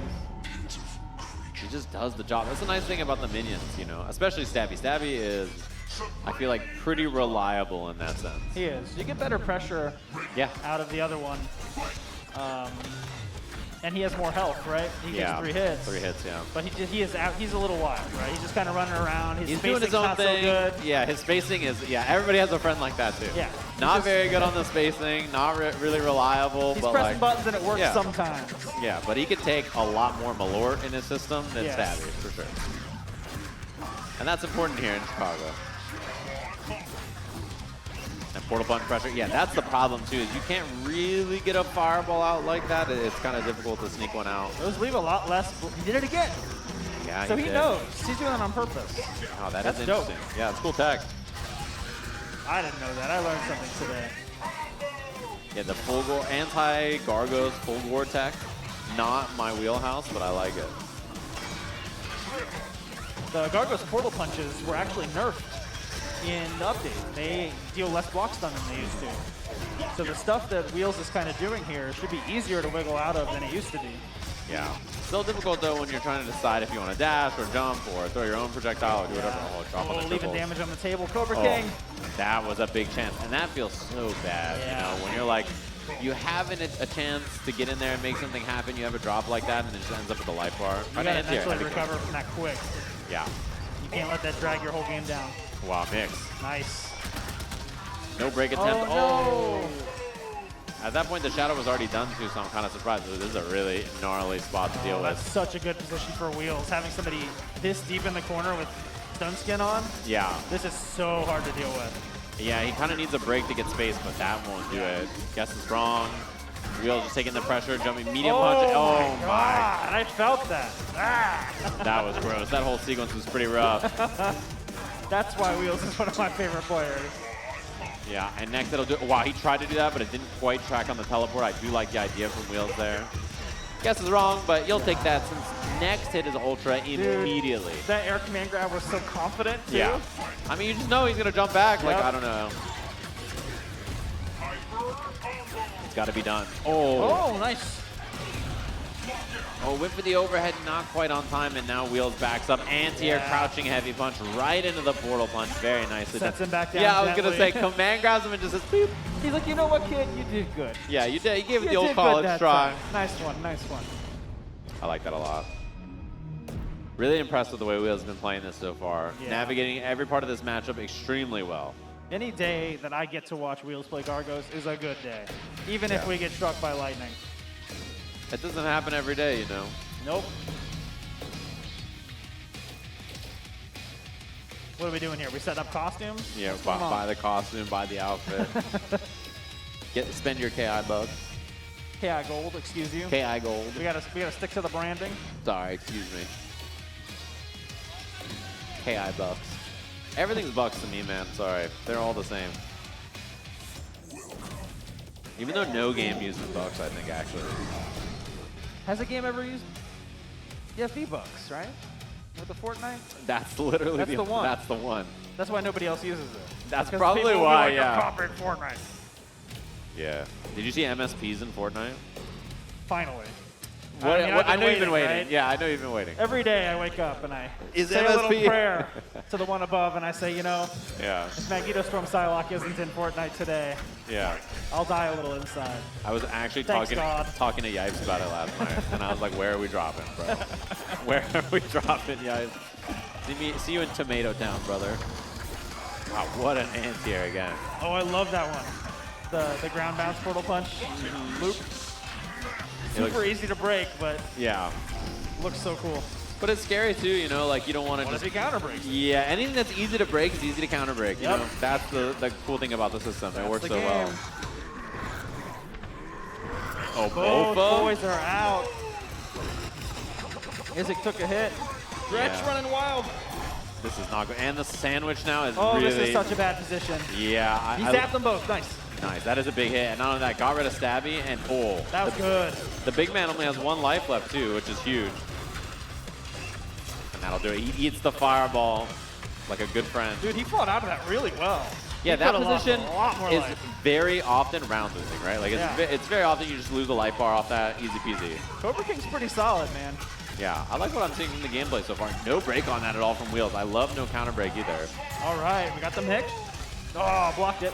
He just does the job. That's the nice thing about the minions, you know, especially Stabby. Stabby is, I feel like, pretty reliable in that sense. He is. You get better pressure out of the other one. And he has more health, right? He gets 3 hits. 3 hits, yeah. But he's a little wild, right? He's just kind of running around. His He's doing his own not thing. So good. Yeah, his spacing is, everybody has a friend like that too. Yeah. Not very good on the spacing, not really reliable. He's but pressing like, buttons and it works sometimes. Yeah, but he could take a lot more Malort in his system than Stabby, for sure. And that's important here in Chicago. And portal button pressure, that's the problem too, is you can't really get a fireball out like that. It's kind of difficult to sneak one out. Those leave a lot less. He did it again. Yeah, so he did. knows. He's doing it on purpose. Oh, That's is dope. interesting. Yeah, it's cool tech. I didn't know that. I learned something today. Yeah, the Fulgore, anti-Gargos Fulgore tech, not my wheelhouse, but I like it. The Gargos portal punches were actually nerfed in the update. They deal less block stun than they used to. So the stuff that Wheels is kind of doing here should be easier to wiggle out of than it used to be. Yeah. Still difficult though when you're trying to decide if you want to dash or jump or throw your own projectile or do whatever. Oh, drop on the leaving triples. damage on the table. Cobraking. That was a big chance. And that feels so bad, you know, when you're like, you have a chance to get in there and make something happen, you have a drop like that, and it just ends up with a life bar. You gotta naturally recover from that quick. Yeah. You can't let that drag your whole game down. Wow, mix. Nice. No break attempt. Oh, no. At that point, the shadow was already done too, so I'm kind of surprised. This is a really gnarly spot to deal with. That's such a good position for Wheels. Having somebody this deep in the corner with stun skin on. Yeah. This is so hard to deal with. Yeah, he kind of needs a break to get space, but that won't do it. Guess it's wrong. Wheels just taking the pressure, jumping medium punch. Oh my God. I felt that. That was gross. That whole sequence was pretty rough. That's why Wheels is one of my favorite players. Yeah, and next it'll do. Wow, he tried to do that, but it didn't quite track on the teleport. I do like the idea from Wheels there. Guess is wrong, but you'll take that since next hit is Ultra immediately. Dude, that air command grab was so confident, too. Yeah. I mean, you just know he's going to jump back. Like, I don't know. It's got to be done. Oh, nice. Oh, went for the overhead, not quite on time, and now Wheels backs up. Anti-air crouching heavy punch right into the portal punch. Very nicely Sets him back down Yeah, I was going to say, gently. command grabs him and just says, beep. He's like, you know what, kid? You did good. Yeah, you did. You gave it You the old did college good that try. time. Nice one, nice one. I like that a lot. Really impressed with the way Wheels has been playing this so far. Yeah. Navigating every part of this matchup extremely well. Any day that I get to watch Wheels play Gargos is a good day, even if we get struck by lightning. It doesn't happen every day, you know. Nope. What are we doing here? We setting up costumes? Yeah, buy the costume, buy the outfit. Spend your KI bucks. KI gold, excuse you. KI gold. We gotta stick to the branding. Sorry, excuse me. KI bucks. Everything's bucks to me, man. Sorry, they're all the same. Even though no game uses bucks, I think actually. Has a game ever used? Yeah, V-Bucks, right? With the Fortnite? That's literally That's the one. That's the one. That's why nobody else uses it. That's Because probably people will be why, like, yeah. "You're copying Fortnite." Yeah. Did you see MSPs in Fortnite? Finally. What, I mean, I've I know you've been waiting. right? Yeah, I know you've been waiting. Every day I wake up and I Is say a little MSP? prayer to the one above and I say, you know, Yeah. if Magneto Storm Psylocke isn't in Fortnite today, Yeah. I'll die a little inside. I was actually Thanks, talking to Yipes about it last night, and I was like, "Where are we dropping, bro? Where are we dropping, Yipes? See you in Tomato Town, brother." Wow, what an anti-air again. Oh, I love that one. The ground bounce portal punch loop. Super easy to break, but Yeah, looks so cool. but it's scary too. You know, like you don't want to What just. if he counter breaks? Yeah, anything that's easy to break is easy to counter break. You Yep. know, that's the cool thing about the system. It works the so well. game. Oh, Both Bofa. boys are out. Isaac took a hit. Dredge Yeah. running wild. This is not good. And the sandwich now is Oh, really. this is such a bad position. Yeah, He zapped them both. Nice. Nice. That is a big hit. And not only that, got rid of Stabby and That was good. The big man only has 1 life left too, which is huge. And that'll do it. He eats the fireball. like a good friend. Dude, he fought out of that really well. Yeah, He that could've lost position a lot more is life. very often round losing, right? Like it's very often you just lose a life bar off that, easy peasy. Cobraking's pretty solid, man. Yeah, I like what I'm seeing from the gameplay so far. No break on that at all from Wheels. I love no counter break either. All right, we got the mix. Oh, blocked it.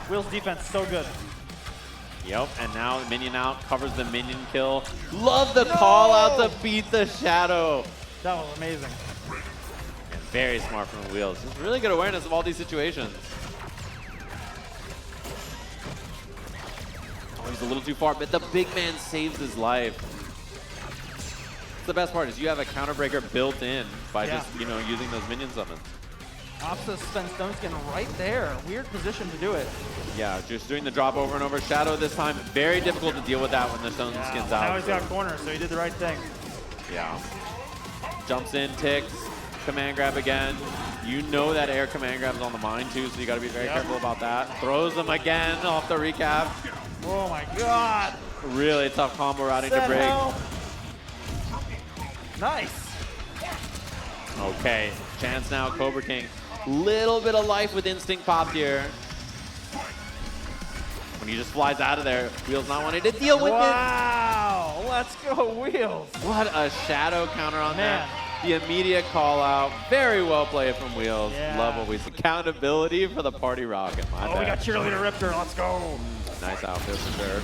Wheels defense so good. Yep, and now minion out, covers the minion kill. Love the call out to beat the shadow. That was amazing. And very smart from Wheels. Just really good awareness of all these situations. Oh, he's a little too far, but the big man saves his life. The best part is you have a counter breaker built in by just, you know, using those minion summons. Opsa spends Stone Skin right there. Weird position to do it. Yeah, just doing the drop over and over. Shadow this time, very difficult to deal with that when the Stone Skin's out. Now he's got corner, so he did the right thing. Yeah. Jumps in, ticks, command grab again. You know that air command grab is on the mine too, so you gotta be very careful about that. Throws him again off the recap. Oh my god. Really tough combo routing to break. Nice. Okay, chance now, Cobra King. Little bit of life with instinct popped here. When he just flies out of there, Wheels not wanting to deal with it. Wow, let's go Wheels. What a shadow counter on that. The immediate call out. Very well played from Wheels. Yeah. Love what we see. Accountability for the party rocket. My bad. We got cheerleader Riptor. Let's go. Nice outfit for sure.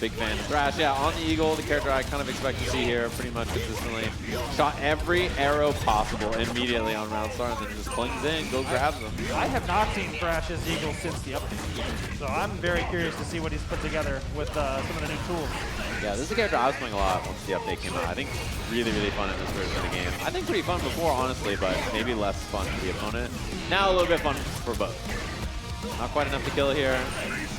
Big fan of Thrash. Yeah, on the Eagle, the character I kind of expect to see here pretty much consistently. Shot every arrow possible immediately on round start and then just clings in, go grabs them. I have not seen Thrash's Eagle since the update, so I'm very curious to see what he's put together with some of the new tools. Yeah, this is a character I was playing a lot once the update came out. I think really, really fun in this version of the game. I think pretty fun before, honestly, but maybe less fun for the opponent. Now a little bit fun for both. Not quite enough to kill here.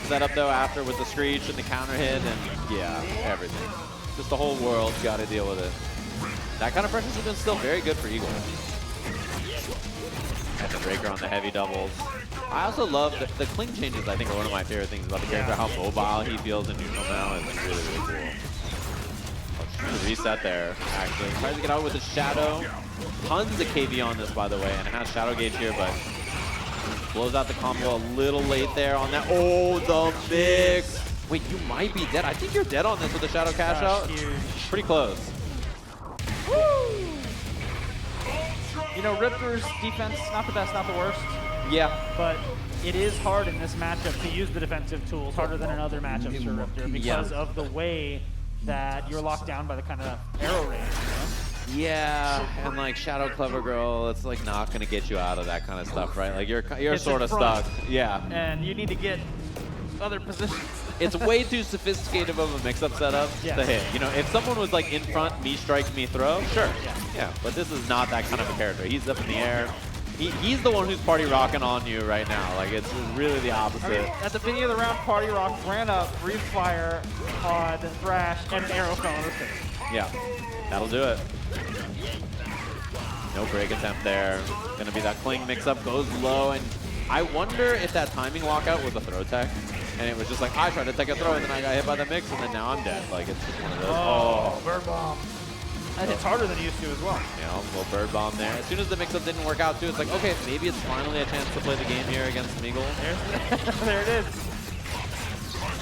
Set up though after with the screech and the counter hit and yeah, everything. Just the whole world got to deal with it. That kind of pressure has been still very good for Eagle. And the breaker on the heavy doubles. I also love the cling changes. I think are one of my favorite things about the character. How mobile he feels in neutral now is really, really cool. Oh, reset there, actually. Tries to get out with his shadow. Tons of KV on this, by the way, and has shadow gauge here, but blows out the combo a little late there on that. Oh, the mix. Wait, you might be dead. I think you're dead on this with the shadow cash out. Huge. Pretty close. Woo! You know, Riptor's defense, not the best, not the worst. Yeah. But it is hard in this matchup to use the defensive tools, harder than in other matchups for Riptor because of the way that you're locked down by the kind of arrow range, you know? Yeah, and like Shadow Clever Girl, it's like not gonna get you out of that kind of stuff, right? Like you're It's sort in of front. stuck. Yeah. And you need to get other positions. It's way too sophisticated of a mix-up setup to hit. You know, if someone was like in front, me strike, me throw, sure. Yeah, but this is not that kind of a character. He's up in the air. He's the one who's party rocking on you right now. Like it's really the opposite. I mean, at the beginning of the round, Party Rock ran up, breathed fire on Thrash, and an arrow fell on his face. Yeah, that'll do it. No break attempt there. Gonna be that cling mix-up, goes low, and I wonder if that timing lockout was a throw tech, and it was just like, I tried to take a throw, and then I got hit by the mix, and then now I'm dead. Like, it's just one of those. Oh, bird bomb. And it's harder than it used to as well. Yeah, a little bird bomb there. As soon as the mix-up didn't work out, too, it's like, okay, maybe it's finally a chance to play the game here against Meagle. There it is.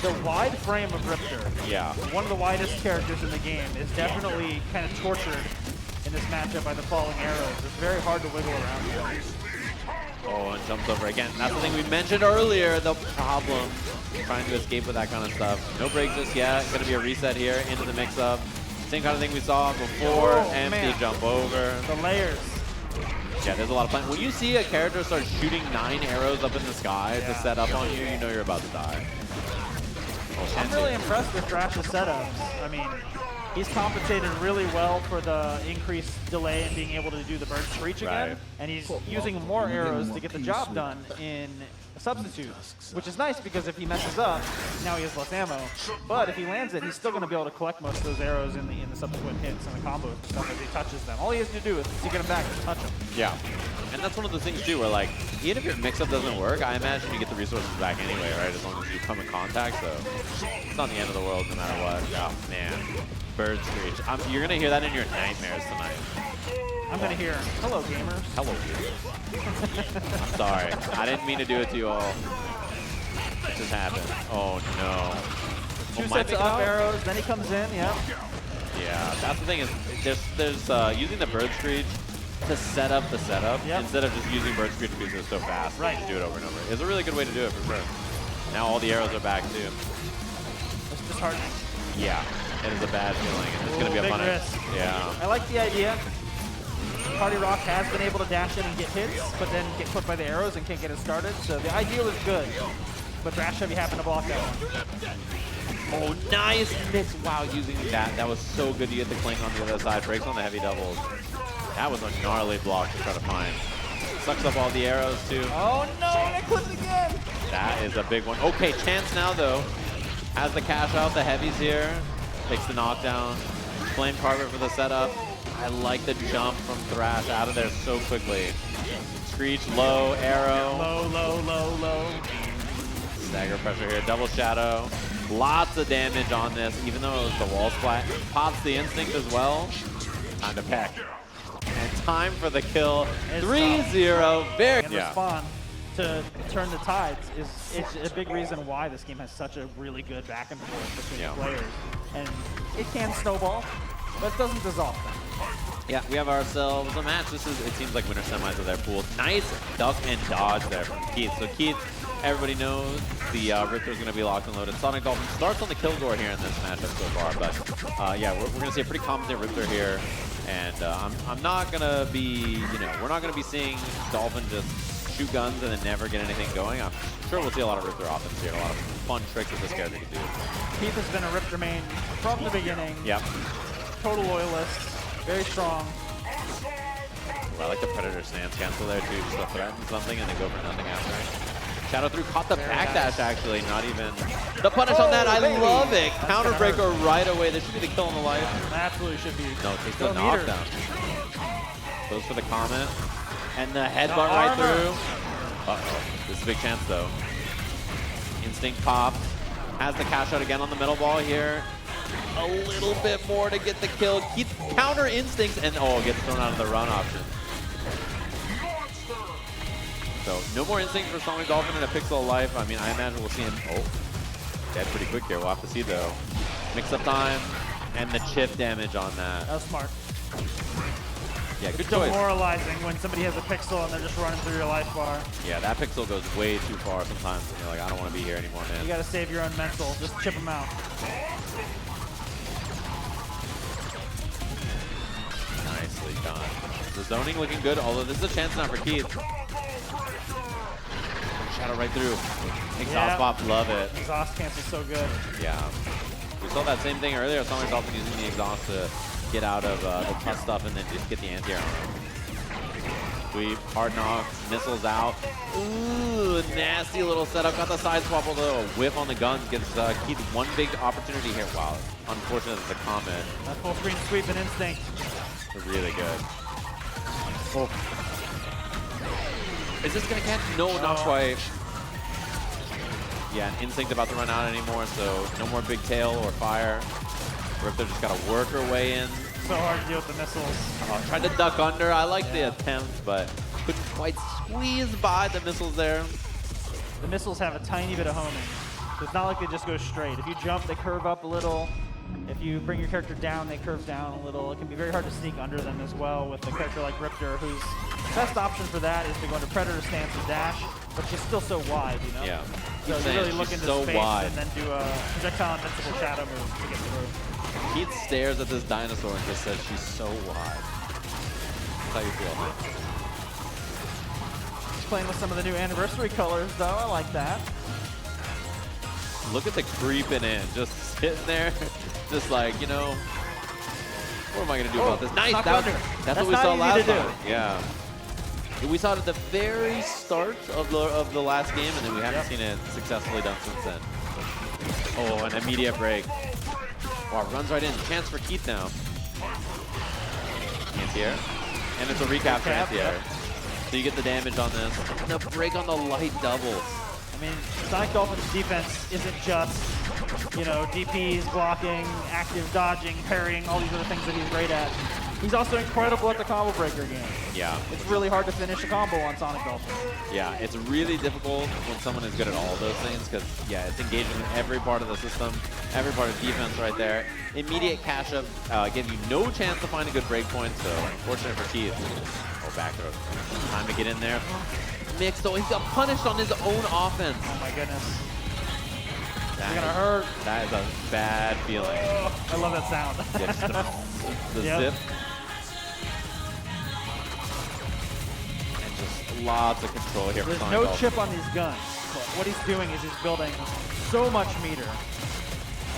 The wide frame of Riptor, one of the widest characters in the game, is definitely kind of tortured in this matchup by the falling arrows. It's very hard to wiggle around here. Oh, and jumps over again. That's the thing we mentioned earlier, the problem trying to escape with that kind of stuff. No break just yet. Going to be a reset here into the mix-up. Same kind of thing we saw before. Empty jump over. The layers. Yeah, there's a lot of fun. When you see a character start shooting 9 arrows up in the sky to set up on you, you know you're about to die. Oh, I'm really impressed with Thrash's setups. I mean, he's compensated really well for the increased delay in being able to do the bird screech again, and he's using more arrows to get the job done in substitute, which is nice because if he messes up, now he has less ammo. But if he lands it, he's still going to be able to collect most of those arrows in the subsequent hits and the combos and stuff as he touches them. All he has to do is to get them back and touch them. Yeah. And that's one of those things too where like, even if your mix-up doesn't work, I imagine you get the resources back anyway, right? As long as you come in contact, so it's not the end of the world no matter what. Oh man, bird screech. You're gonna hear that in your nightmares tonight. I'm going to hear, hello, gamers. Hello. I'm sorry. I didn't mean to do it to you all. It just happened. Oh, no. Two sets of up arrows, then he comes in, yeah. Yeah, that's the thing is there's using the bird screech to set up the setup instead of just using bird screech because it's so fast. Right. You do it over and over. It's a really good way to do it for sure. Now all the arrows are back too. It's disheartening. Yeah, it is a bad feeling. And it's going to be a big punish. risk. Yeah. I like the idea. Party Rock has been able to dash in and get hits, but then get clipped by the arrows and can't get it started. So the idea was good, but TrashHeavy happened to block that one. Oh, nice mix. Wow, using that. That was so good to get the clink on the other side. Breaks on the heavy doubles. That was a gnarly block to try to find. Sucks up all the arrows, too. Oh, no, and it clipped again. That is a big one. Okay, chance now, though. Has the cash out. The heavies here. Takes the knockdown. Flame Carver for the setup. I like the jump from Thrash out of there so quickly. Screech, low, arrow. Low, low, low, low. Stagger pressure here. Double shadow. Lots of damage on this, even though it was the wall splat. Pops the instinct as well. Time to peck. And time for the kill. 3-0. Very. And respond to turn the tides is a big reason why this game has such a really good back and forth between the players. And it can snowball, but it doesn't dissolve them. Yeah, we have ourselves a match. This is, it seems like winner semis of their pool. Nice duck and dodge there from Keith. So Keith, everybody knows the Riptor is going to be locked and loaded. Sonic Dolphin starts on the Kilgore here in this matchup so far, but yeah, we're going to see a pretty competent Riptor here. And I'm not going to be, we're not going to be seeing Dolphin just shoot guns and then never get anything going. I'm sure we'll see a lot of Riptor offense here, a lot of fun tricks that this character can do. Keith has been a Riptor main from the beginning. Yep. Total loyalist, very strong. I like the Predator stance cancel there too, just to threaten something and then go for nothing after. Shadow through, caught the backdash actually, not even the punish on that. I love it. Counterbreaker right away. This should be the kill on the life. Absolutely should be. No, takes the knockdown. Goes for the comment. And the headbutt right through. Uh-oh. This is a big chance though. Instinct pop. Has the cash out again on the middle ball here. A little bit more to get the kill. Keeps counter instincts and gets thrown out of the run option. So no more instinct for Sonic Dolphin in a Pixel of Life. I mean, I imagine we'll see him dead pretty quick here. We'll have to see though. Mix up time and the chip damage on that. That was smart. Yeah, good it's choice. demoralizing when somebody has a pixel and they're just running through your life bar. Yeah, that pixel goes way too far sometimes. And you're like, I don't want to be here anymore, man. You got to save your own mental. Just chip them out. Nicely done. The zoning looking good, although this is a chance now for Keith. Shadow right through. Exhaust pop, love it. Exhaust cancel's so good. Yeah. We saw that same thing earlier. Sonic Dolphin using the exhaust to get out of the tough stuff and then just get the anti-air on him. Sweep, hard knock, missiles out. Ooh, nasty little setup. Got the side swap, although a whiff on the guns gives Keith one big opportunity here. Wow, unfortunate that the comment. That full screen sweep and instinct. Really good. Oh. Is this gonna catch? No, not quite. Yeah, instinct about to run out anymore, so no more big tail or fire. Riptor just gotta work her way in. So hard to deal with the missiles. Tried to duck under. I like the attempt, but couldn't quite squeeze by the missiles there. The missiles have a tiny bit of homing. So it's not like they just go straight. If you jump, they curve up a little. If you bring your character down, they curve down a little. It can be very hard to sneak under them as well with a character like Riptor, whose best option for that is to go into Predator stance and dash, but she's still so wide, Yeah. So you really look into space wide. and then do a projectile invincible shadow move to get through. Keith stares at this dinosaur and just says she's so wide. That's how you feel, huh? He's playing with some of the new anniversary colors, though. I like that. Look at the creeping in, just sitting there, just like, what am I gonna do about this? Nice, that's what we saw last time. Yeah. We saw it at the very start of the last game, and then we haven't seen it successfully done since then. Oh, an immediate break. Wow, runs right in. Chance for Keith now. Anti-air. And it's a recapture anti-air. So you get the damage on this. And the break on the light doubles. I mean, Sonic Dolphin's defense isn't just, DPs, blocking, active dodging, parrying, all these other things that he's great at. He's also incredible at the combo breaker game. Yeah. It's really hard to finish a combo on Sonic Dolphin. Yeah, it's really difficult when someone is good at all those things because, yeah, it's engaging in every part of the system, every part of defense right there. Immediate cash up gives you no chance to find a good break point, so unfortunate for Keith. Oh, back throw. Time to get in there. Mix, though, he's got punished on his own offense. Oh my goodness. That It's gonna hurt. That is a bad feeling. I love that sound. Yeah, just the zip. And just lots of control here for There's Sonic no Dolphin. chip on these guns. But what he's doing is he's building so much meter.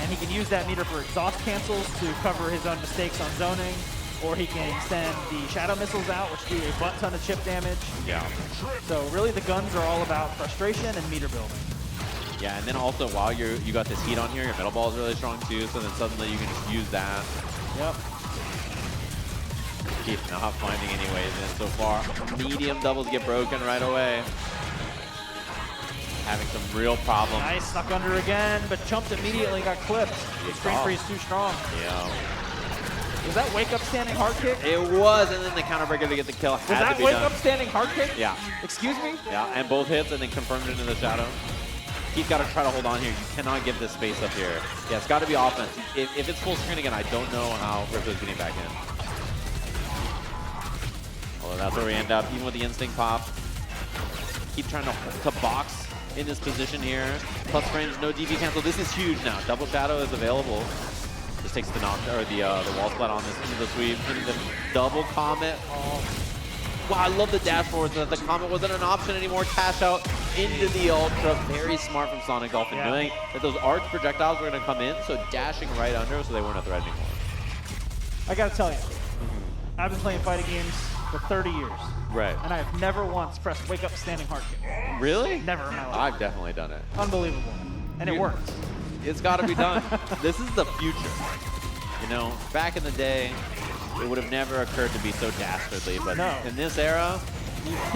And he can use that meter for exhaust cancels to cover his own mistakes on zoning. Or he can send the shadow missiles out, which do a butt ton of chip damage. Yeah. So really the guns are all about frustration and meter building. Yeah, and then also while you got this heat on here, your metal ball is really strong too, so then suddenly you can just use that. Yep. Keith not finding any ways in so far. Medium doubles get broken right away. Having some real problems. Nice, snuck under again, but jumped immediately, got clipped. Screen freeze too strong. Yeah. Was that wake up standing hard kick? It was, and then the counter breaker to get the kill Was had that to be wake done. up standing hard kick? Yeah. Excuse me? Yeah, and both hits and then confirmed into the shadow. Keith got to try to hold on here. You cannot give this space up here. Yeah, it's got to be offense. If it's full screen again, I don't know how Riptor's getting back in. Although that's where we end up, even with the instinct pop. Keep trying to box in this position here. Plus range, no DB cancel. This is huge now. Double shadow is available. Just takes the knock or the wall splat on this into the sweep, into the double comet. Oh. Wow, I love the dash forward so that the comet wasn't an option anymore. Cash out into the ultra. Very smart from Sonic Dolphin, knowing that those arc projectiles were going to come in, so dashing right under so they weren't a threat anymore. I gotta tell you, I've been playing fighting games for 30 years. Right. And I have never once pressed wake up standing hard kick. Really? Never in my life. I've definitely done it. Unbelievable. And it worked. It's got to be done. This is the future. You know, back in the day, it would have never occurred to be so dastardly, but in this era,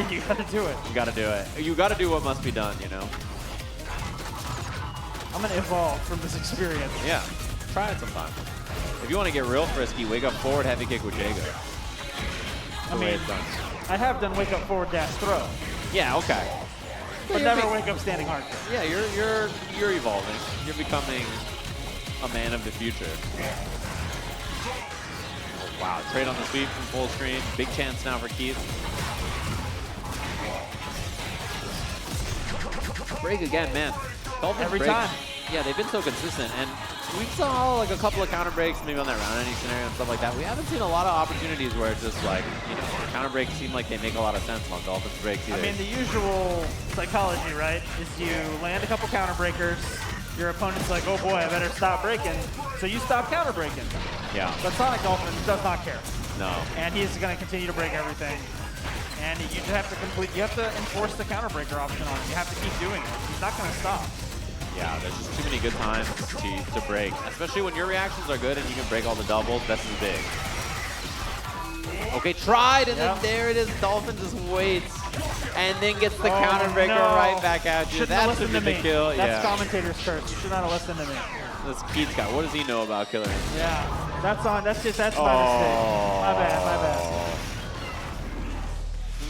you gotta do it. You gotta do it. You gotta do what must be done, you know? I'm gonna evolve from this experience. Yeah, try it sometime. If you want to get real frisky, wake up forward, heavy kick with Jago. I mean, I have done wake up forward dash throw. Yeah, okay. But never wake up standing hard kick. Yeah, you're evolving. You're becoming a man of the future. Oh, wow, trade on the sweep from full screen. Big chance now for Keith. Break again, man. Dolphins Every break. time. Yeah, they've been so consistent, and we saw like a couple of counter breaks, maybe on that round ending scenario and stuff like that. We haven't seen a lot of opportunities where it's just like, you know, counter breaks seem like they make a lot of sense on Dolphins breaks either. I mean, the usual psychology, right, is you land a couple counter breakers, your opponent's like, oh boy, I better stop breaking, so you stop counter breaking. Yeah. But Sonic Dolphin does not care. No. And he's going to continue to break everything. And you just have to you have to enforce the counter breaker option on him. You have to keep doing it. He's not going to stop. Yeah, there's just too many good times to break, especially when your reactions are good and you can break all the doubles. This is big. Okay, tried, and then there it is. Dolphin just waits and then gets the counter breaker right back at you. That's a good kill. That's commentator's curse. You should not have listened to me. This Keith guy, what does he know about killing? Yeah, that's my mistake. My bad.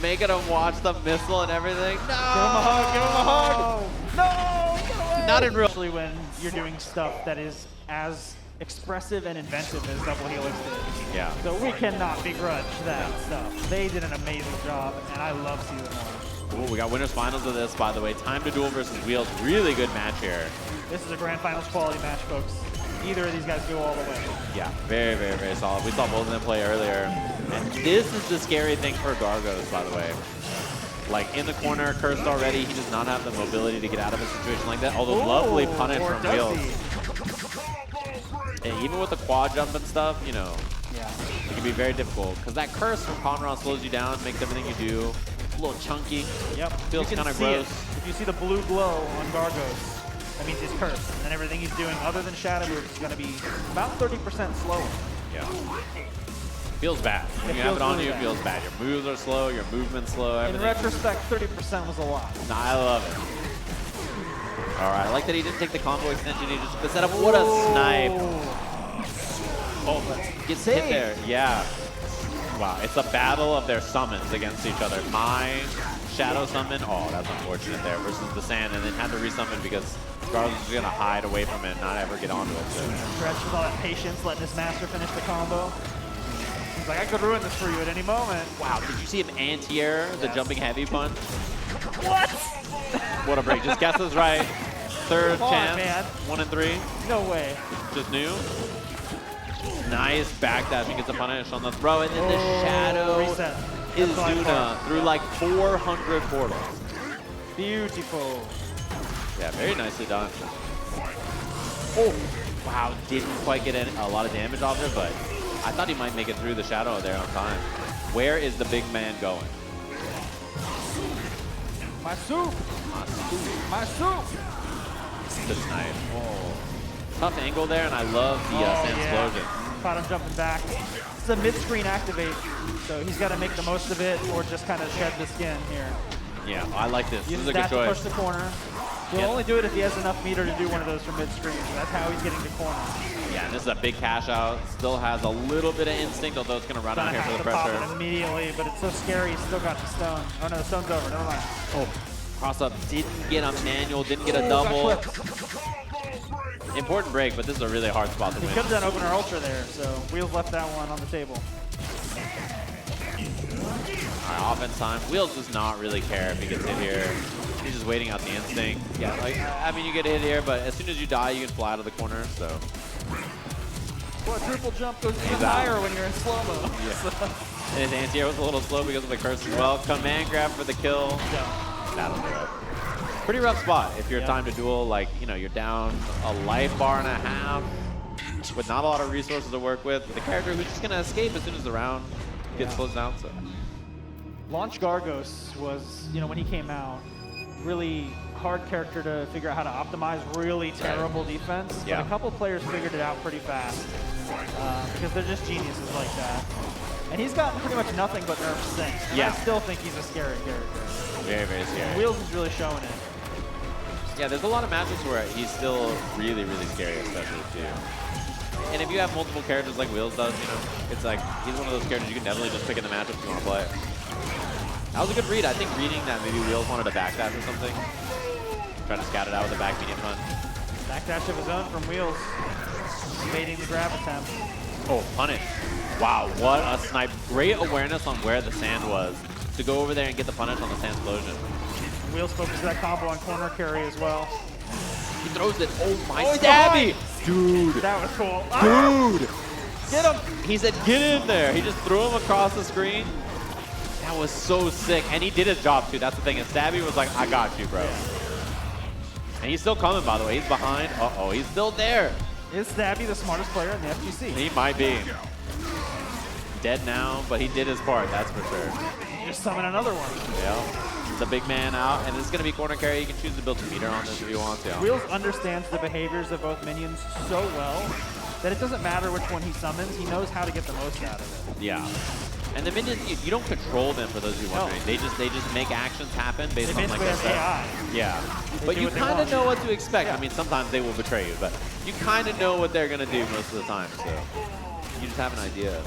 Making him watch the missile and everything. No! Give him a hug, No! Get away! Not in real. Especially when you're doing stuff that is as expressive and inventive as Double Helix did. Yeah. So we cannot begrudge that stuff. They did an amazing job, and I love Season 1. Ooh, we got winners finals of this, by the way. Time to Duel versus Wheels. Really good match here. This is a grand finals quality match, folks. Either of these guys go all the way. Yeah, very, very, very solid. We saw both of them play earlier. And this is the scary thing for Gargos, by the way. Like, in the corner, cursed already. He does not have the mobility to get out of a situation like that. Although, lovely punish from Wheels. And even with the quad jump and stuff, you know, it can be very difficult. Because that curse from Conrad slows you down, makes everything you do a little chunky. Yep. Feels kind of gross. If you see the blue glow on Gargos, that means he's cursed. And everything he's doing other than shadow moves is going to be about 30% slower. Yeah. Feels bad. When you have it on you, it feels bad. Your moves are slow, your movement's slow, everything. In retrospect, 30% was a lot. Nah, I love it. All right, I like that he didn't take the combo extension. He just the setup. What a snipe. Oh, gets hit there. Yeah. Wow, it's a battle of their summons against each other. My Shadow Summon, oh, that's unfortunate there, versus the Sand, and then had to resummon because Gargos was going to hide away from it and not ever get onto it. So. Stretch with all that patience, letting his master finish the combo. He's like, I could ruin this for you at any moment. Wow, did you see him anti-air the jumping heavy punch? What? What a break. Just guesses right. Third Come on, chance. man. 1 and 3. No way. Just new. Nice backdash. He gets a punish on the throw, and then the Shadow reset. Izuna through like 400 portals. Beautiful. Yeah, very nicely done. Oh, wow. Didn't quite get a lot of damage off it, but I thought he might make it through the Shadow there on time. Where is the big man going? My soup. My soup. My soup. The snipe. Oh. Tough angle there, and I love the Sand Explosion. Caught him jumping back. It's a mid-screen activate, so he's got to make the most of it or just kind of shed the skin here. Yeah, I like this. This Use is a good that to choice. push the corner. He'll only do it if he has enough meter to do one of those from mid-screen. That's how he's getting to corner. Yeah, and this is a big cash out. Still has a little bit of instinct, although it's going to run out here for the pressure. Pop it immediately, but it's so scary. He's still got the stone. Oh no, the stone's over. Never mind. Oh, cross up. Didn't get a manual. Didn't get a double. Important break, but this is a really hard spot to He win. could have done opener ultra there, so Wheels left that one on the table. All right, offense time. Wheels does not really care if he gets hit here. He's just waiting out the instinct. Yeah, like, I mean, you get hit here, but as soon as you die, you can fly out of the corner, so. Quadruple jump goes even He's out. higher when you're in slow-mo. Yeah. And his anti-air was a little slow because of the curse as well. Command grab for the kill. Yeah. That'll do it. Pretty rough spot if you're time to duel, like, you know, you're down a life bar and a half with not a lot of resources to work with. The character who's just going to escape as soon as the round gets closed down. So. Launch Gargos was, you know, when he came out, really hard character to figure out how to optimize, really terrible defense. Yeah. But a couple players figured it out pretty fast because they're just geniuses like that. And he's gotten pretty much nothing but nerfs since. And Yeah. I still think he's a scary character. Very, very scary. Wheels is really showing it. Yeah, there's a lot of matches where he's still really, really scary, especially too. And if you have multiple characters like Wheels does, you know, it's like he's one of those characters you can definitely just pick in the matchup if you want to play. That was a good read. I think reading that maybe Wheels wanted to backdash or something. Try to scout it out with a back medium punch. Backdash of his own from Wheels. Evading the grab attempt. Oh, punish. Wow, what a snipe. Great awareness on where the sand was to go over there and get the punish on the sand explosion. Wheels focuses that combo on corner carry as well. He throws it. Oh my, Oh, he's Stabby! Dude. That was cool. Dude! Get him! He said, get in there. He just threw him across the screen. That was so sick. And he did his job too. That's the thing. And Stabby was like, I got you, bro. And he's still coming, by the way. He's behind. Uh-oh, he's still there. Is Stabby the smartest player in the FGC? He might be. Dead now, but he did his part, that's for sure. Just summon another one. Yeah. The big man out, and this is going to be corner carry. You can choose to build a meter on this if you want to. Wheels understands the behaviors of both minions so well that it doesn't matter which one he summons. He knows how to get the most out of it. Yeah. And the minions, you don't control them, for those of you wondering. They just make actions happen based on like basically their have stuff. AI. Yeah. They But do you what they kind of want. know what to expect. Yeah. I mean, sometimes they will betray you, but you kind of know what they're going to do most of the time. So you just have an idea.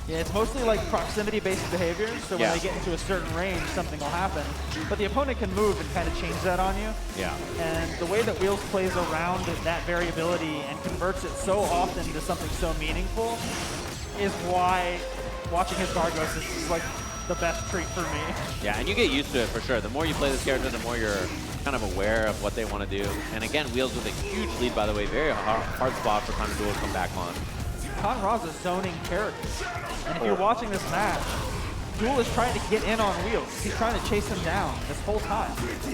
Yeah, it's mostly like proximity-based behavior, so when Yeah. they get into a certain range, something will happen. But the opponent can move and kind of change that on you. Yeah. And the way that Wheels plays around that variability and converts it so often to something so meaningful is why watching his Gargos is just like the best treat for me. Yeah, and you get used to it for sure. The more you play this character, the more you're kind of aware of what they want to do. And again, Wheels with a huge lead, by the way. Very hard spot for time to duel to come back on. Conrad's a zoning character. And if you're watching this match, Duel is trying to get in on Wheels. He's trying to chase him down this whole time.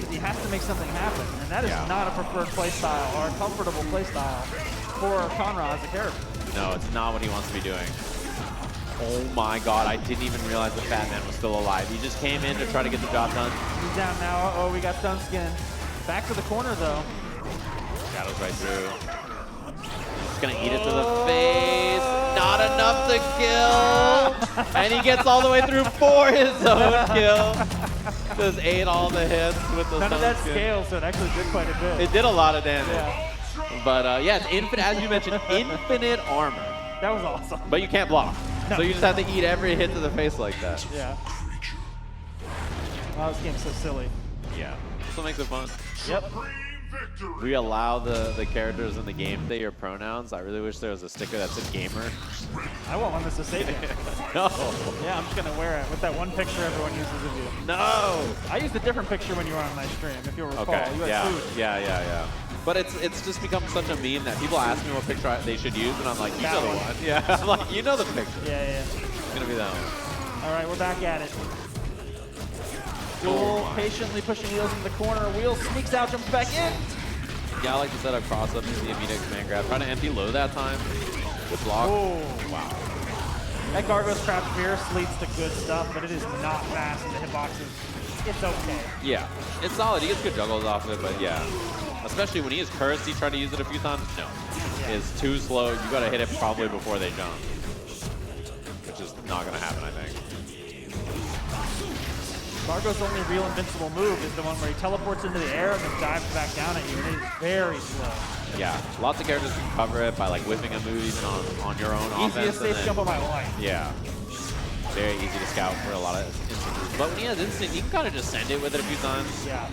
He has to make something happen. And that is not a preferred playstyle or a comfortable playstyle for Conrad as a character. No, it's not what he wants to be doing. Oh my god, I didn't even realize the Fat Man was still alive. He just came in to try to get the job done. He's down now. Uh-oh, we got Stone Skin. Back to the corner, though. Shadows right through. He's gonna eat it to the face. Not enough to kill. And he gets all the way through for his own kill. Just ate all the hits with the None of that Stone Skin. scale, so it actually did quite a bit. It did a lot of damage. Yeah. But yeah, it's infinite, as you mentioned, infinite armor. That was awesome. But you can't block. No. So you just have to eat every hit to the face like that. Yeah. Wow, this game's so silly. Yeah. That's what makes it fun. Yep. We allow the characters in the game to say your pronouns. I really wish there was a sticker that said gamer. I won't want this to save it. No. Yeah, I'm just going to wear it with that one picture everyone uses of you. No. I used a different picture when you were on my stream, if you'll recall. Okay. You had Yeah. food. Yeah. But it's just become such a meme that people ask me what picture they should use, and I'm like, you know the one. Yeah. I'm like, you know the picture. Yeah. It's gonna be that one. All right, we're back at it. Duel patiently pushing Wheels in the corner. Wheels sneaks out, jumps back in. Yeah, I like to set up cross up into the immediate command grab. Trying to empty low that time. Good block. Oh. Wow. That Gargos Trap Fierce leads to good stuff, but it is not fast in the hitboxes. It's okay. Yeah, it's solid. He gets good juggles off of it, but yeah. Especially when he is cursed, he tried to use it a few times. No. Yeah. It's too slow. You gotta hit it probably before they jump. Which is not gonna happen, I think. Gargo's only real invincible move is the one where he teleports into the air and then dives back down at you, and it is very slow. Yeah, lots of characters can cover it by like whipping a move even on your own offense. Easiest safe jump of my life. Yeah. Very easy to scout for a lot of instances. But when he has instinct, he can kind of just send it with it a few times. Yeah.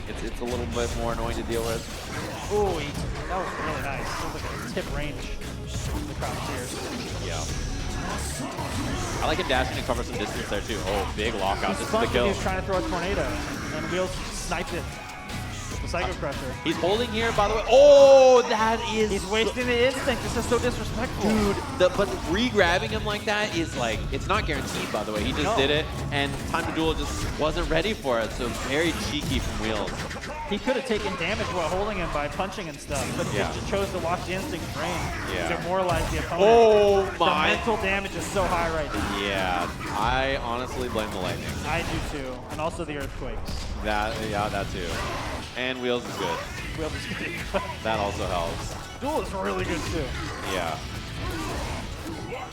It's a little bit more annoying to deal with. Ooh, that was really nice. It was like a tip range from the crowd cheers. Yeah. I like him dashing to cover some distance there too. Oh, big lockout. This is the kill. He was trying to throw a tornado, and Wheels sniped it. The Psycho Crusher. He's holding here, by the way. Oh, that is... He's wasting the instinct. This is so disrespectful. Dude, but re-grabbing him like that is like, it's not guaranteed, by the way. He just did it, and Time to Duel just wasn't ready for it, so very cheeky from Wheels. He could have taken damage while holding him by punching and stuff, but he just chose to watch the instinct drain to demoralize the opponent. Oh my! The mental damage is so high right now. Yeah, I honestly blame the lightning. I do too, and also the earthquakes. That too. And Wheels is good. Wheels is good. That also helps. Duel is really good too. Yeah.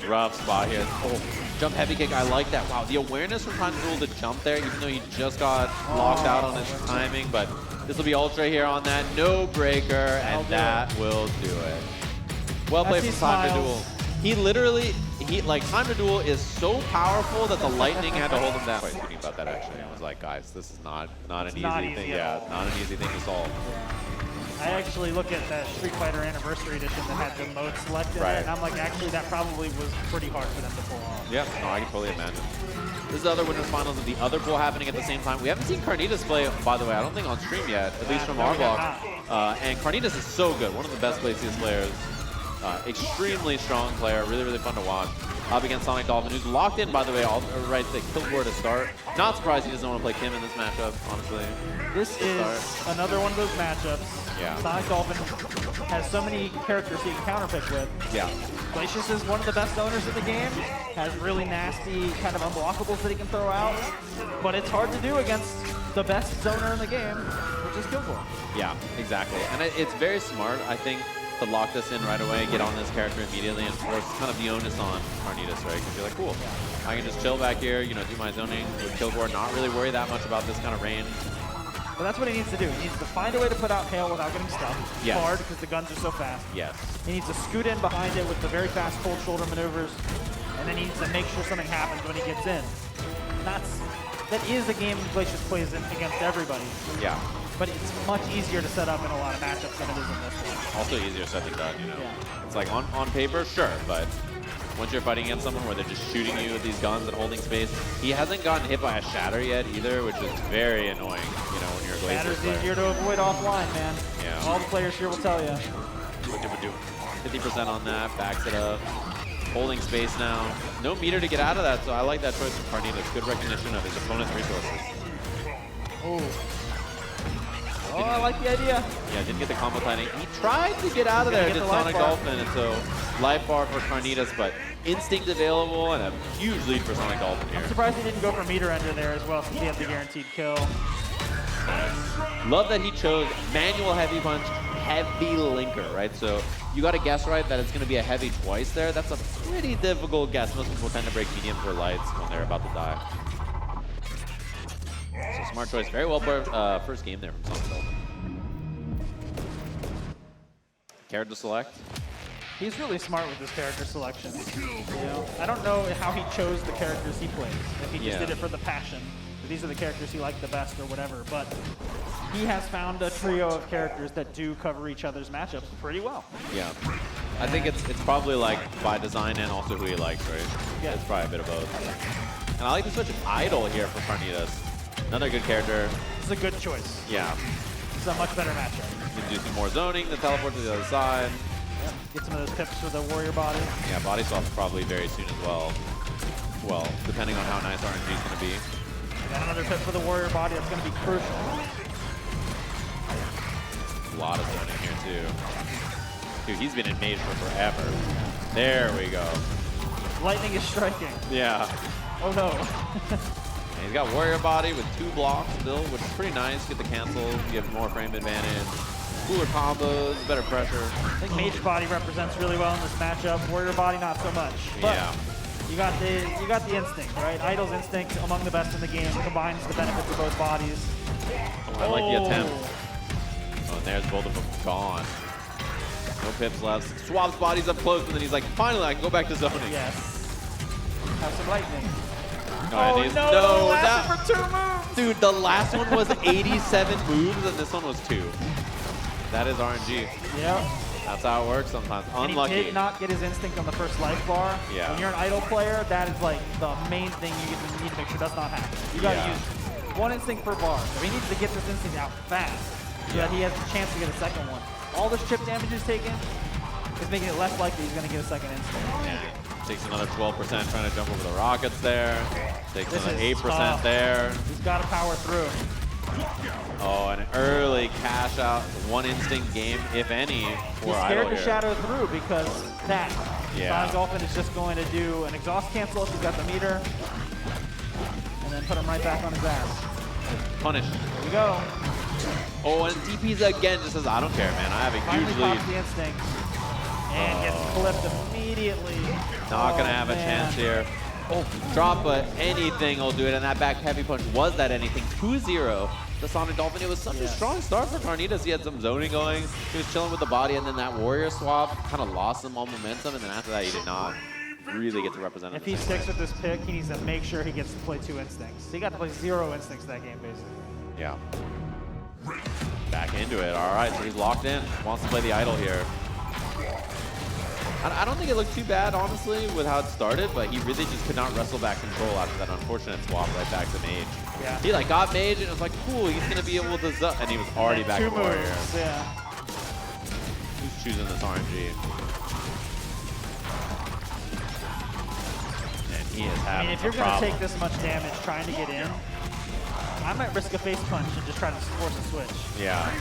Rough spot here. Oh, jump heavy kick. I like that. Wow, the awareness from Time to Duel to jump there, even though he just got locked out on his timing, but this will be ultra here on that. No breaker, and that will do it. Well played from Time to Duel. He literally, Time to Duel is so powerful that the lightning had to hold him down. I was thinking about that actually. I was like, guys, this is not an easy thing. Yeah, not an easy thing to solve. I actually look at that Street Fighter Anniversary Edition that had the mode selected in it, and I'm like, actually, that probably was pretty hard for them to pull off. Yeah, no, I can totally imagine. This is the other winners finals of the other pool happening at the same time. We haven't seen Carnitas play, by the way, I don't think on stream yet, at least from our block. And Carnitas is so good, one of the best places players. Extremely strong player, really, really fun to watch. Up against Sonic Dolphin, who's locked in, by the way, right to Kilgore to start. Not surprised he doesn't want to play Kim in this matchup, honestly. This is another one of those matchups. Yeah. Sonic Dolphin has so many characters he can counterpick with. Yeah. Glacius is one of the best zoners in the game. Has really nasty kind of unblockables that he can throw out. But it's hard to do against the best zoner in the game, which is Kilgore. Yeah, exactly. And it's very smart, I think, to lock this in right away, get on this character immediately, and force kind of the onus on Carnitas, right? Because you're like, cool, I can just chill back here, do my zoning with Kilgore, not really worry that much about this kind of range. But that's what he needs to do. He needs to find a way to put out hail without getting stuck. Yes. Hard, because the guns are so fast. Yes. He needs to scoot in behind it with the very fast cold shoulder maneuvers, and then he needs to make sure something happens when he gets in. That is a game Glacius plays against everybody. Yeah. But it's much easier to set up in a lot of matchups than it is in this one. Also easier said than done, Yeah. It's like on paper, sure, but once you're fighting against someone where they're just shooting you with these guns and holding space, he hasn't gotten hit by a shatter yet either, which is very annoying, when you're a Glacius Shatter's player. easier to avoid offline, man. Yeah. All the players here will tell you. 50% on that, backs it up. Holding space now. No meter to get out of that, so I like that choice from Carnitas. Good recognition of his opponent's resources. Oh. Oh, I like the idea. Yeah, didn't get the combo timing. He tried to get out of there, did Sonic Dolphin, and so life bar for Carnitas, but instinct available and a huge lead for Sonic Dolphin here. I'm surprised he didn't go for meter ender there as well, since he had the guaranteed kill. Love that he chose manual heavy punch, heavy linker, right? So you got to guess right that it's going to be a heavy twice there. That's a pretty difficult guess. Most people tend to break medium for lights when they're about to die. So smart choice. Very well played first game there from Sonic Dolphin. Care to select? He's really smart with his character selection. You know, I don't know how he chose the characters he plays. If he just did it for the passion, these are the characters he liked the best or whatever. But he has found a trio of characters that do cover each other's matchups pretty well. Yeah. I think it's probably like by design and also who he likes, right? Yeah. It's probably a bit of both. And I like the switch of Eyedol here for Carnitas. Another good character. It's a good choice. Yeah. It's a much better matchup. You can do some more zoning, the teleport to the other side. Yep. Get some of those pips for the warrior body. Yeah, body swap probably very soon as well. Well, depending on how nice RNG is going to be. And another pip for the warrior body. That's going to be crucial. A lot of zoning here too. Dude, he's been in mage for forever. There we go. Lightning is striking. Yeah. Oh no. And he's got warrior body with 2 blocks still, which is pretty nice. Get the cancel, give more frame advantage. Cooler combos, better pressure. I think mage body represents really well in this matchup. Warrior body not so much. But Yeah. you got the instinct, right? Eyedol's instinct among the best in the game combines the benefits of both bodies. I like the attempt. Oh, and there's both of them gone. No pips left. Swaps bodies up close, and then he's like, finally, I can go back to zoning. Yes. Have some lightning. Oh, no, that, for 2 moves! dude, the last one was 87 moves, and this one was 2. That is RNG. Yep. That's how it works sometimes. And Unlucky. he did not get his instinct on the first life bar. Yeah. When you're an Eyedol player, that is like the main thing you need to make sure does not happen. You gotta use 1 instinct per bar. So he needs to get this instinct out fast so that he has a chance to get a second one. All this chip damage he's taken is making it less likely he's gonna get a second instinct. Yeah. Takes another 12% trying to jump over the rockets there. Takes This another is 8% tough. there. He's gotta power through. Oh, an early cash out, 1 instinct game, if any, for He's Eyedol scared to here. shadow through because that. Yeah. Sonic Dolphin is just going to do an exhaust cancel if he's got the meter. And then put him right back on his ass. Punish. There we go. Oh, and DPs again just says, I don't care, man. I have a Finally huge lead. pops the instinct. And gets clipped immediately. Not gonna have a man. chance here. Oh, drop, but anything will do it. And that back heavy punch was that anything. 2-0. The Sonic Dolphin. It was such a strong start for Carnitas. He had some zoning going. He was chilling with the body, and then that warrior swap kind of lost him all momentum. And then after that, he did not really get to represent If him he the same sticks way. with this pick, he needs to make sure he gets to play 2 instincts. He got to play 0 instincts that game, basically. Yeah. Back into it. All right, so he's locked in. Wants to play the Eyedol here. I don't think it looked too bad, honestly, with how it started, but he really just could not wrestle back control after that unfortunate swap right back to Mage. Yeah. He like got Mage and it was like, cool, he's gonna be able to and he was already back 2 to Warrior. moves, yeah. Who's choosing this RNG? And he is I having mean, if you're some going to problems. take this much damage trying to get in, I might risk a face punch and just try to force a switch. Yeah.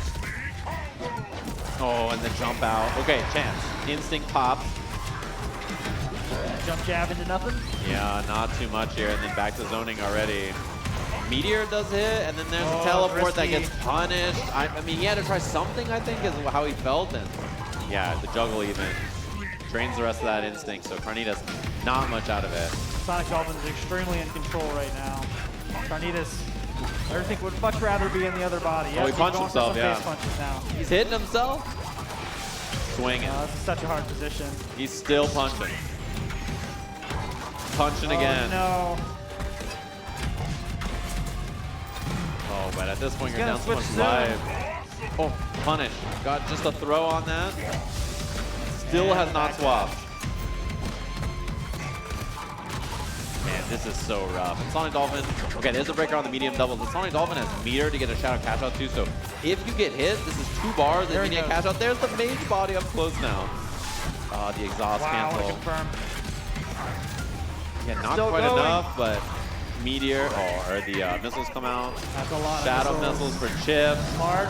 Oh, and the jump out. Okay, chance. Instinct pops. Jump jab into nothing. Yeah, not too much here, and then back to zoning already. Meteor does hit, and then there's a Oh, teleport that risky. gets punished. I mean, he had to try something, I think, is how he felt, and yeah, the juggle even drains the rest of that instinct, so Carnitas, not much out of it. Sonic Dolphin is extremely in control right now. Carnitas, I think would much rather be in the other body. Oh, he Yes, punched going for himself, some yeah. face punches now. He's hitting himself, swinging. This is such a hard position. He's still punching. Punching again. Oh, no. Oh, but at this point, you're gonna down so much switch soon. life. Oh, punish. Got just a throw on that. Still And has not back swapped. Man, this is so rough. And Sonic Dolphin, okay, there's a breaker on the medium doubles. And Sonic Dolphin has meter to get a shadow cash out too, so if you get hit, this is 2 bars There and he medium goes. cash out. There's the mage body up close now. The exhaust Wow, I want to cancel. confirm. Yeah, not Still quite going. enough, but meteor, or the missiles come out. That's a lot Shadow of missiles for Chip. Smart.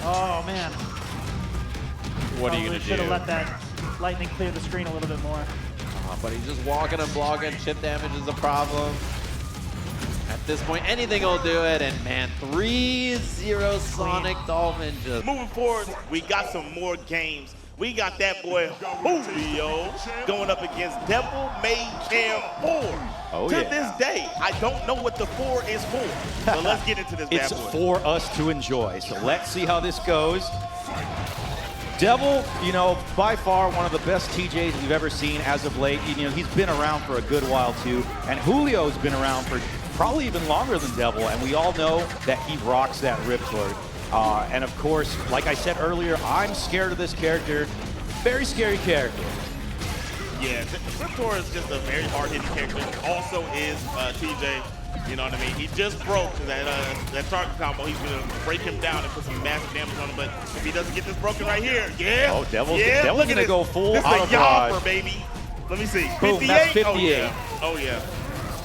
Oh, man. What are you gonna Should do? have let that lightning clear the screen a little bit more. But he's just walking and blocking. Chip damage is a problem. At this point, anything will do it. And man, 3-0 Sonic Dolphin just. Moving forward, we got some more games. We got that boy Wholio going up against DevilMayCare 4. Oh, to yeah. this day, I don't know what the 4 is for. But let's get into this It's bad boy. for us to enjoy. So let's see how this goes. Devil, you know, by far one of the best TJs we've ever seen as of late. You know, he's been around for a good while too, and Wholio's been around for probably even longer than Devil, and we all know that he rocks that Riptor. And of course, like I said earlier, I'm scared of this character. Very scary character. Yeah, Riptor is just a very hard-hitting character. Also is TJ. You know what I mean? He just broke that target combo. He's going to break him down and put some massive damage on him. But if he doesn't get this broken right here, yeah. Oh, Devil's Look going to go full this auto is a yopper, baby. Let me see. Boom, 58? that's 58. Oh, yeah.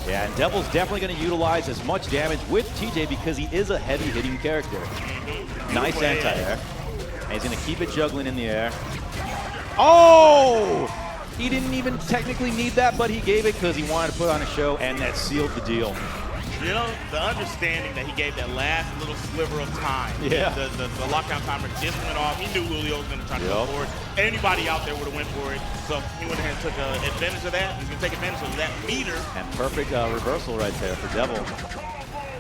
Yeah, and Devil's definitely going to utilize as much damage with TJ because he is a heavy-hitting character. Nice anti-air. And he's going to keep it juggling in the air. Oh! He didn't even technically need that, but he gave it because he wanted to put on a show, and that sealed the deal. You know, the understanding that he gave that last little sliver of time. Yeah. The lockdown timer just went off. He knew Wholio was going to try to go for it. Anybody out there would have went for it. So he went ahead and took advantage of that. He's going to take advantage of that meter. And perfect reversal right there for Devil.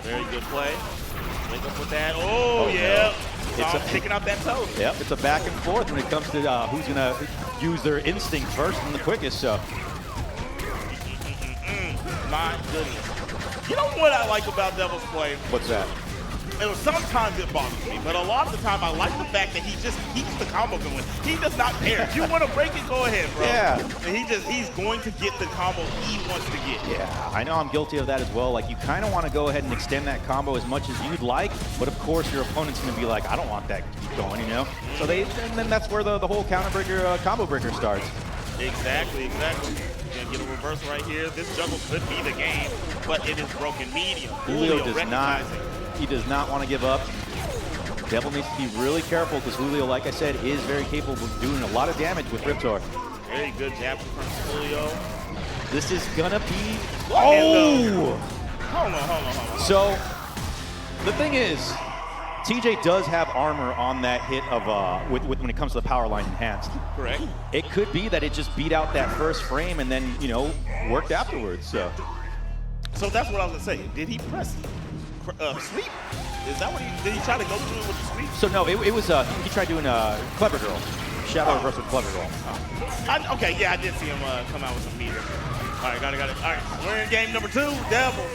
Very good play. Wake up with that. Oh yeah. No. It's picking out that toe. Yep, it's a back and forth when it comes to who's going to use their instinct first and the quickest. So. My goodness. You know what I like about Devil's play? What's that? Sometimes it bothers me, but a lot of the time I like the fact that he just keeps the combo going. He does not care. If you want to break it, go ahead, bro. Yeah. And he's going to get the combo he wants to get. Yeah, I know I'm guilty of that as well. Like, you kind of want to go ahead and extend that combo as much as you'd like, but of course your opponent's going to be like, I don't want that to keep going, you know? So and then that's where the whole counter breaker, combo breaker starts. Exactly. Gonna get a reversal right here. This juggle could be the game, but it is broken medium. Wholio does not want to give up. Devil needs to be really careful because Wholio, like I said, is very capable of doing a lot of damage with Riptor. Very good jab from Wholio. This is gonna be. Oh! Hold on. So the thing is, TJ does have armor on that hit of when it comes to the power line enhanced. Correct. It could be that it just beat out that first frame and then, you know, worked afterwards. So that's what I was gonna say. Did he press sweep? Is that what did he try to go through it with the sweep? So no, it was he tried doing a Clever Girl, Shadow Reverse with Clever Girl. Okay, yeah, I did see him come out with some meter. All right, got it. All right, we're in game number 2. Devil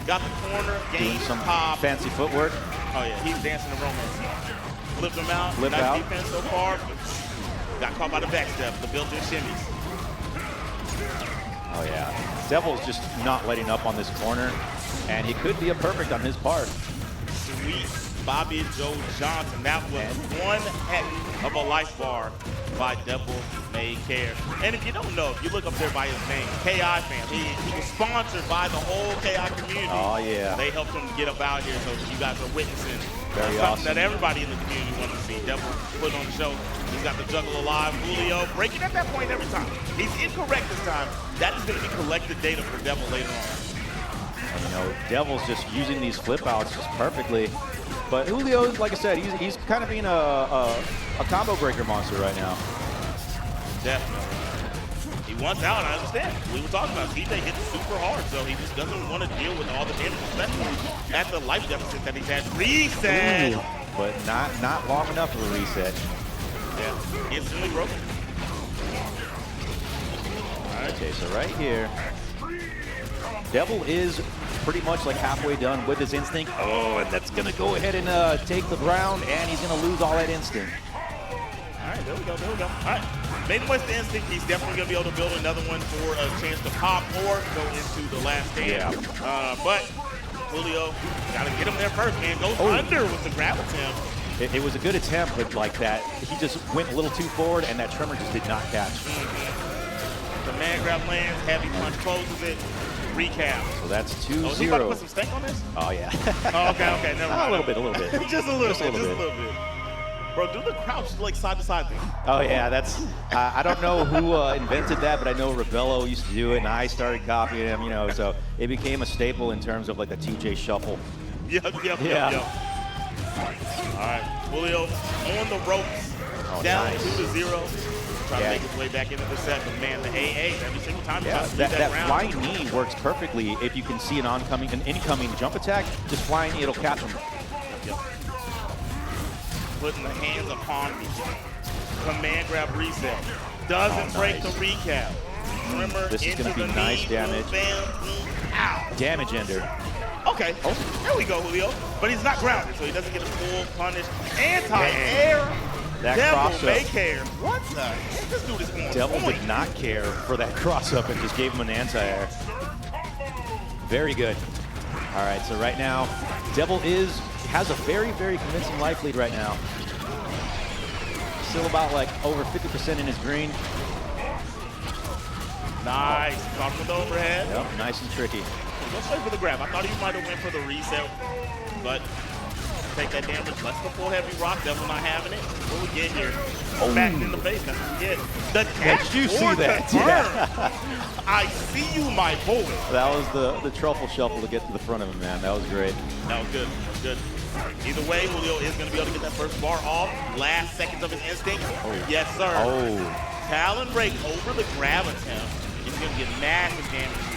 got the corner, game doing some pop. fancy footwork. Oh yeah, he's dancing the romance. Flipped him out. Flip nice out. defense so far. Got caught by the backstep, the built-in shimmies. Oh yeah, Devil's just not letting up on this corner, and he could be a perfect on his part. Sweet Bobby Joe Johnson. That was one heck of a life bar by DevilMayCare. And if you don't know, if you look up there by his name, KI fans, he was sponsored by the whole KI community. Oh yeah. They helped him get up out here, so you guys are witnessing Very something awesome. that everybody in the community wanted to see. Devil put on the show. He's got the juggle alive. Wholio breaking at that point every time. He's incorrect this time. That is going to be collected data for Devil later on. You know, Devil's just using these flip outs just perfectly. But Wholio, like I said, he's kind of being a combo breaker monster right now. Definitely. He wants out, I understand. We were talking about TJ hits super hard, so he just doesn't want to deal with all the damage, especially at the life deficit that he's had. Reset! Ooh, but not long enough of a reset. Yeah, instantly broken. All right, okay, so right here, Devil is pretty much like halfway done with his instinct. Oh, and that's gonna go ahead and take the ground, and he's gonna lose all that instinct. All right, there we go. All right, maybe once the instinct, he's definitely gonna be able to build another one for a chance to pop or go into the last game. Yeah. But Wholio, gotta get him there first, man. Goes under with the grab attempt. It was a good attempt, but like that, he just went a little too forward, and that tremor just did not catch. The man grab lands, heavy punch closes it, recap. So that's 2-0. Oh, is he about to put some stank on this? Oh yeah. Oh, okay, never mind. A little bit. just a little bit. Bro, do the crouch like side to side thing. Oh yeah, that's. I don't know who invented that, but I know Rebello used to do it, and I started copying him. You know, so it became a staple in terms of like the TJ shuffle. Yep. All right, Wholio on the ropes, down 2-0. Trying to make his way back into the set, but man, the AA every single time. Yeah, that flying knee works perfectly if you can see an incoming jump attack. Just flying knee, it'll catch him. Yep. Putting the hands upon me. Command grab reset. Doesn't break the recap. Remember, This is going to be nice damage. Ow. Damage ender. Okay. Oh, there we go, Wholio. But he's not grounded, so he doesn't get a full punish. Anti-air. That cross-up. DevilMayCare. What the heck? This dude is going Devil did not care for that cross-up and just gave him an anti-air. Very good. All right, so right now, Devil has a very, very convincing life lead right now. Still about like over 50% in his green. Nice. Caught with the overhead. Yep, nice and tricky. Go straight for the grab. I thought he might have went for the reset, but take that damage. Less the full heavy rock. Devil not having it. What we get here? Oh. Back in the face. That's what we get. The Did you see that? Yeah. I see you, my boy. That was the truffle shuffle to get to the front of him, man. That was great. That was good. Good. Either way, Wholio is going to be able to get that first bar off. Last seconds of his instinct. Oh. Yes, sir. Oh. Talon break over the grab attempt. He's going to get massive damage here.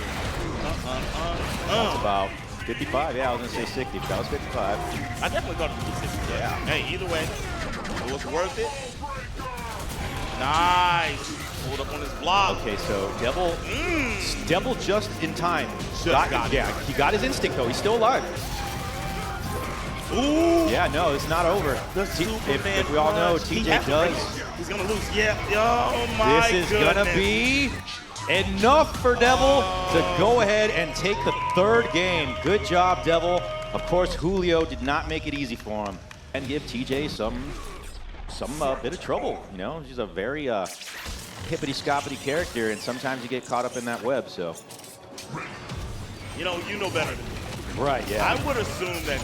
That's about 55. Yeah, I was going to say 60, but that was 55. I definitely thought it would be 60. Yeah. Hey, either way, it was worth it. Nice. Pulled up on his block. Okay, so Devil just in time. Got it. Yeah, he got his instinct, though. He's still alive. Ooh. Yeah, no, it's not over. If we all know, TJ does. He's going to lose. Yeah. Oh, my This is goodness. going to be enough for Devil to go ahead and take the third game. Good job, Devil. Of course, Wholio did not make it easy for him and give TJ some bit of trouble. You know, she's a very hippity-scoppity character, and sometimes you get caught up in that web, so. You know better than me. Right, yeah. I would assume that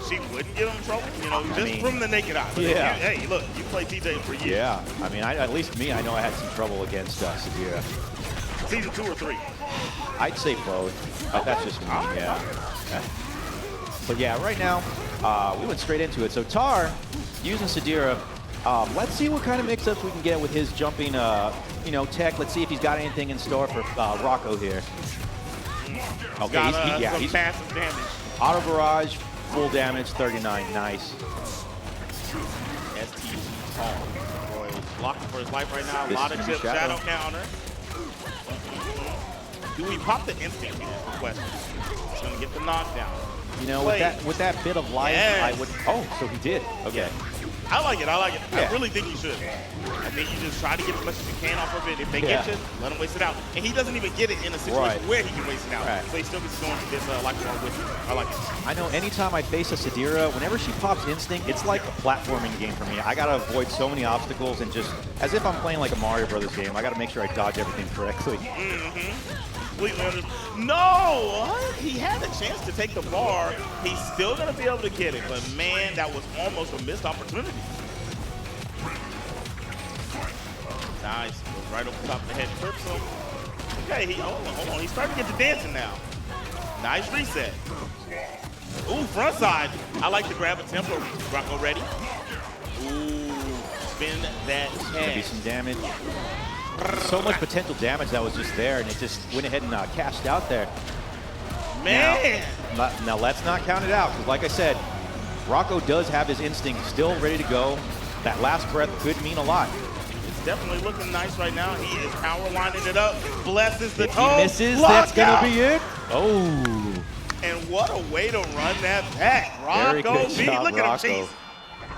she wouldn't give him trouble, you know, just from the naked eye. But Yeah. Hey, look, you play TJ for years. Yeah, I mean, at least me, I know I had some trouble against Sadira. Season 2 or 3. I'd say both. That's just me, yeah. But yeah, right now, we went straight into it. So Tar, using Sadira, let's see what kind of mix-ups we can get with his jumping, tech. Let's see if he's got anything in store for Rocco here. Okay, he's massive damage. Auto barrage, full damage, 39, nice. ST Tall. Boy, blocking for his life right now. A This lot is of gonna chip be shadow shadow. counter. Do we pop the instinct here? That's the question. He's gonna get the knockdown. You know, Wait. with that bit of life, Yes. I would. Oh, so he did. Okay. I like it. I Yeah. really think you should. I think you just try to get as much as you can off of it. If they get you, let them waste it out. And he doesn't even get it in a situation where he can waste it out. Right. So he still gets going to this like with it. I like it. I know anytime I face a Sadira, whenever she pops instinct, it's like a platforming game for me. I gotta avoid so many obstacles and just, as if I'm playing like a Mario Brothers game, I gotta make sure I dodge everything correctly. Completely understand. No! What? He had a chance to take the bar. He's still going to be able to get it. But man, that was almost a missed opportunity. Nice. Goes right over the top of the head. Trips him. Okay, hold on. He's starting to get to dancing now. Nice reset. Ooh, front side. I like to grab a tempo. Rocco ready. Ooh, spin that Maybe head. some damage. So much potential damage that was just there, and it just went ahead and cashed out there. Man! Now let's not count it out, because like I said, Rocco does have his instinct still ready to go. That last breath could mean a lot. It's definitely looking nice right now. He is power lining it up. Blesses the If toe. he misses, Lockout. that's gonna be it. Oh. And what a way to run that back. Very Rocco good B. job, Look at him Rocco. cheese.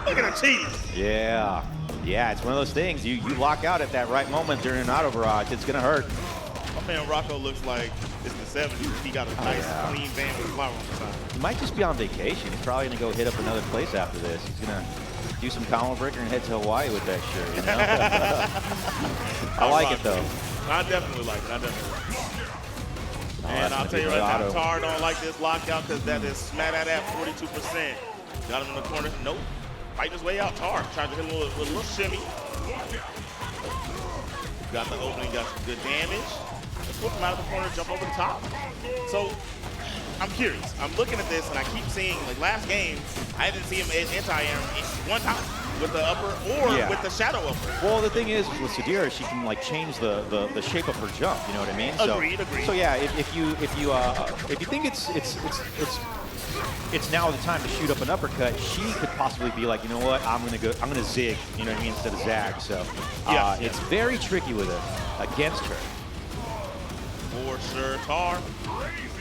Look at him cheese. Yeah. Yeah, it's one of those things. You lock out at that right moment during an auto barrage. It's gonna hurt. My man Rocco looks like it's the 70s. He got a nice, yeah. clean van with flower on the side. He might just be on vacation. He's probably gonna go hit up another place after this. He's gonna do some combo breaker and head to Hawaii with that shirt, you know? I like it though. I definitely like it. Oh, And that's I'll gonna tell be you a right good now, auto. Tar don't like this lockout because that is smack at 42%. Got him in the corner. Nope. Fighting his way out. Tar tried to hit him with a little shimmy. Got the opening, got some good damage. Let's flip him out of the corner, jump over the top. So, I'm curious. I'm looking at this and I keep seeing, like last game, I didn't see him anti-air one time with the upper or with the shadow upper. Well, the thing is, with Sadira, she can like change the shape of her jump. You know what I mean? Agreed. So yeah, if you think it's it's now the time to shoot up an uppercut, she could possibly be like, you know what, I'm gonna zig, you know what I mean, instead of zag. So it's very tricky with her against her. For sure, Tar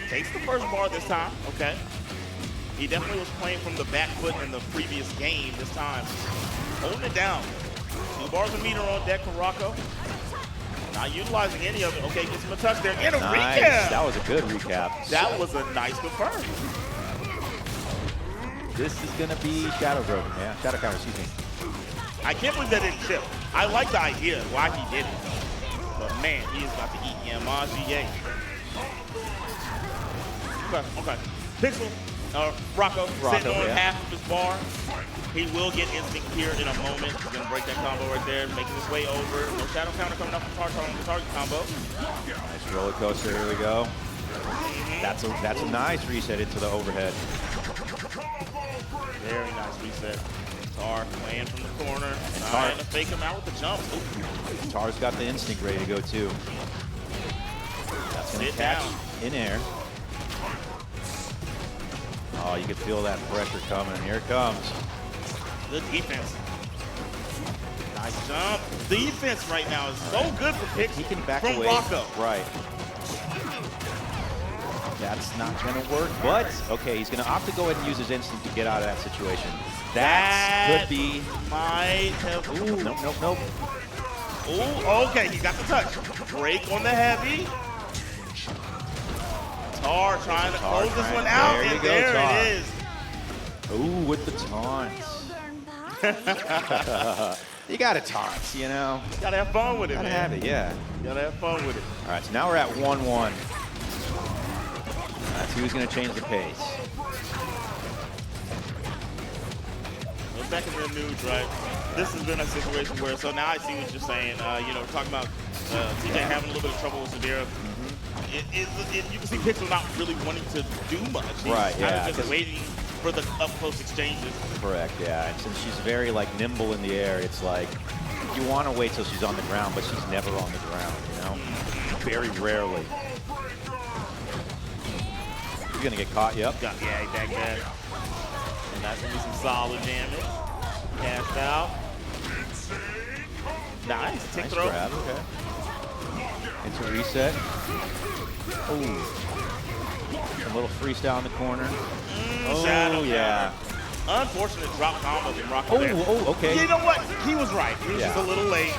takes the first bar this time. Okay. He definitely was playing from the back foot in the previous game this time. Holding it down. 2 bars of meter on deck for Rocco. Not utilizing any of it. Okay, gets him a touch there. And a recap. That was a good recap. That was a nice confirm. This is going to be Shadow Broken. Yeah, Shadow Counter, excuse me. I can't believe that didn't chip. I like the idea of why he did it. But man, he is about to eat Yamaji. Yay. Okay. Pixel. Rocco sitting on half of his bar. He will get instinct here in a moment. He's going to break that combo right there, making his way over. No shadow counter coming up from target combo. Nice roller coaster. Here we go. That's a nice reset into the overhead. Very nice reset. Tar playing from the corner, trying to fake him out with the jump. Ooh. Tar's got the instinct ready to go too. That's going to catch in air. Oh, you can feel that pressure coming. Here it comes. Good defense. Nice jump. Defense right now is so good for Pixel. He can back from away. Rocco. Right. That's not going to work, but okay, he's going to opt to go ahead and use his instinct to get out of that situation. That could be. Might have. Ooh, nope. Ooh, okay, he got the touch. Break on the heavy. Tar trying to close this one out, and there it is. Ooh, with the taunts. You got to taunt, you know. You gotta have fun with it, Gotta man. have it, yeah. You gotta have fun with it. All right, so now we're at 1-1. That's who's going to change the pace. We're back in the news, right? This has been a situation where, so now I see what you're saying. You know, we're talking about TJ having a little bit of trouble with Sadira. You can see Pixel not really wanting to do much. He's kind of just waiting for the up-close exchanges. Correct, yeah. And since she's very like nimble in the air, it's like you want to wait till she's on the ground, but she's never on the ground, you know? Very rarely. You're going to get caught, yep. Yeah, he backed that. And that's going to be some solid damage. Cast out. Nice. Tick throw. Grab, okay. Into reset. Ooh. A little freestyle in the corner. Shadow yeah. Unfortunate drop combo from Rocco there. Okay. You know what? He was right. He was just a little late.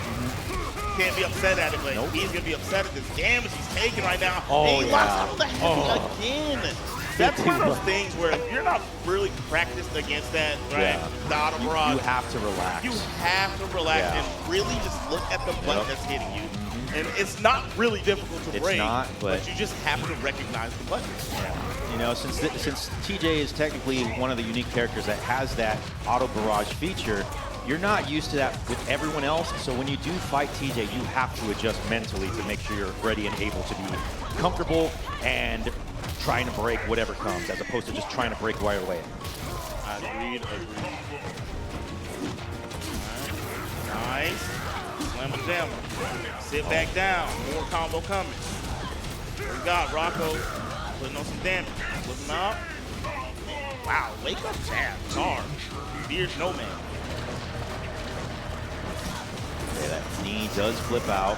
Can't be upset at it, but he's going to be upset at this damage he's taking right now. He locks out with the heavy again. That's one of those things where if you're not really practiced against that, right, the auto barrage, you have to relax. You have to relax and really just look at the button that's hitting you. And it's not really difficult to break, but you just have to recognize the button. You know, since TJ is technically one of the unique characters that has that auto barrage feature, you're not used to that with everyone else. So when you do fight TJ, you have to adjust mentally to make sure you're ready and able to be comfortable and trying to break whatever comes, as opposed to just trying to break right away. Agreed. Nice. Slam a jam. Sit back down. More combo coming. We got Rocco putting on some damage. Flipping up. Wow, wake up jab. Tar. Fears no man. Okay, that knee does flip out.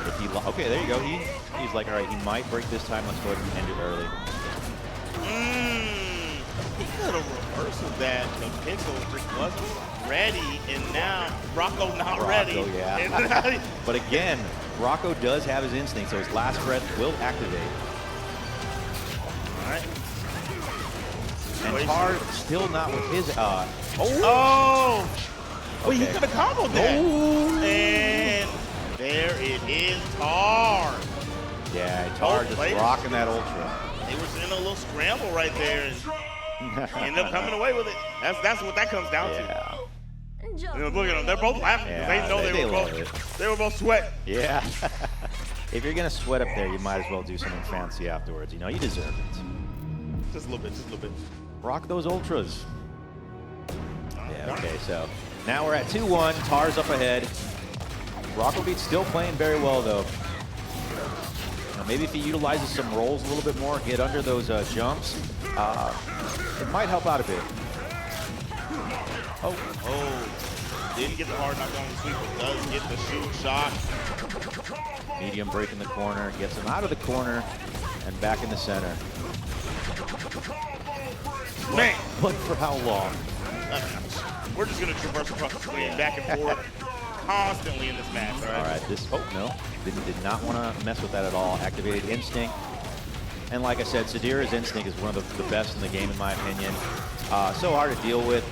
If he okay, there you go. He's like, all right, he might break this time. Let's go ahead and end it early. He could have reversed that. The Pixel just wasn't ready, and now Rocco not ready. Yeah. But again, Rocco does have his instinct, so his last breath will activate. All right. And Tar still not with his. He could have comboed that. And there it is, Tar. Yeah, Tar just rocking that ultra. They were in a little scramble right there and ended up coming away with it. That's what that comes down to. You know, look at them. They're both laughing because they know they were both sweating. Yeah. If you're going to sweat up there, you might as well do something fancy afterwards. You know, you deserve it. Just a little bit. Rock those ultras. Yeah, okay, so now we're at 2-1. Tar's up ahead. Rocco Beat's still playing very well, though. You know, maybe if he utilizes some rolls a little bit more, get under those jumps, it might help out a bit. Oh, didn't get the hard knockdown on the sweep, but does get the shoot shot. Medium break in the corner, gets him out of the corner and back in the center. Man, But for how long? we're just gonna traverse across the screen, back and forth, constantly in this match, right? All right, this, oh no, did not want to mess with that at all. Activated Instinct. And like I said, Sadira's Instinct is one of the best in the game in my opinion. So hard to deal with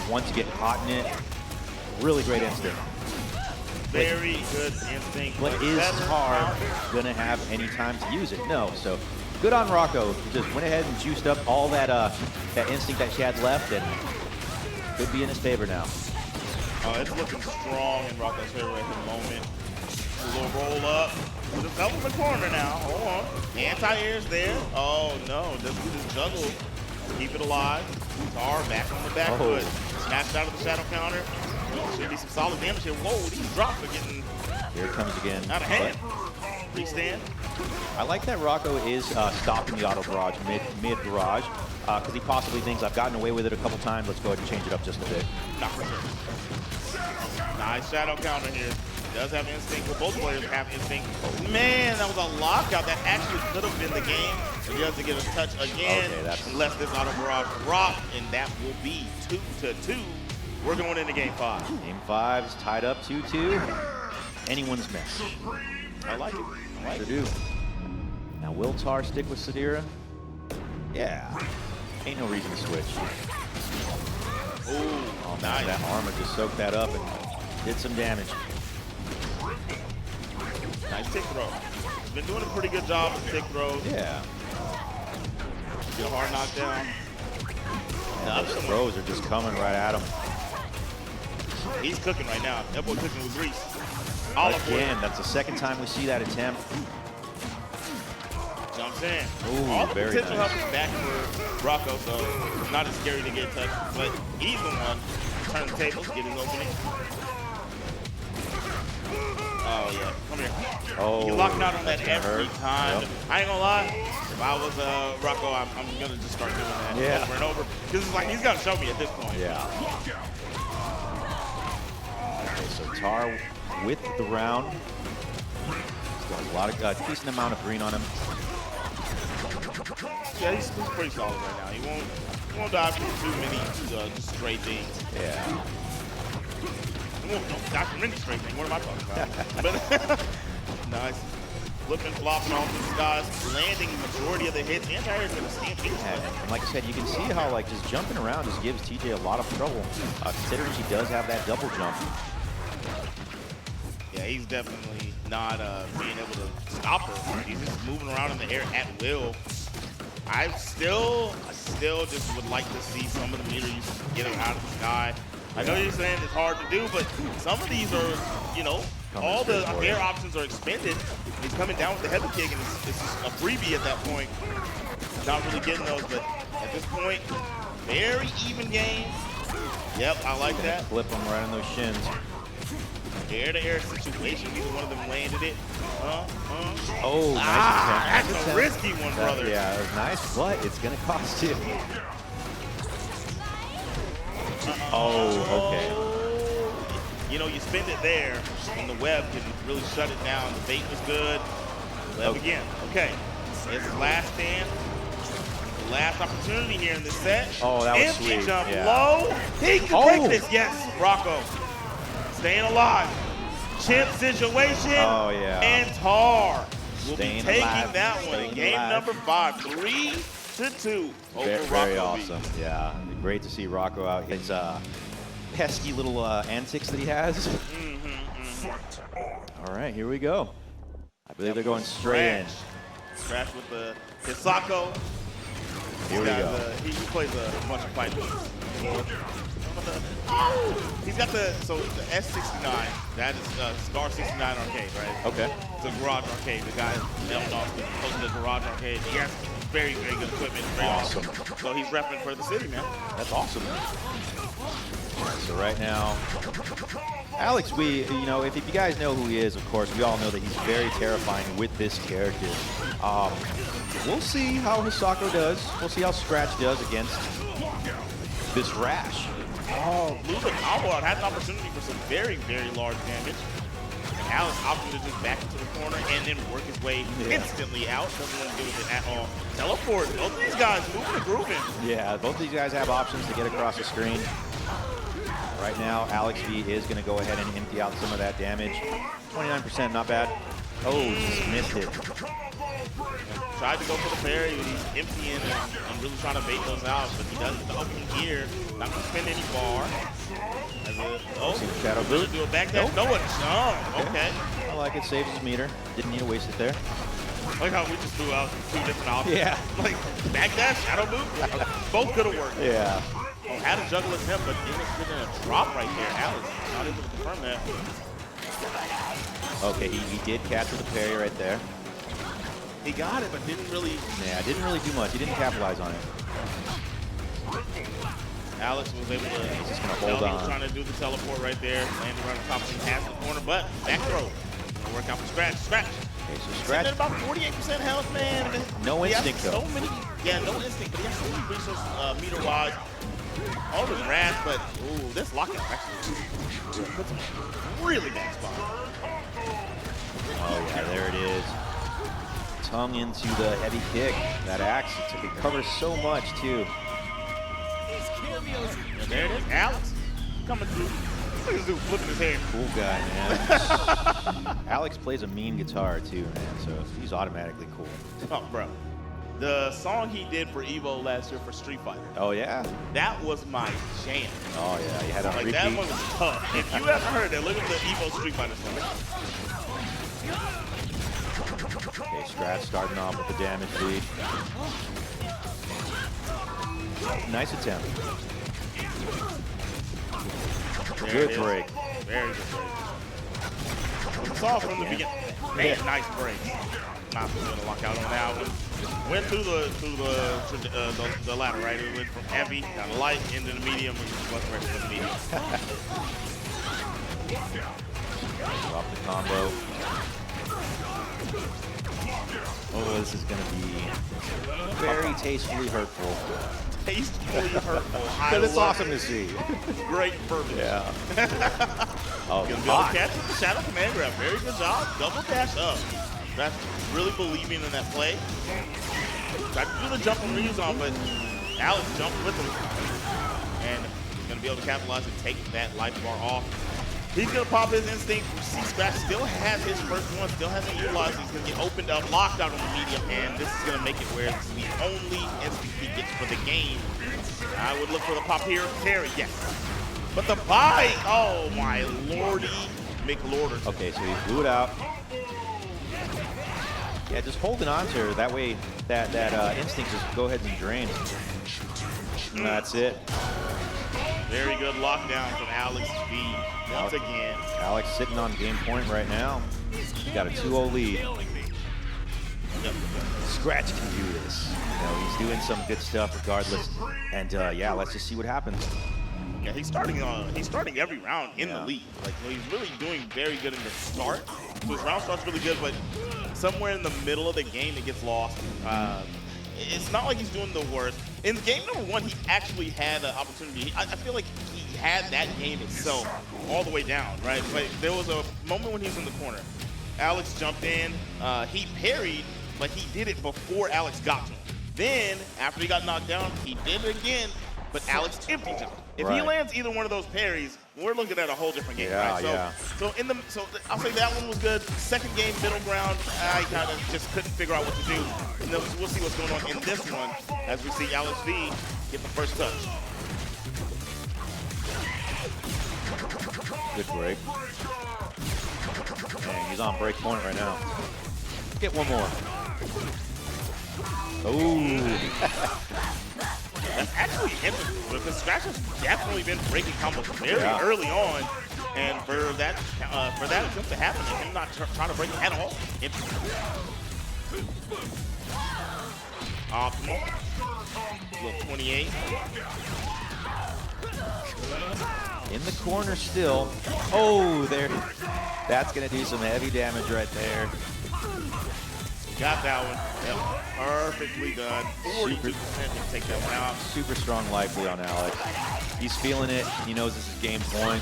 once you get caught in it. Really great Instinct. Very good instinct. But is Tar gonna have any time to use it? No, so good on Rocco. He just went ahead and juiced up all that that instinct that she had left and could be in his favor now. It's looking strong in Rocco's favor at the moment. A little roll up. Just double the corner now. Hold on. Anti-air's there. Oh no, doesn't do this juggle. Keep it alive. Tar back on the back foot. Snatched out of the shadow counter. Should be some solid damage here. Whoa, these drops are getting Here it comes again. out of hand. Restand. I like that Rocco is stopping the auto barrage mid barrage because he possibly thinks I've gotten away with it a couple times. Let's go ahead and change it up just a bit. Not for sure. Nice shadow counter here. Does have instinct. Well, both players have instinct. Man, that was a lockout. That actually could have been the game. And he doesn't get a touch again unless this auto barrage drops, and that will be 2-2. We're going into game 5. Game 5 is tied up 2-2. Anyone's mess. I like it. I like Sure it. do. Now, will Tar stick with Sadira? Yeah. Ain't no reason to switch. Ooh, Oh, nice. That armor just soaked that up and did some damage. Nice tick throw. He's been doing a pretty good job with tick throws. Yeah. Get a hard knockdown. And those throws are just coming right at him. He's cooking right now. That boy cooking with grease. All up for it. Again, that's the second time we see that attempt. Jumps in. Ooh, all the very potential nice. help is back for Rocco, so it's not as scary to get touched. But he's the one to turn the tables, get his opening. Oh, yeah. Come here. Oh, He's locking out on that that's gonna every hurt. time. Yep. I ain't gonna lie. If I was Rocco, I'm gonna just start doing that over and over. Because it's like, he's gotta show me at this point. Yeah. Okay, so Tar with the round. He's got a lot of, decent amount of green on him. Yeah, he's pretty solid right now. He won't dive for too many just straight things. Yeah. He won't dive for many straight things. What am I talking about? But nice. Flipping, flopping off these guys, landing the majority of the hits. Anti-air's gonna stand big. And like I said, you can see how like just jumping around just gives TJ a lot of trouble, considering she does have that double jump. Yeah, he's definitely not being able to stop her. He's just moving around in the air at will. I still just would like to see some of the meter uses get him out of the sky. I know you're saying it's hard to do, but some of these are, you know, all the air options are expended. He's coming down with the heavy kick, and it's just a freebie at that point. Not really getting those, but at this point, very even game. Yep, I like that. Flip them right on those shins. Air-to-air situation, neither one of them landed it. Oh, nice attempt. That's Nice a attempt. risky one, brother. Yeah, it was nice, but it's gonna cost you. Oh, okay. You know, you spend it there, and the web can really shut it down. The bait was good. Web again. Okay. It's his last stand. The last opportunity here in this set. Oh, that was Empty sweet. jump Yeah. low. He can take this. Yes, Rocco. Staying alive. Chip situation. Oh, yeah. And Tar will Staying be taking alive. that one. Staying Game alive. number 5. 3-2 over Rocco. Very awesome. Yeah, great to see Rocco out. His pesky little antics that he has. All right, here we go. I believe they're going straight in. Scratch with the Hisako. Here we go. He plays a bunch of fight moves. He's got the S69. That is Star 69 arcade, right? Okay. It's a garage arcade. The guy Elton Austin posted the garage arcade. He has very, very good equipment. Very Awesome. So he's repping for the city, man. That's awesome. So right now, Alex, you know, if you guys know who he is, of course, we all know that he's very terrifying with this character. We'll see how Hisako does. We'll see how Scratch does against this Rash. Oh, blew the combo out. Had an opportunity for some very, very large damage. And Alex opted to just back into the corner and then work his way instantly out. Doesn't want to do with it at all. Teleport. Both of these guys moving and grooving. Yeah, both of these guys have options to get across the screen. Right now, Alex V is going to go ahead and empty out some of that damage. 29%, not bad. Oh, just missed it. Tried to go for the parry, but he's emptying and really trying to bait those out, but he does the opening gear. Not going to spend any bar. Shadow boot. Do a back dash. No, a jump. Okay. I like it. Saves his meter. Didn't need to waste it there. Like how we just threw out two different options. Yeah. Like back dash, shadow boot. Both could have worked. Yeah. Oh, had a juggle attempt, but Dingus getting a drop right there. Alex not able to confirm that. Okay, he did capture the parry right there. He got it, but didn't really. Yeah, didn't really do much. He didn't capitalize on it. Alex was able to. He's just gonna hold He was on. trying to do the teleport right there, landing right on top of him, past the corner, but back throw. Gonna work out for Scratch. Scratch. Okay, so Scratch. Scratch. At about 48% health, man. No He has instinct, though. So many. Yeah, no instinct, but he has so many resources meter-wise. All the wrath, but ooh, this lockout actually puts him in a really bad spot. Oh yeah, there it is. Tongue into the heavy kick. That axe, it covers so much too. And there it is, Alex coming through. Look at this dude flipping his hair. Cool guy, man. Alex plays a mean guitar too, man, so he's automatically cool. Oh, bro. The song he did for Evo last year for Street Fighter. Oh yeah? That was my jam. Oh yeah, he had a Like repeat. that one was tough. If you haven't heard it, look at the Evo Street Fighter song. Okay, Scratch starting off with the damage lead. Nice attempt. There Good it is. break. Very good break. We saw from the beginning. Man, nice break. Not going to lock out on that one. Went through the ladder, right? It went from heavy down to light into the medium, and just wasn't ready for the medium. Drop the combo. Oh, this is going to be very tastefully hurtful. Tastefully hurtful. But it's awesome to see. Great purpose. Yeah. Oh, Gonna be able to catch the shadow command grab. Very good job. Double dash up. That's really believing in that play. Tried to do the jump and reuse on, but Alex jumped with him. And he's gonna be able to capitalize and take that life bar off. He's gonna pop his instinct. See, Scratch still has his first one, still hasn't utilized it. He's gonna get opened up, locked out on the medium, and this is gonna make it where it's the only instinct he gets for the game. I would look for the pop here, parry, yes. But the bite, oh my lordy McLorder. Okay, so he blew it out. Yeah, just holding on to her. That way, that instinct just go ahead and drain. And that's it. Very good lockdown from Alex V. Once again. Alex sitting on game point right now. He got a 2-0 lead. Yep. Scratch can do this. You know, he's doing some good stuff regardless. And yeah, let's just see what happens. Yeah, he's starting every round in the lead. Like, he's really doing very good in the start. So his round start's really good, but somewhere in the middle of the game it gets lost. It's not like he's doing the worst. In game number one, he actually had an opportunity. I feel like he had that game itself all the way down, right? But there was a moment when he was in the corner. Alex jumped in, he parried, but he did it before Alex got to him. Then, after he got knocked down, he did it again, but Alex emptied him. If he lands either one of those parries, we're looking at a whole different game, right? So, so I'll say that one was good. Second game, middle ground, I kind of just couldn't figure out what to do. And then we'll see what's going on in this one as we see Alex V get the first touch. Good break. Dang, he's on break point right now. Get one more. Oh. That's actually interesting because Scratch has definitely been breaking combos very early on, and for that attempt to happen and him not trying to break it at all, interesting. Optimal. Little 28. In the corner still. Oh, there. That's going to do some heavy damage right there. Got that one. Yep. Perfectly done. 42% to take that one out. Super strong life lead on Alex. He's feeling it. He knows this is game point.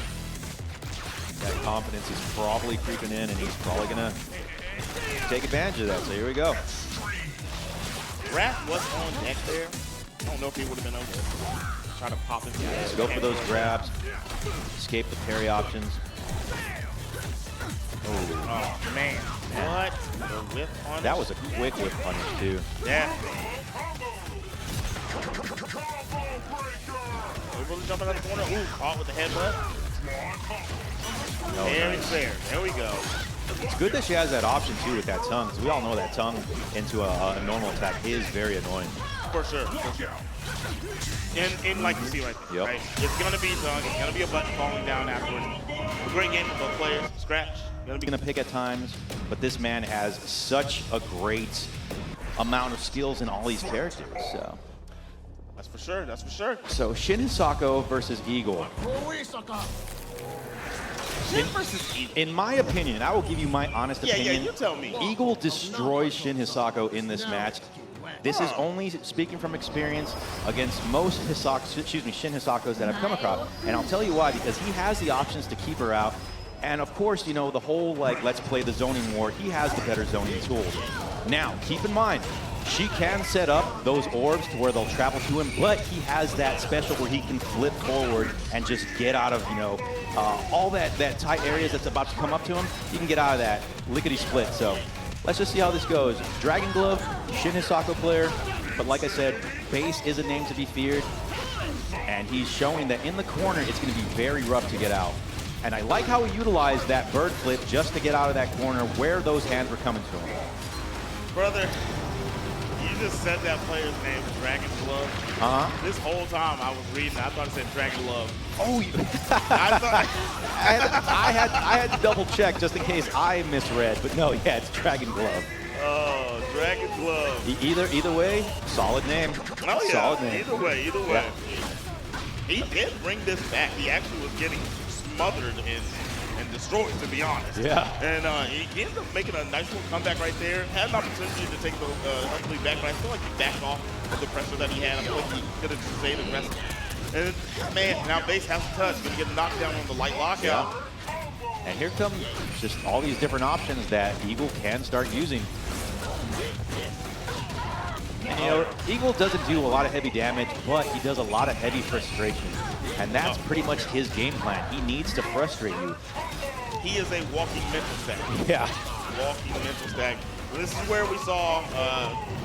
That confidence is probably creeping in, and he's probably going to take advantage of that. So here we go. Wrath was on deck there. I don't know if he would have been able to try to pop his guy. Just go for those grabs. Escape the parry options. Oh, man. What? The whip punish? That was a quick whip punish, too. Yeah. Able to jump out of the corner. Ooh, caught with the headbutt. Very fair. There we go. It's good that she has that option, too, with that tongue, because we all know that tongue into a normal attack is very annoying. For sure, for sure. And like you see right there, right? It's going to be tongue. It's going to be a button falling down afterwards. A great game for both players. Scratch. Going to pick at times, but this man has such a great amount of skills in all these characters. So that's for sure. That's for sure. So Shin Hisako versus Eyedol. Shin versus Eyedol. In my opinion, I will give you my honest opinion. Yeah, you tell me. Eyedol destroys Shin Hisako in this match. This is only speaking from experience against most Shin Hisakos that I've come across. And I'll tell you why, because he has the options to keep her out. And of course, you know, the whole, like, let's play the zoning war, he has the better zoning tools. Now, keep in mind, she can set up those orbs to where they'll travel to him, but he has that special where he can flip forward and just get out of, you know, all that tight areas that's about to come up to him. He can get out of that lickety-split. So let's just see how this goes. Dragon Glove, Shin Hisako player, but like I said, Base is a name to be feared, and he's showing that in the corner, it's going to be very rough to get out. And I like how he utilized that bird flip just to get out of that corner where those hands were coming to him. Brother, you just said that player's name, Dragon Glove. This whole time I was reading, I thought it said Dragon Glove. Oh, I had to double check just in case I misread, but no, yeah, it's Dragon Glove. Oh, Dragon Glove. Either way, solid name. Oh yeah, solid name. Either way. Yeah. He did bring this back. He actually was getting smothered and destroyed, to be honest. Yeah. And he ended up making a nice little comeback right there. Had an opportunity to take the hopefully back, but I feel like he backed off of the pressure that he had. I feel like he could have just stayed aggressive. And man, now Base has to touch. Gonna get knocked down on the light lockout. Yeah. And here come just all these different options that Eyedol can start using. And you know, Eyedol doesn't do a lot of heavy damage, but he does a lot of heavy frustration. And that's pretty much his game plan. He needs to frustrate you. He is a walking mental stack. Yeah. Walking mental stack. This is where we saw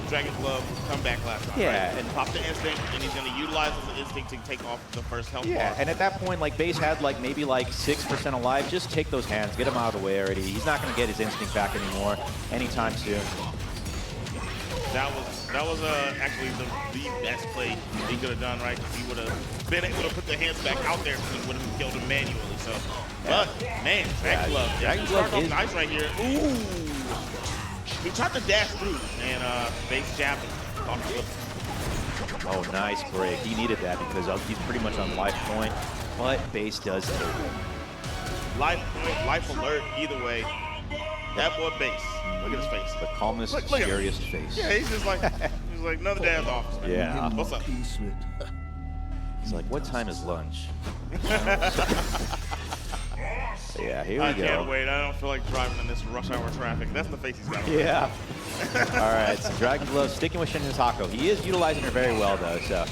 Dragon Glove come back last time. Yeah. Right? And pop the instinct, and he's going to utilize his instinct to take off the first health bar. And at that point, like, Base had like maybe like 6% alive. Just take those hands, get him out of the way already. He's not going to get his instinct back anymore anytime soon. That was actually the best play he could have done, right? He would have been able to put the hands back out there, and he would have killed him manually. So, but man, Dragon Glove, Dragon Glove is nice right here. Ooh, he tried to dash through, and Base jabbed him. Oh, nice break. He needed that because he's pretty much on life point, but Base does take it. Life point, life alert, either way. That boy Base. Look at his face. The calmest, scariest face. Yeah, he's just like, another day at the office. Man. Yeah. What's up? He's like, what time is lunch? Yeah, here we go. I can't wait. I don't feel like driving in this rush hour traffic. That's the face he's got. Yeah. All right, so Dragon Glove sticking with Shin Hisako. He is utilizing her very well, though, so. All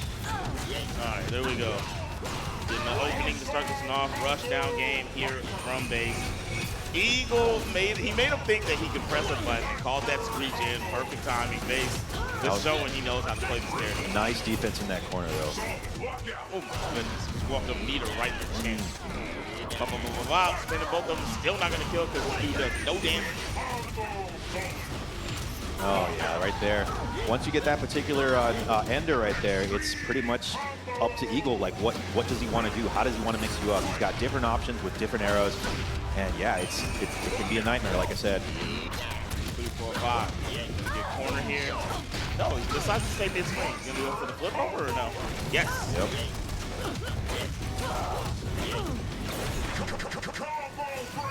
right, there we go. Getting the opening to start this one off. Rush down game here from Base. Eyedol made him think that he could press a button, called that screech in, perfect timing. Base just showing he knows how to play this character. Nice defense in that corner, though. Oh my goodness, just walked up Mira right in the chin. Spinning both of them, still not gonna kill because he does no damage. Oh yeah, right there. Once you get that particular ender right there, it's pretty much up to Eagle. Like, what does he want to do? How does he want to mix you up? He's got different options with different arrows. And yeah, it can be a nightmare, like I said. 3, 4, 5. Yeah, you can get corner here. No, he decides to stay mid-swing. He's going to go for the flip over or no? Yes. Yep.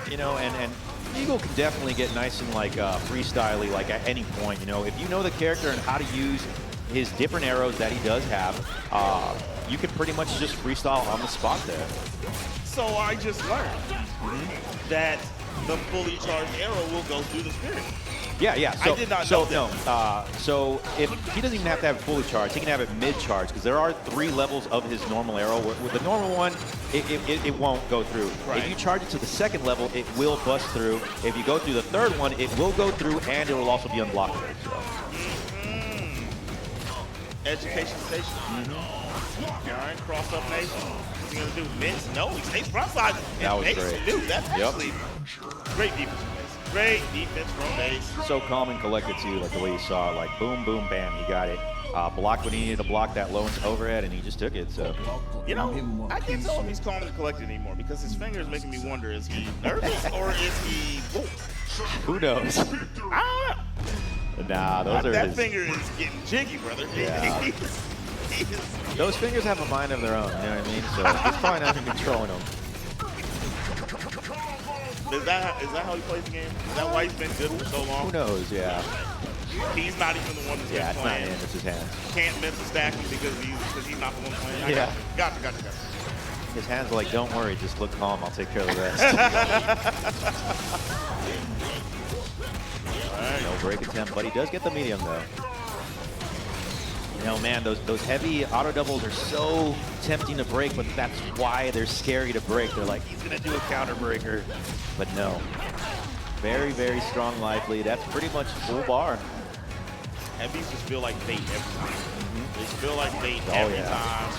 You know, and Eagle can definitely get nice and like freestyly like at any point. You know, if you know the character and how to use his different arrows that he does have, you can pretty much just freestyle on the spot there. So I just learned that the fully charged arrow will go through the spirit. Yeah. So, I did not know that. No, so if he doesn't even have to have it fully charged, he can have it mid-charged because there are 3 levels of his normal arrow. With the normal one, it won't go through. Right. If you charge it to the 2nd level, it will bust through. If you go through the 3rd one, it will go through and it will also be unblockable. So. Education station. All right, cross up nation. What's he gonna do? Mix? No, he stays front side. That was Mace great. Dude, that's actually great defense from Mace. Great defense from Mace. So calm and collected too, like the way you saw, like boom, boom, bam, he got it. Blocked when he needed to block that low into overhead, and he just took it. So, you know, I can't tell if he's calm and collected anymore because his finger is making me wonder: is he nervous or is he? Who knows? I don't know. Nah, those are that his. finger is getting jiggy, brother. Yeah. Those fingers have a mind of their own, you know what I mean? So he's probably not even controlling them. Is that how he plays the game? Is that why he's been good for so long? Who knows? Yeah. He's not even the one that's been Yeah, it's not playing. him. It's his hands. Can't miss the stacking because he's not the one playing. I Yeah. Gotcha. His hands are like, don't worry, just look calm. I'll take care of the rest. No break attempt, but he does get the medium though. You know, man, those heavy auto doubles are so tempting to break, but that's why they're scary to break. They're like, he's gonna do a counter breaker, but no. Very, very strong life lead. That's pretty much full bar. Heavies just feel like bait every time. They just feel like bait every time.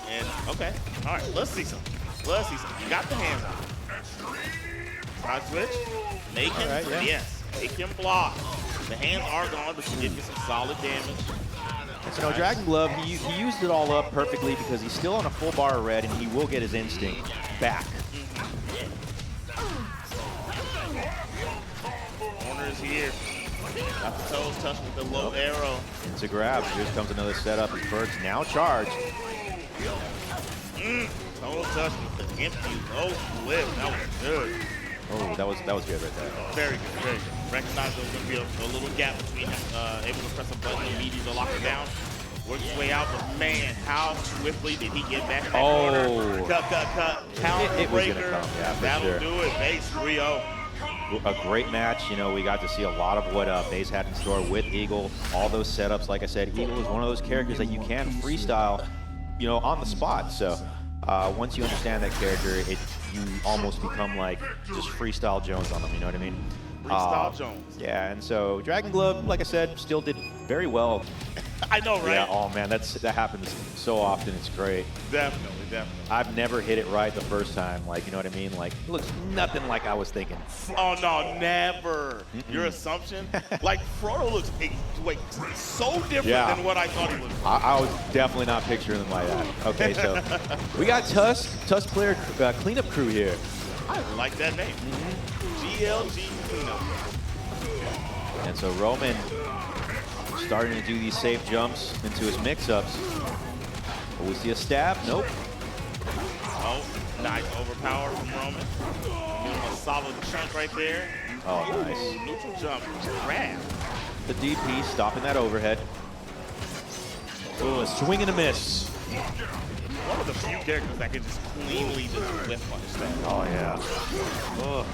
And okay, all right, let's see something. You got the hands out. Side switch. Make him, yes, make him block. The hands are gone, but you give you some solid damage. So no, Dragon Glove, he used it all up perfectly because he's still on a full bar of red, and he will get his instinct back. Corner is here. Got the toes touched with the low arrow. Into grab. Here comes another setup. His bird's now charged. Toes touched with the empty low flip. That was good. Oh, that was good right there. Very good, very good. Recognize there's going to be a little gap between him able to press a button immediately to lock it down. Works his way out, but man, how swiftly did he get back in that corner? Cut. Counter It was going to breaker. come, yeah, for That'll sure. do it. Base 3-0. A great match. You know, we got to see a lot of what Baze had in store with Eagle. All those setups, like I said, Eagle is one of those characters that you can freestyle, you know, on the spot. So once you understand that character, you almost become like just freestyle Jones on them. You know what I mean? Freestyle Jones. Yeah, and so Dragon Glove, like I said, still did very well. I know, right? Yeah, oh man, that happens so often. It's great. Definitely. I've never hit it right the first time. Like, you know what I mean? Like, it looks nothing like I was thinking. Oh no, never. Your assumption? Like Frodo looks so different than what I thought he was. I was definitely not picturing him like that. Okay, so we got Tusk player cleanup crew here. I like that name. GLG Cleanup. And so Roman starting to do these safe jumps into his mix-ups. Will we see a stab? Nope. Oh, nice overpower from Roman. Give him a solid chunk right there. Oh, nice. Neutral jump. Grab. The DP stopping that overhead. Ooh, a swing and a miss. One of the few characters that can just cleanly just whip punch that. Oh, yeah. Ugh.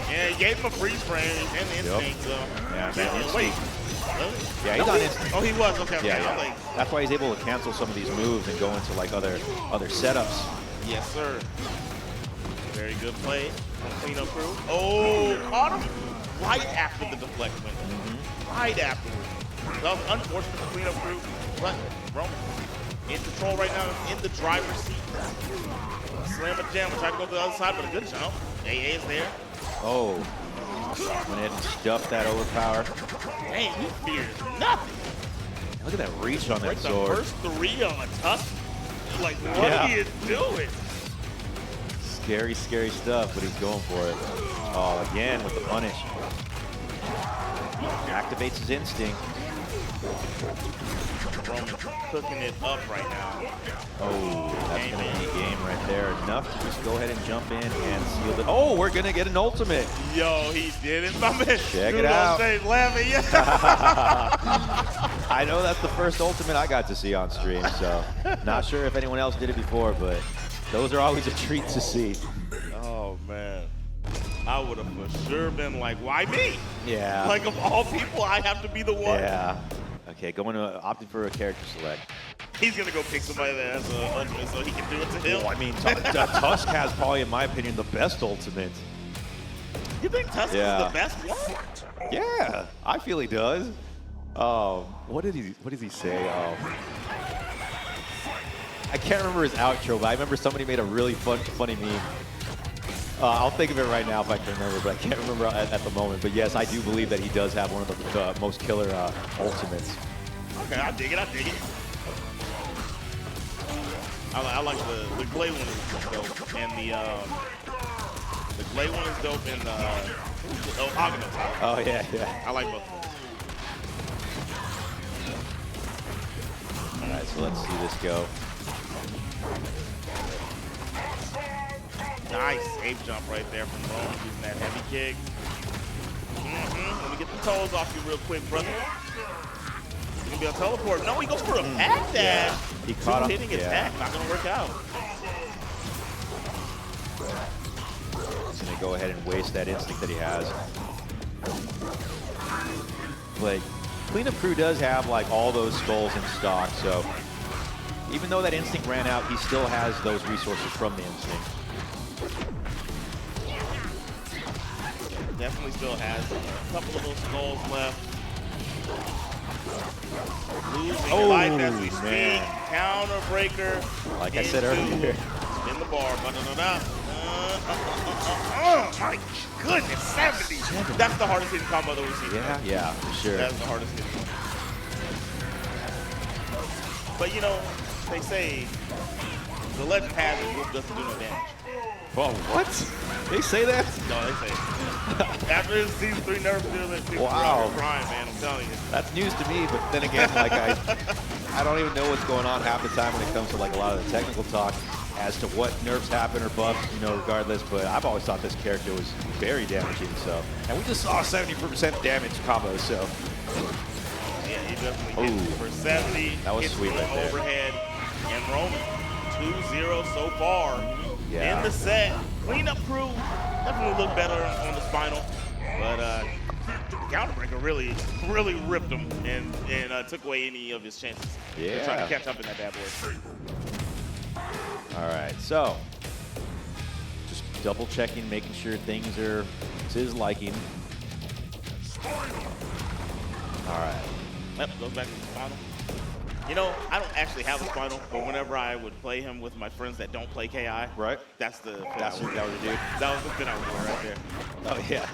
Yeah, he gave him a freeze frame and instinct, so. Yeah, man, Wait. instinct. Really? Yeah, he's on instinct. Oh, he was? Okay. Yeah. Like, That's why he's able to cancel some of these moves and go into like other setups. yes, sir. Very good play from Cleanup Crew. Oh, caught him right after the deflect went. Right afterwards. That was unfortunate for Cleanup Crew, but Roman in control right now, in the driver's seat. Slam a jam, tried to go to the other side, but a good jump. AA is there. Oh. Went ahead and stuffed that overpower. Man, he fears nothing. Look at that reach on that Break the sword. first 3 on a Tusk. Like, what Yeah. he is doing? Scary, scary stuff, but he's going for it. Oh, again with the punish. Activates his instinct. Roman cooking it up right now. Oh, that's going to be a game right there. Enough to just go ahead and jump in and seal it. Oh, we're going to get an ultimate. Yo, he did it, my man. Check Dude it out. on stage laughing, yeah. I know that's the first ultimate I got to see on stream, so not sure if anyone else did it before, but those are always a treat to see. Oh, man. I would have for sure been like, why me? Yeah. Like, of all people, I have to be the one. Yeah. Okay, going to opting for a character select. He's going to go pick somebody that has an ultimate so he can do it to him. Oh, I mean, Tusk has probably, in my opinion, the best ultimate. You think Tusk is the best one? Yeah, I feel he does. What does he say? I can't remember his outro, but I remember somebody made a really funny meme. I'll think of it right now if I can remember, but I can't remember at the moment. But yes, I do believe that he does have one of the most killer ultimates. Okay, I dig it, I dig it. I like the Glade one is dope, and the Glade one is dope, and Aganos. Oh yeah, yeah. I like both of them. All right, so let's see this go. Nice ape jump right there from Rome, using that heavy kick. Let me get the toes off you real quick, brother. He's gonna be a teleport. No, he goes for a back dash. Yeah, he caught him. Hitting attack, not gonna work out. He's gonna go ahead and waste that instinct that he has. Like, Cleanup Crew does have like all those skulls in stock, so even though that instinct ran out, he still has those resources from the instinct. Definitely still has a couple of those skulls left. Losing life as we speak. Counter breaker. Like I said earlier. In the bar. My goodness, 70. That's the hardest hitting combo that we've seen. Yeah, for sure. That's the hardest hitting. But you know, they say the legend has it, Wolf doesn't do no damage. Whoa, what? They say that? No, they say it. After his season 3 nerf deal, people are crying, man. I'm telling you. That's news to me, but then again, like I don't even know what's going on half the time when it comes to like a lot of the technical talk as to what nerfs happen or buffs, you know, regardless. But I've always thought this character was very damaging. So, and we just saw a 70% damage combo. So, yeah, he definitely hit for 70. That was sweet right there. Overhead and Roman 2-0 so far. Yeah. In the set, Cleanup Crew definitely looked better on the spinal, but Counterbreaker really ripped him and took away any of his chances. Yeah. Trying to catch up in that bad boy. All right, so just double checking, making sure things are to his liking. All right. Yep, goes back to the spinal. You know, I don't actually have a spinal, but whenever I would play him with my friends that don't play KI, Right. that's the fit That's I would what that would do. That was the fit I would wear right there. Oh yeah.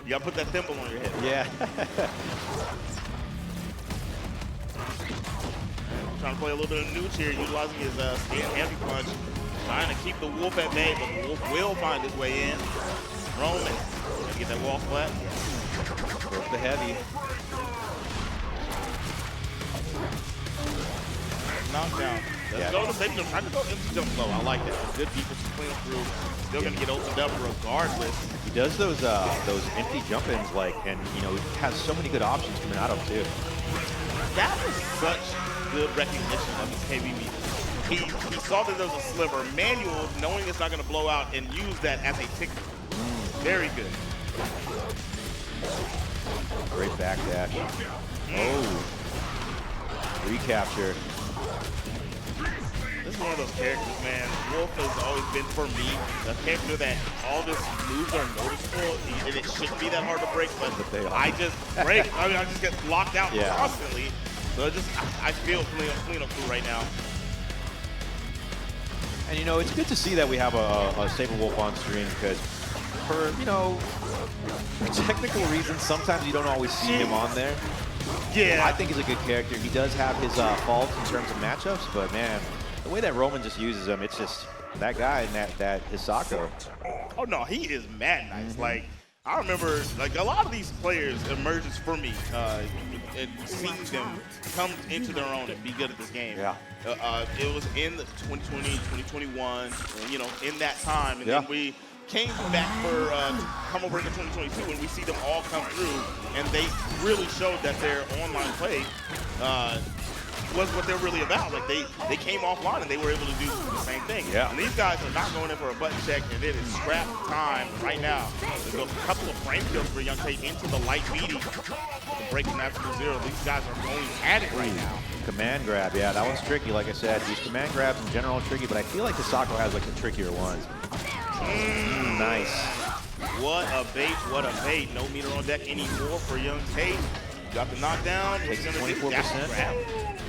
You gotta put that thimble on your head. Yeah. Trying to play a little bit of nooch here, utilizing his stand heavy punch. Trying to keep the Wolf at bay, but the Wolf will find his way in. Roman, gonna get that wall flat. Broke the heavy. Knockdown. Let's go to save jump. Trying to go empty jump low. I like that. Good defense to clean through. Still gonna get opened up regardless. He does those empty jump-ins like, and you know, he has so many good options coming out of him too. That was such good recognition of his heavy meter. He saw that there was a sliver, manual, knowing it's not gonna blow out, and use that as a ticket. Very good. Great backdash. Oh. Recapture. This is one of those characters, man. Wolf has always been, for me, a character that all his moves are noticeable, and it shouldn't be that hard to break, but they are. I just break. I mean, I just get locked out Yeah. constantly. So I feel clean up through right now. And you know, it's good to see that we have a Sabrewulf on stream because for, you know, for technical reasons, sometimes you don't always see him on there. Yeah. I think he's a good character. He does have his faults in terms of matchups, but man, the way that Roman just uses him, it's just that guy and that Hisako. Oh no, he is mad nice. Like, I remember, like, a lot of these players emerges for me and seeing them come into their own and be good at this game. Yeah. It was in the 2020, 2021, you know, in that time, and then we came back for come over into 2022, and we see them all come through, and they really showed that their online play was what they're really about. Like, they came offline and they were able to do the same thing. Yeah. And these guys are not going in for a button check, and it is scrap time right now. There's a couple of frame kills for Young Tate into the light meaty. Breaking that to 0. These guys are going at it right now. Command grab, yeah, that one's tricky. Like I said, these command grabs in general are tricky, but I feel like Hisako has like the trickier ones. Nice. What a bait, what a bait. No meter on deck anymore for Young Tate. Got the knockdown. Takes 24%.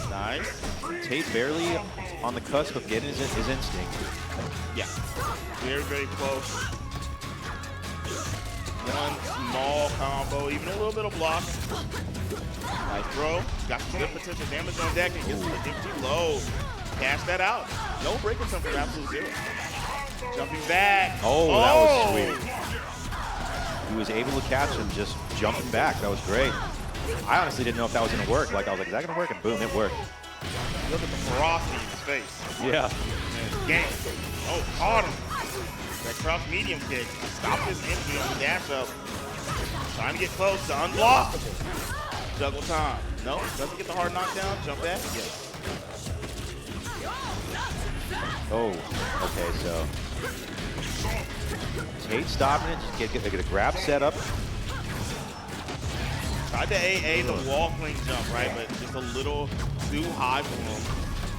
Nice. Tate barely on the cusp of getting his instinct. Yeah. Very, very close. One small combo, even a little bit of block. Nice throw. Got some good potential damage on deck and gets the empty low. Cash that out. No breaking some for absolute 0. Jumping back. Oh, that was sweet. He was able to catch him just jumping back. That was great. I honestly didn't know if that was going to work. Like, I was like, is that going to work? And boom, it worked. Look at the ferocity in his face. Yeah. Game. Oh, caught him. That cross medium kick. Stop his entry on the dash up. Trying to get close to unblockable. Juggle time. No, doesn't get the hard knockdown. Jump back. Yes. Oh, okay, so Tate stopping it, just get a grab set up. Tried to AA the wall cling jump, right? But just a little too high for him.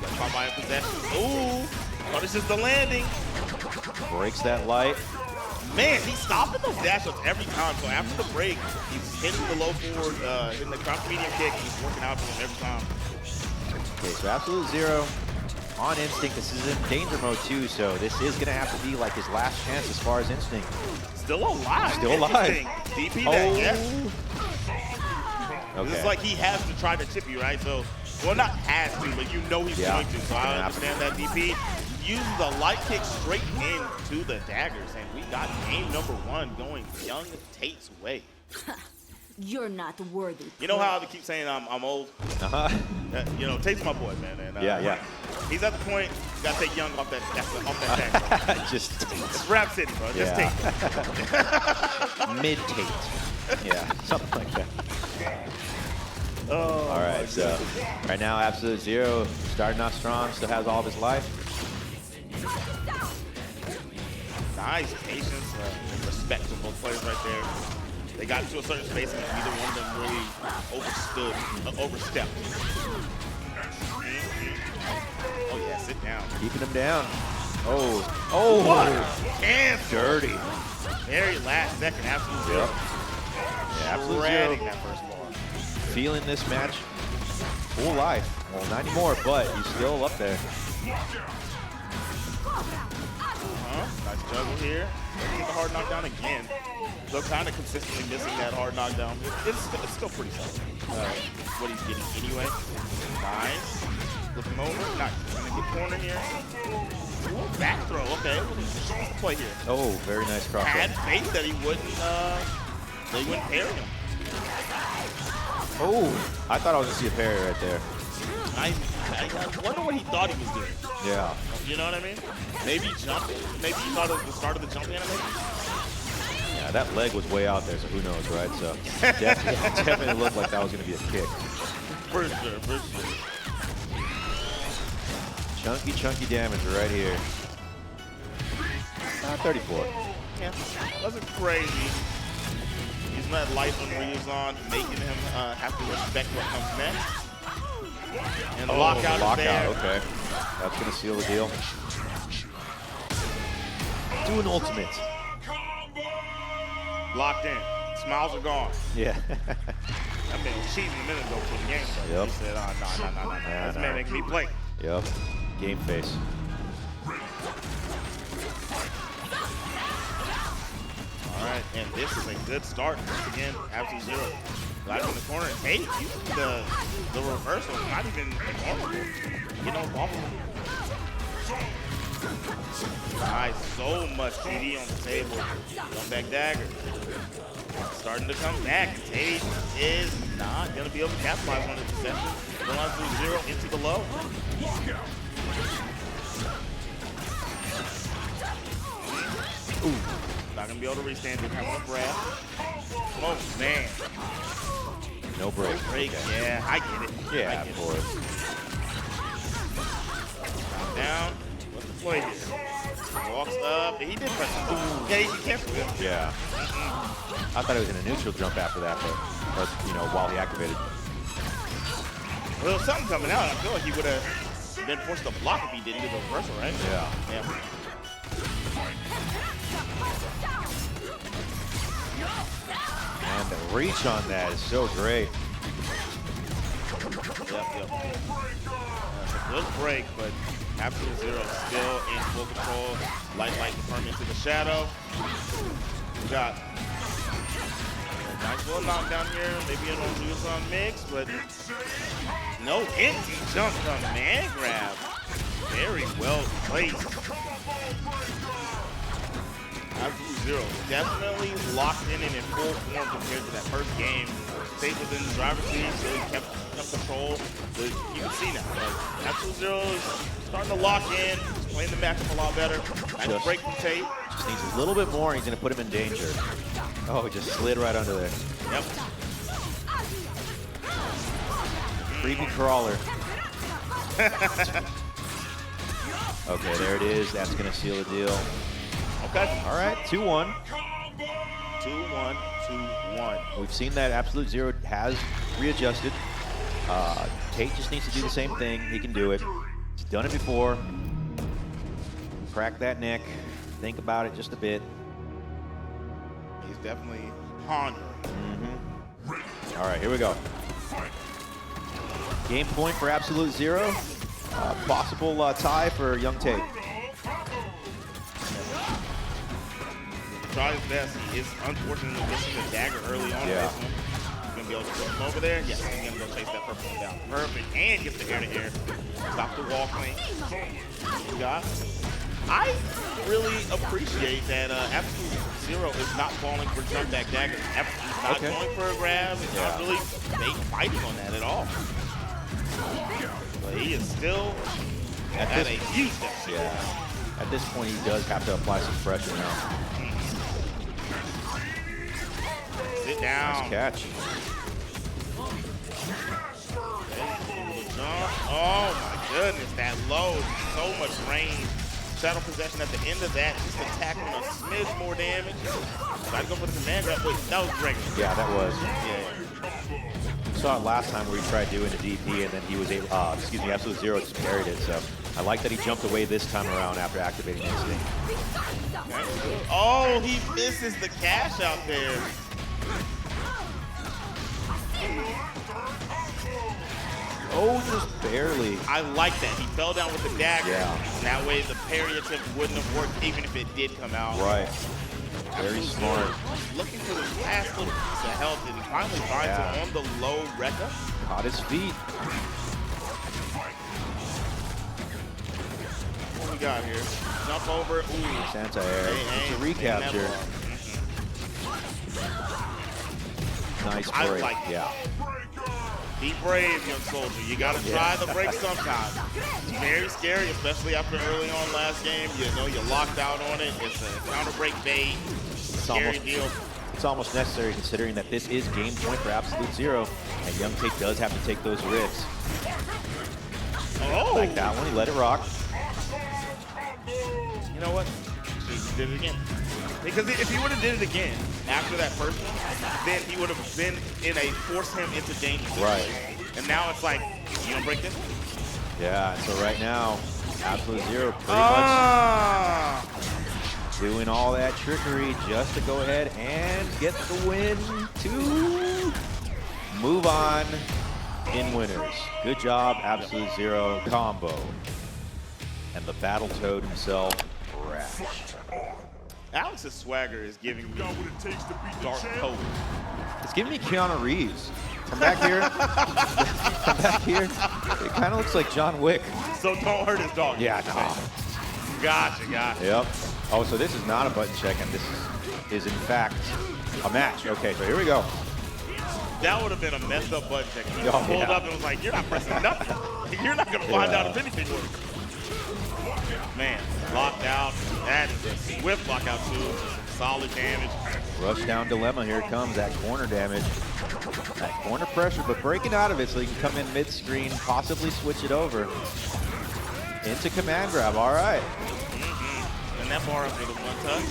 Got caught by a possession. Ooh, thought this is the landing. Breaks that light. Man, he's stopping those dash ups every time. So after the break, he's hitting the low forward, hitting the cross medium kick. He's working out for him every time. Okay, so absolute 0 on instinct. This is in danger mode too, so this is gonna have to be like his last chance as far as instinct. Still alive. Still alive. DP that, yes. Okay. This is like he has to try to chip you, right? So, well, not has to, but you know he's going to. So I understand that DP. Uses the light kick straight into the daggers, and we got game number 1 going Young Tate's way. You're not worthy. You know how I keep saying I'm old? You know, Tate's my boy, man. And, yeah. He's at the point, you gotta take Young off that tag, bro. Just It's Rap City, bro. Just take it. Mid-Tate. Yeah, something like that. Oh, all right, so right now, absolute 0, starting off strong, still has all of his life. Nice patience and respect from both players right there. They got into a certain space and neither one of them really overstepped. Oh yeah, sit down. Keeping him down. Oh, what? Cancel. Dirty. Very last second, absolute 0. Yeah, absolute 0. Shredding that first bar. Feeling this match full life. Well, not anymore, but he's still up there. Nice juggle here. Getting the hard knockdown again. So kind of consistently missing that hard knockdown. It's still pretty solid. What he's getting anyway. Nice. Flip him over. Nice. Gonna get corner here. Ooh, back throw. Okay. What's the play here? Oh, very nice cross. Had faith that he wouldn't parry him. Oh, I thought I was gonna see a parry right there. I wonder what he thought he was doing. Yeah. You know what I mean? Maybe jumping. Maybe he thought it was the start of the jump animation. Yeah, that leg was way out there, so who knows, right? So definitely looked like that was gonna be a kick. For sure, for sure. Chunky damage right here. 34. Yeah, wasn't crazy. Using that light when Ryu's on, making him have to respect what comes next. And the lockout is there. Okay. That's going to seal the deal. Do an ultimate. Locked in. Smiles are gone. Yeah. That man was cheating a minute ago before the game started. Yep. He said, no. This man making me play. Yep. Game face. All right, and this is a good start. Once again, Absolute Zero. Got him in the corner. Hey, the reversal, not even vulnerable. You know, vulnerable. Nice, so much TD on the table. Come back dagger. Starting to come back. Tate is not going to be able to capitalize on the deception. Going on through 0 into the low. Ooh, not going to be able to restand it. Having a breath. Oh, man. No break. Break, okay. yeah, I get it. Yeah, I get of course. it. Down. What's the play here? Walks up. He did press the button. Yeah, he canceled it. Yeah. I thought he was in a neutral jump after that, but, or, you know, while he activated. Well, something coming out. I feel like he would have been forced to block if he didn't do the reversal, right? Yeah. Yeah. And the reach on that is so great. Yep. That's a good break, but Absolute Zero still in full control. Light confirmed into the shadow. We got a nice little knockdown here. Maybe it'll do some mix, but no empty jump from man grab. Very well placed. Absolute Zero definitely locked in and in full form compared to that first game. Stayed within the driver's seat, so he kept control. But you can see now, like, Absolute Zero is starting to lock in, playing the matchup a lot better. Nice break from Tate. Just needs a little bit more, and he's going to put him in danger. Oh, he just slid right under there. Yep. Creepy crawler. Okay, there it is. That's going to seal the deal. Okay. All right, 2-1. 2-1, 2-1. We've seen that Absolute Zero has readjusted. Tate just needs to do the same thing. He can do it. He's done it before. Crack that neck. Think about it just a bit. He's definitely pondering. All right, here we go. Game point for Absolute Zero. Possible tie for young Tate. Try his best. He is unfortunately missing the dagger early on. Yeah. This one. He's gonna be able to put him over there. Yes, he's gonna go chase that purple one down. Perfect. And gets the air-to-air. Stop the wall clean. We got. I really appreciate that Absolute Zero is not falling for jump back dagger. He's not going for a grab. He's not really fighting on that at all. But he is still at a huge deficit. Yeah. At this point, he does have to apply some pressure now. Sit down. Nice catch. Oh my goodness, that low, so much range. Shadow possession at the end of that, just attacking a smidge more damage. Try to go for the command grab. Wait, that was regular. Yeah, that was. Yeah. We saw it last time where he tried doing the DP and then he was able, Absolute Zero just parried it. So I like that he jumped away this time around after activating Instinct. Oh, he misses the cash out there. Oh, just barely. I like that. He fell down with the dagger. Yeah. That way the parry attempt wouldn't have worked even if it did come out. Right. Very smart. Looking for the last little piece of health and he finally finds it on the low Rekka. Caught his feet. What we got here? Jump over. Ooh. Anti-air. It's a recapture. Nice break. Like yeah. Be brave, young soldier. You got to try the break sometimes. It's very scary, especially after early on last game. You know, you're locked out on it. It's a counter break bait. Scary deal. It's almost necessary considering that this is game point for Absolute Zero, and young Tate does have to take those risks. Oh! Like that one, he let it rock. You know what? He did it again. Because if he would have did it again after that first one, then he would have been in a force him into danger. Right. And now it's like, you don't break this? Yeah, so right now, Absolute Zero pretty much doing all that trickery just to go ahead and get the win to move on in winners. Good job, Absolute Zero combo. and the battle toad himself, Rash. Alex's swagger is giving me dark coat. It's giving me Keanu Reeves. From back here, from back here, it kind of looks like John Wick. So don't hurt his dog. Yeah, no. Gotcha. Yep. Oh, so this is not a button check, and this is in fact a match. Okay, so here we go. That would have been a messed up button check. He Oh, pulled yeah. up and was like, you're not pressing nothing. You're not going to find out if anything works. Man, locked out. That is a swift lockout too. Some solid damage. Rushdown dilemma, here it comes, that corner damage. That corner pressure, but breaking out of it so he can come in mid-screen, possibly switch it over. Into command grab, all right. And that bar up for the one touch.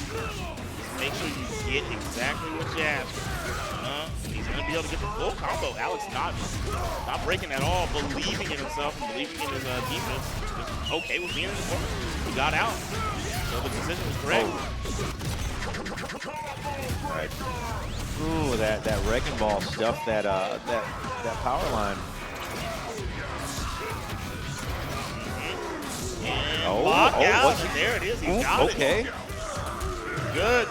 Make sure you get exactly what you ask for. He's going to be able to get the full combo. Alex not breaking at all, believing in himself and believing in his defense. Just okay with being in the corner. He got out. So the decision was correct. All right. Ooh, that wrecking ball stuffed that power line. And lock out, and there it is. He got okay. it. Good.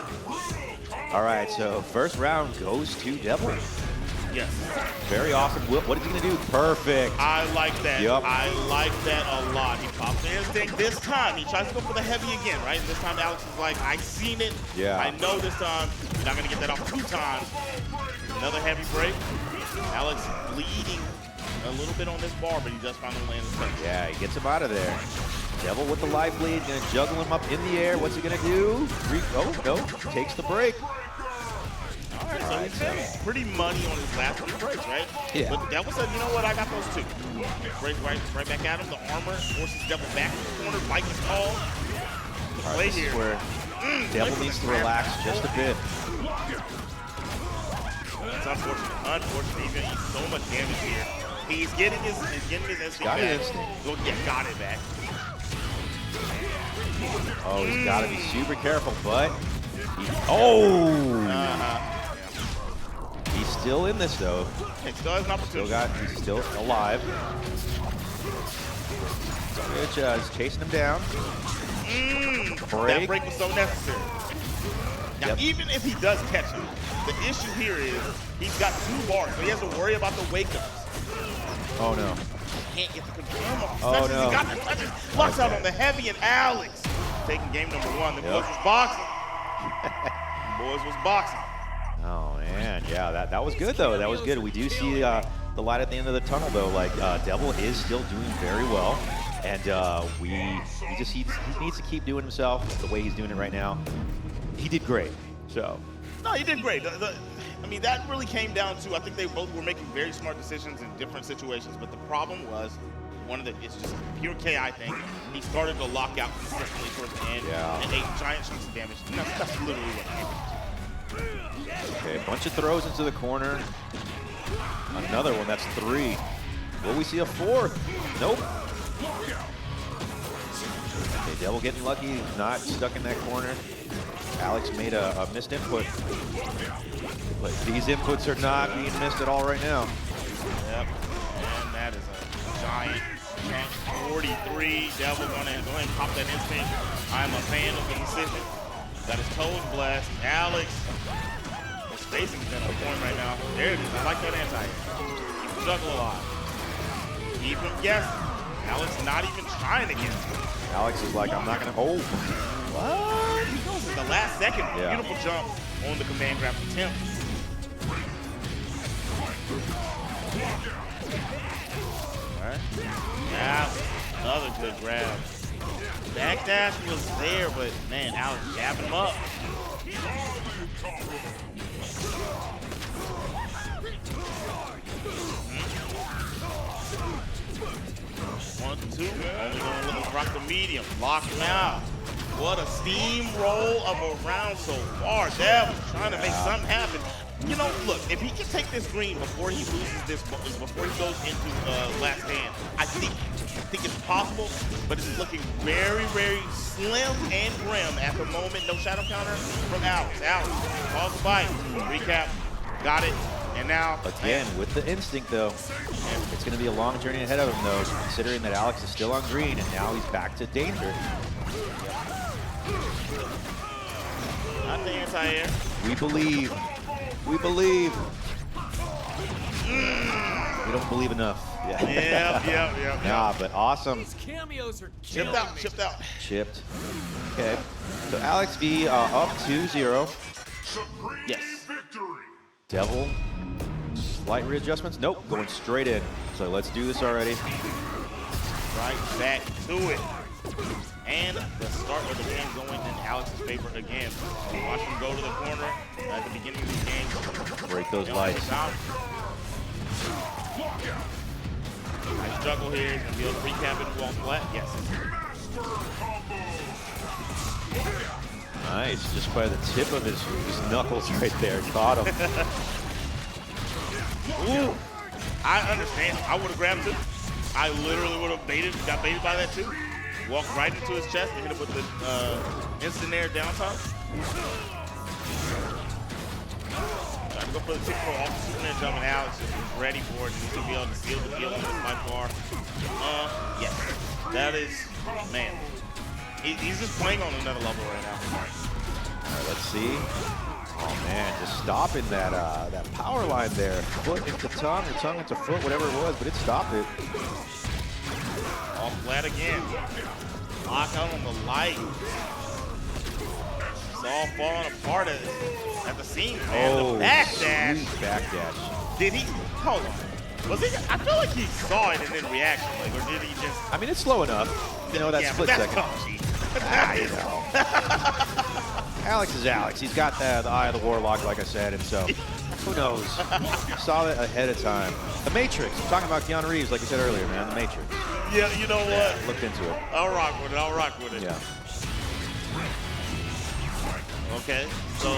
All right, so first round goes to Devil. Yes. Very awesome. What is he going to do? Perfect. I like that. Yep. I like that a lot. He pops the instinct this time. He tries to go for the heavy again, right? This time Alex is like, I seen it. Yeah. I know this time. You're not going to get that off 2 times. Another heavy break. Alex bleeding a little bit on this bar, but he just finally lands the touch. Yeah, he gets him out of there. Devil with the life bleed, going to juggle him up in the air. What's he going to do? Oh, no, takes the break. All right, so he's been pretty money on his last 2 breaks, right? Yeah. But the Devil said, you know what, I got those 2. Break right back at him. The armor forces Devil back in the corner, like his call. The play This is here. where Devil needs to relax just a bit. It's unfortunate. Unfortunate. He's getting so much damage here. He's getting his instinct Got back. his instinct. Well, yeah, got it back. Oh, he's got to be super careful, but he's still in this though. He still has an opportunity. He's still alive. Which is chasing him down. That break was so necessary. Now, Yep. even if he does catch him, the issue here is he's got 2 bars, so he has to worry about the wake-ups. Oh no. Can't get the confirm off. Oh, no. He got the touches. Locks out on the heavy, and Alex taking game number 1. The boys was boxing. Boys was boxing. Oh man, yeah, that was good though. That was good. We do see the light at the end of the tunnel though. Like Devil is still doing very well, and he needs to keep doing himself the way he's doing it right now. He did great. So. No, he did great. I mean, that really came down to, I think they both were making very smart decisions in different situations, but the problem was, it's just a pure KI thing. He started to lock out consistently towards the end and ate giant chunks of damage. And that's literally what happened. Okay, a bunch of throws into the corner. Another one, that's 3. Will we see a 4th? Nope. Okay, Devil getting lucky, he's not stuck in that corner. Alex made a missed input. But these inputs are not being missed at all right now. Yep, and that is a giant chunk. 43, Devil go ahead and pop that instinct. I'm a fan of the decision. Got his toes blessed. Alex, the spacing's been on point right now. There it is, I like that anti. Keep him juggle alive. Keep him guessing. Alex not even trying to guess. Alex is like, I'm not gonna hold. What? He goes in the last second. Yeah. Beautiful jump on the command grab attempt. Alright. Now, another good grab. Backdash was there, but man, Alex jabbing him up. One, two. Only gonna rock the medium. Lock him out. What a steamroll of a round so far. Devil trying to make something happen. You know, look, if he can take this green before he loses this, before he goes into last stand, I think it's possible, but it's looking very, very slim and grim at the moment. No shadow counter from Alex. Alex calls the bite. Recap. Got it. And now, Again, with the instinct, though. It's going to be a long journey ahead of him, though, considering that Alex is still on green, and now he's back to danger. not the anti-air. We believe. We believe. We don't believe enough. Yeah. Yep. Nah, but awesome. These cameos are Chipped out, chipped out. Chipped. Okay. So Alex V up 2-0. Yes. Devil. Slight readjustments. Nope. Going straight in. So let's do this already. Right back to it. And the start of the game going in Alex's favor again. Watch him go to the corner at the beginning of the game. Break those lights. Nice juggle here. He's going to be able to recap it and wall flat. Yes. Nice. Just by the tip of his knuckles right there. Caught him. Ooh. I understand. I would have grabbed it. I literally would have got baited by that too. Walked right into his chest and hit him with the instant air down top. Trying to go for the tick throw off the super ninja and Alex is ready for it. He's going to be able to seal the deal on this life bar. Yes. That is, man. He's just playing on another level right now. All right, let's see. Oh man, just stopping that that power line there. Foot into tongue, or tongue into foot, whatever it was, but it stopped it. All flat again. Lockout on the light. It's all falling apart at the seams, man. Oh, the backdash. sweet backdash. Did he? Hold on. Was he? I feel like he saw it and then reacted, like, or did he just? I mean, it's slow enough. You know, that yeah, split but that's second. PUBG. You know. Alex is Alex. He's got the eye of the warlock, like I said, and so who knows? Saw it ahead of time. The Matrix. I'm talking about Keanu Reeves, like I said earlier, man. The Matrix. Yeah, you know what? Looked into it. I'll rock with it. I'll rock with it. Yeah. Okay. So,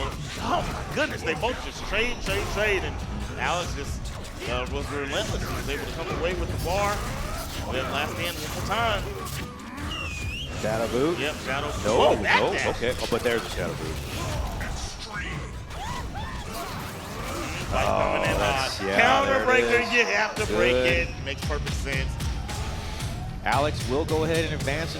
oh my goodness, they both just trade, and Alex just was relentless. He was able to come away with the bar. Then last stand one more time. Shadow boot. Yep, shadow. No, Whoa, no. backdash. Okay. Oh, but there's a shadow boot. Fight coming in hot. yeah, Counter there it breaker, is. you have to break Good. it. Makes perfect sense. Alex will go ahead and advance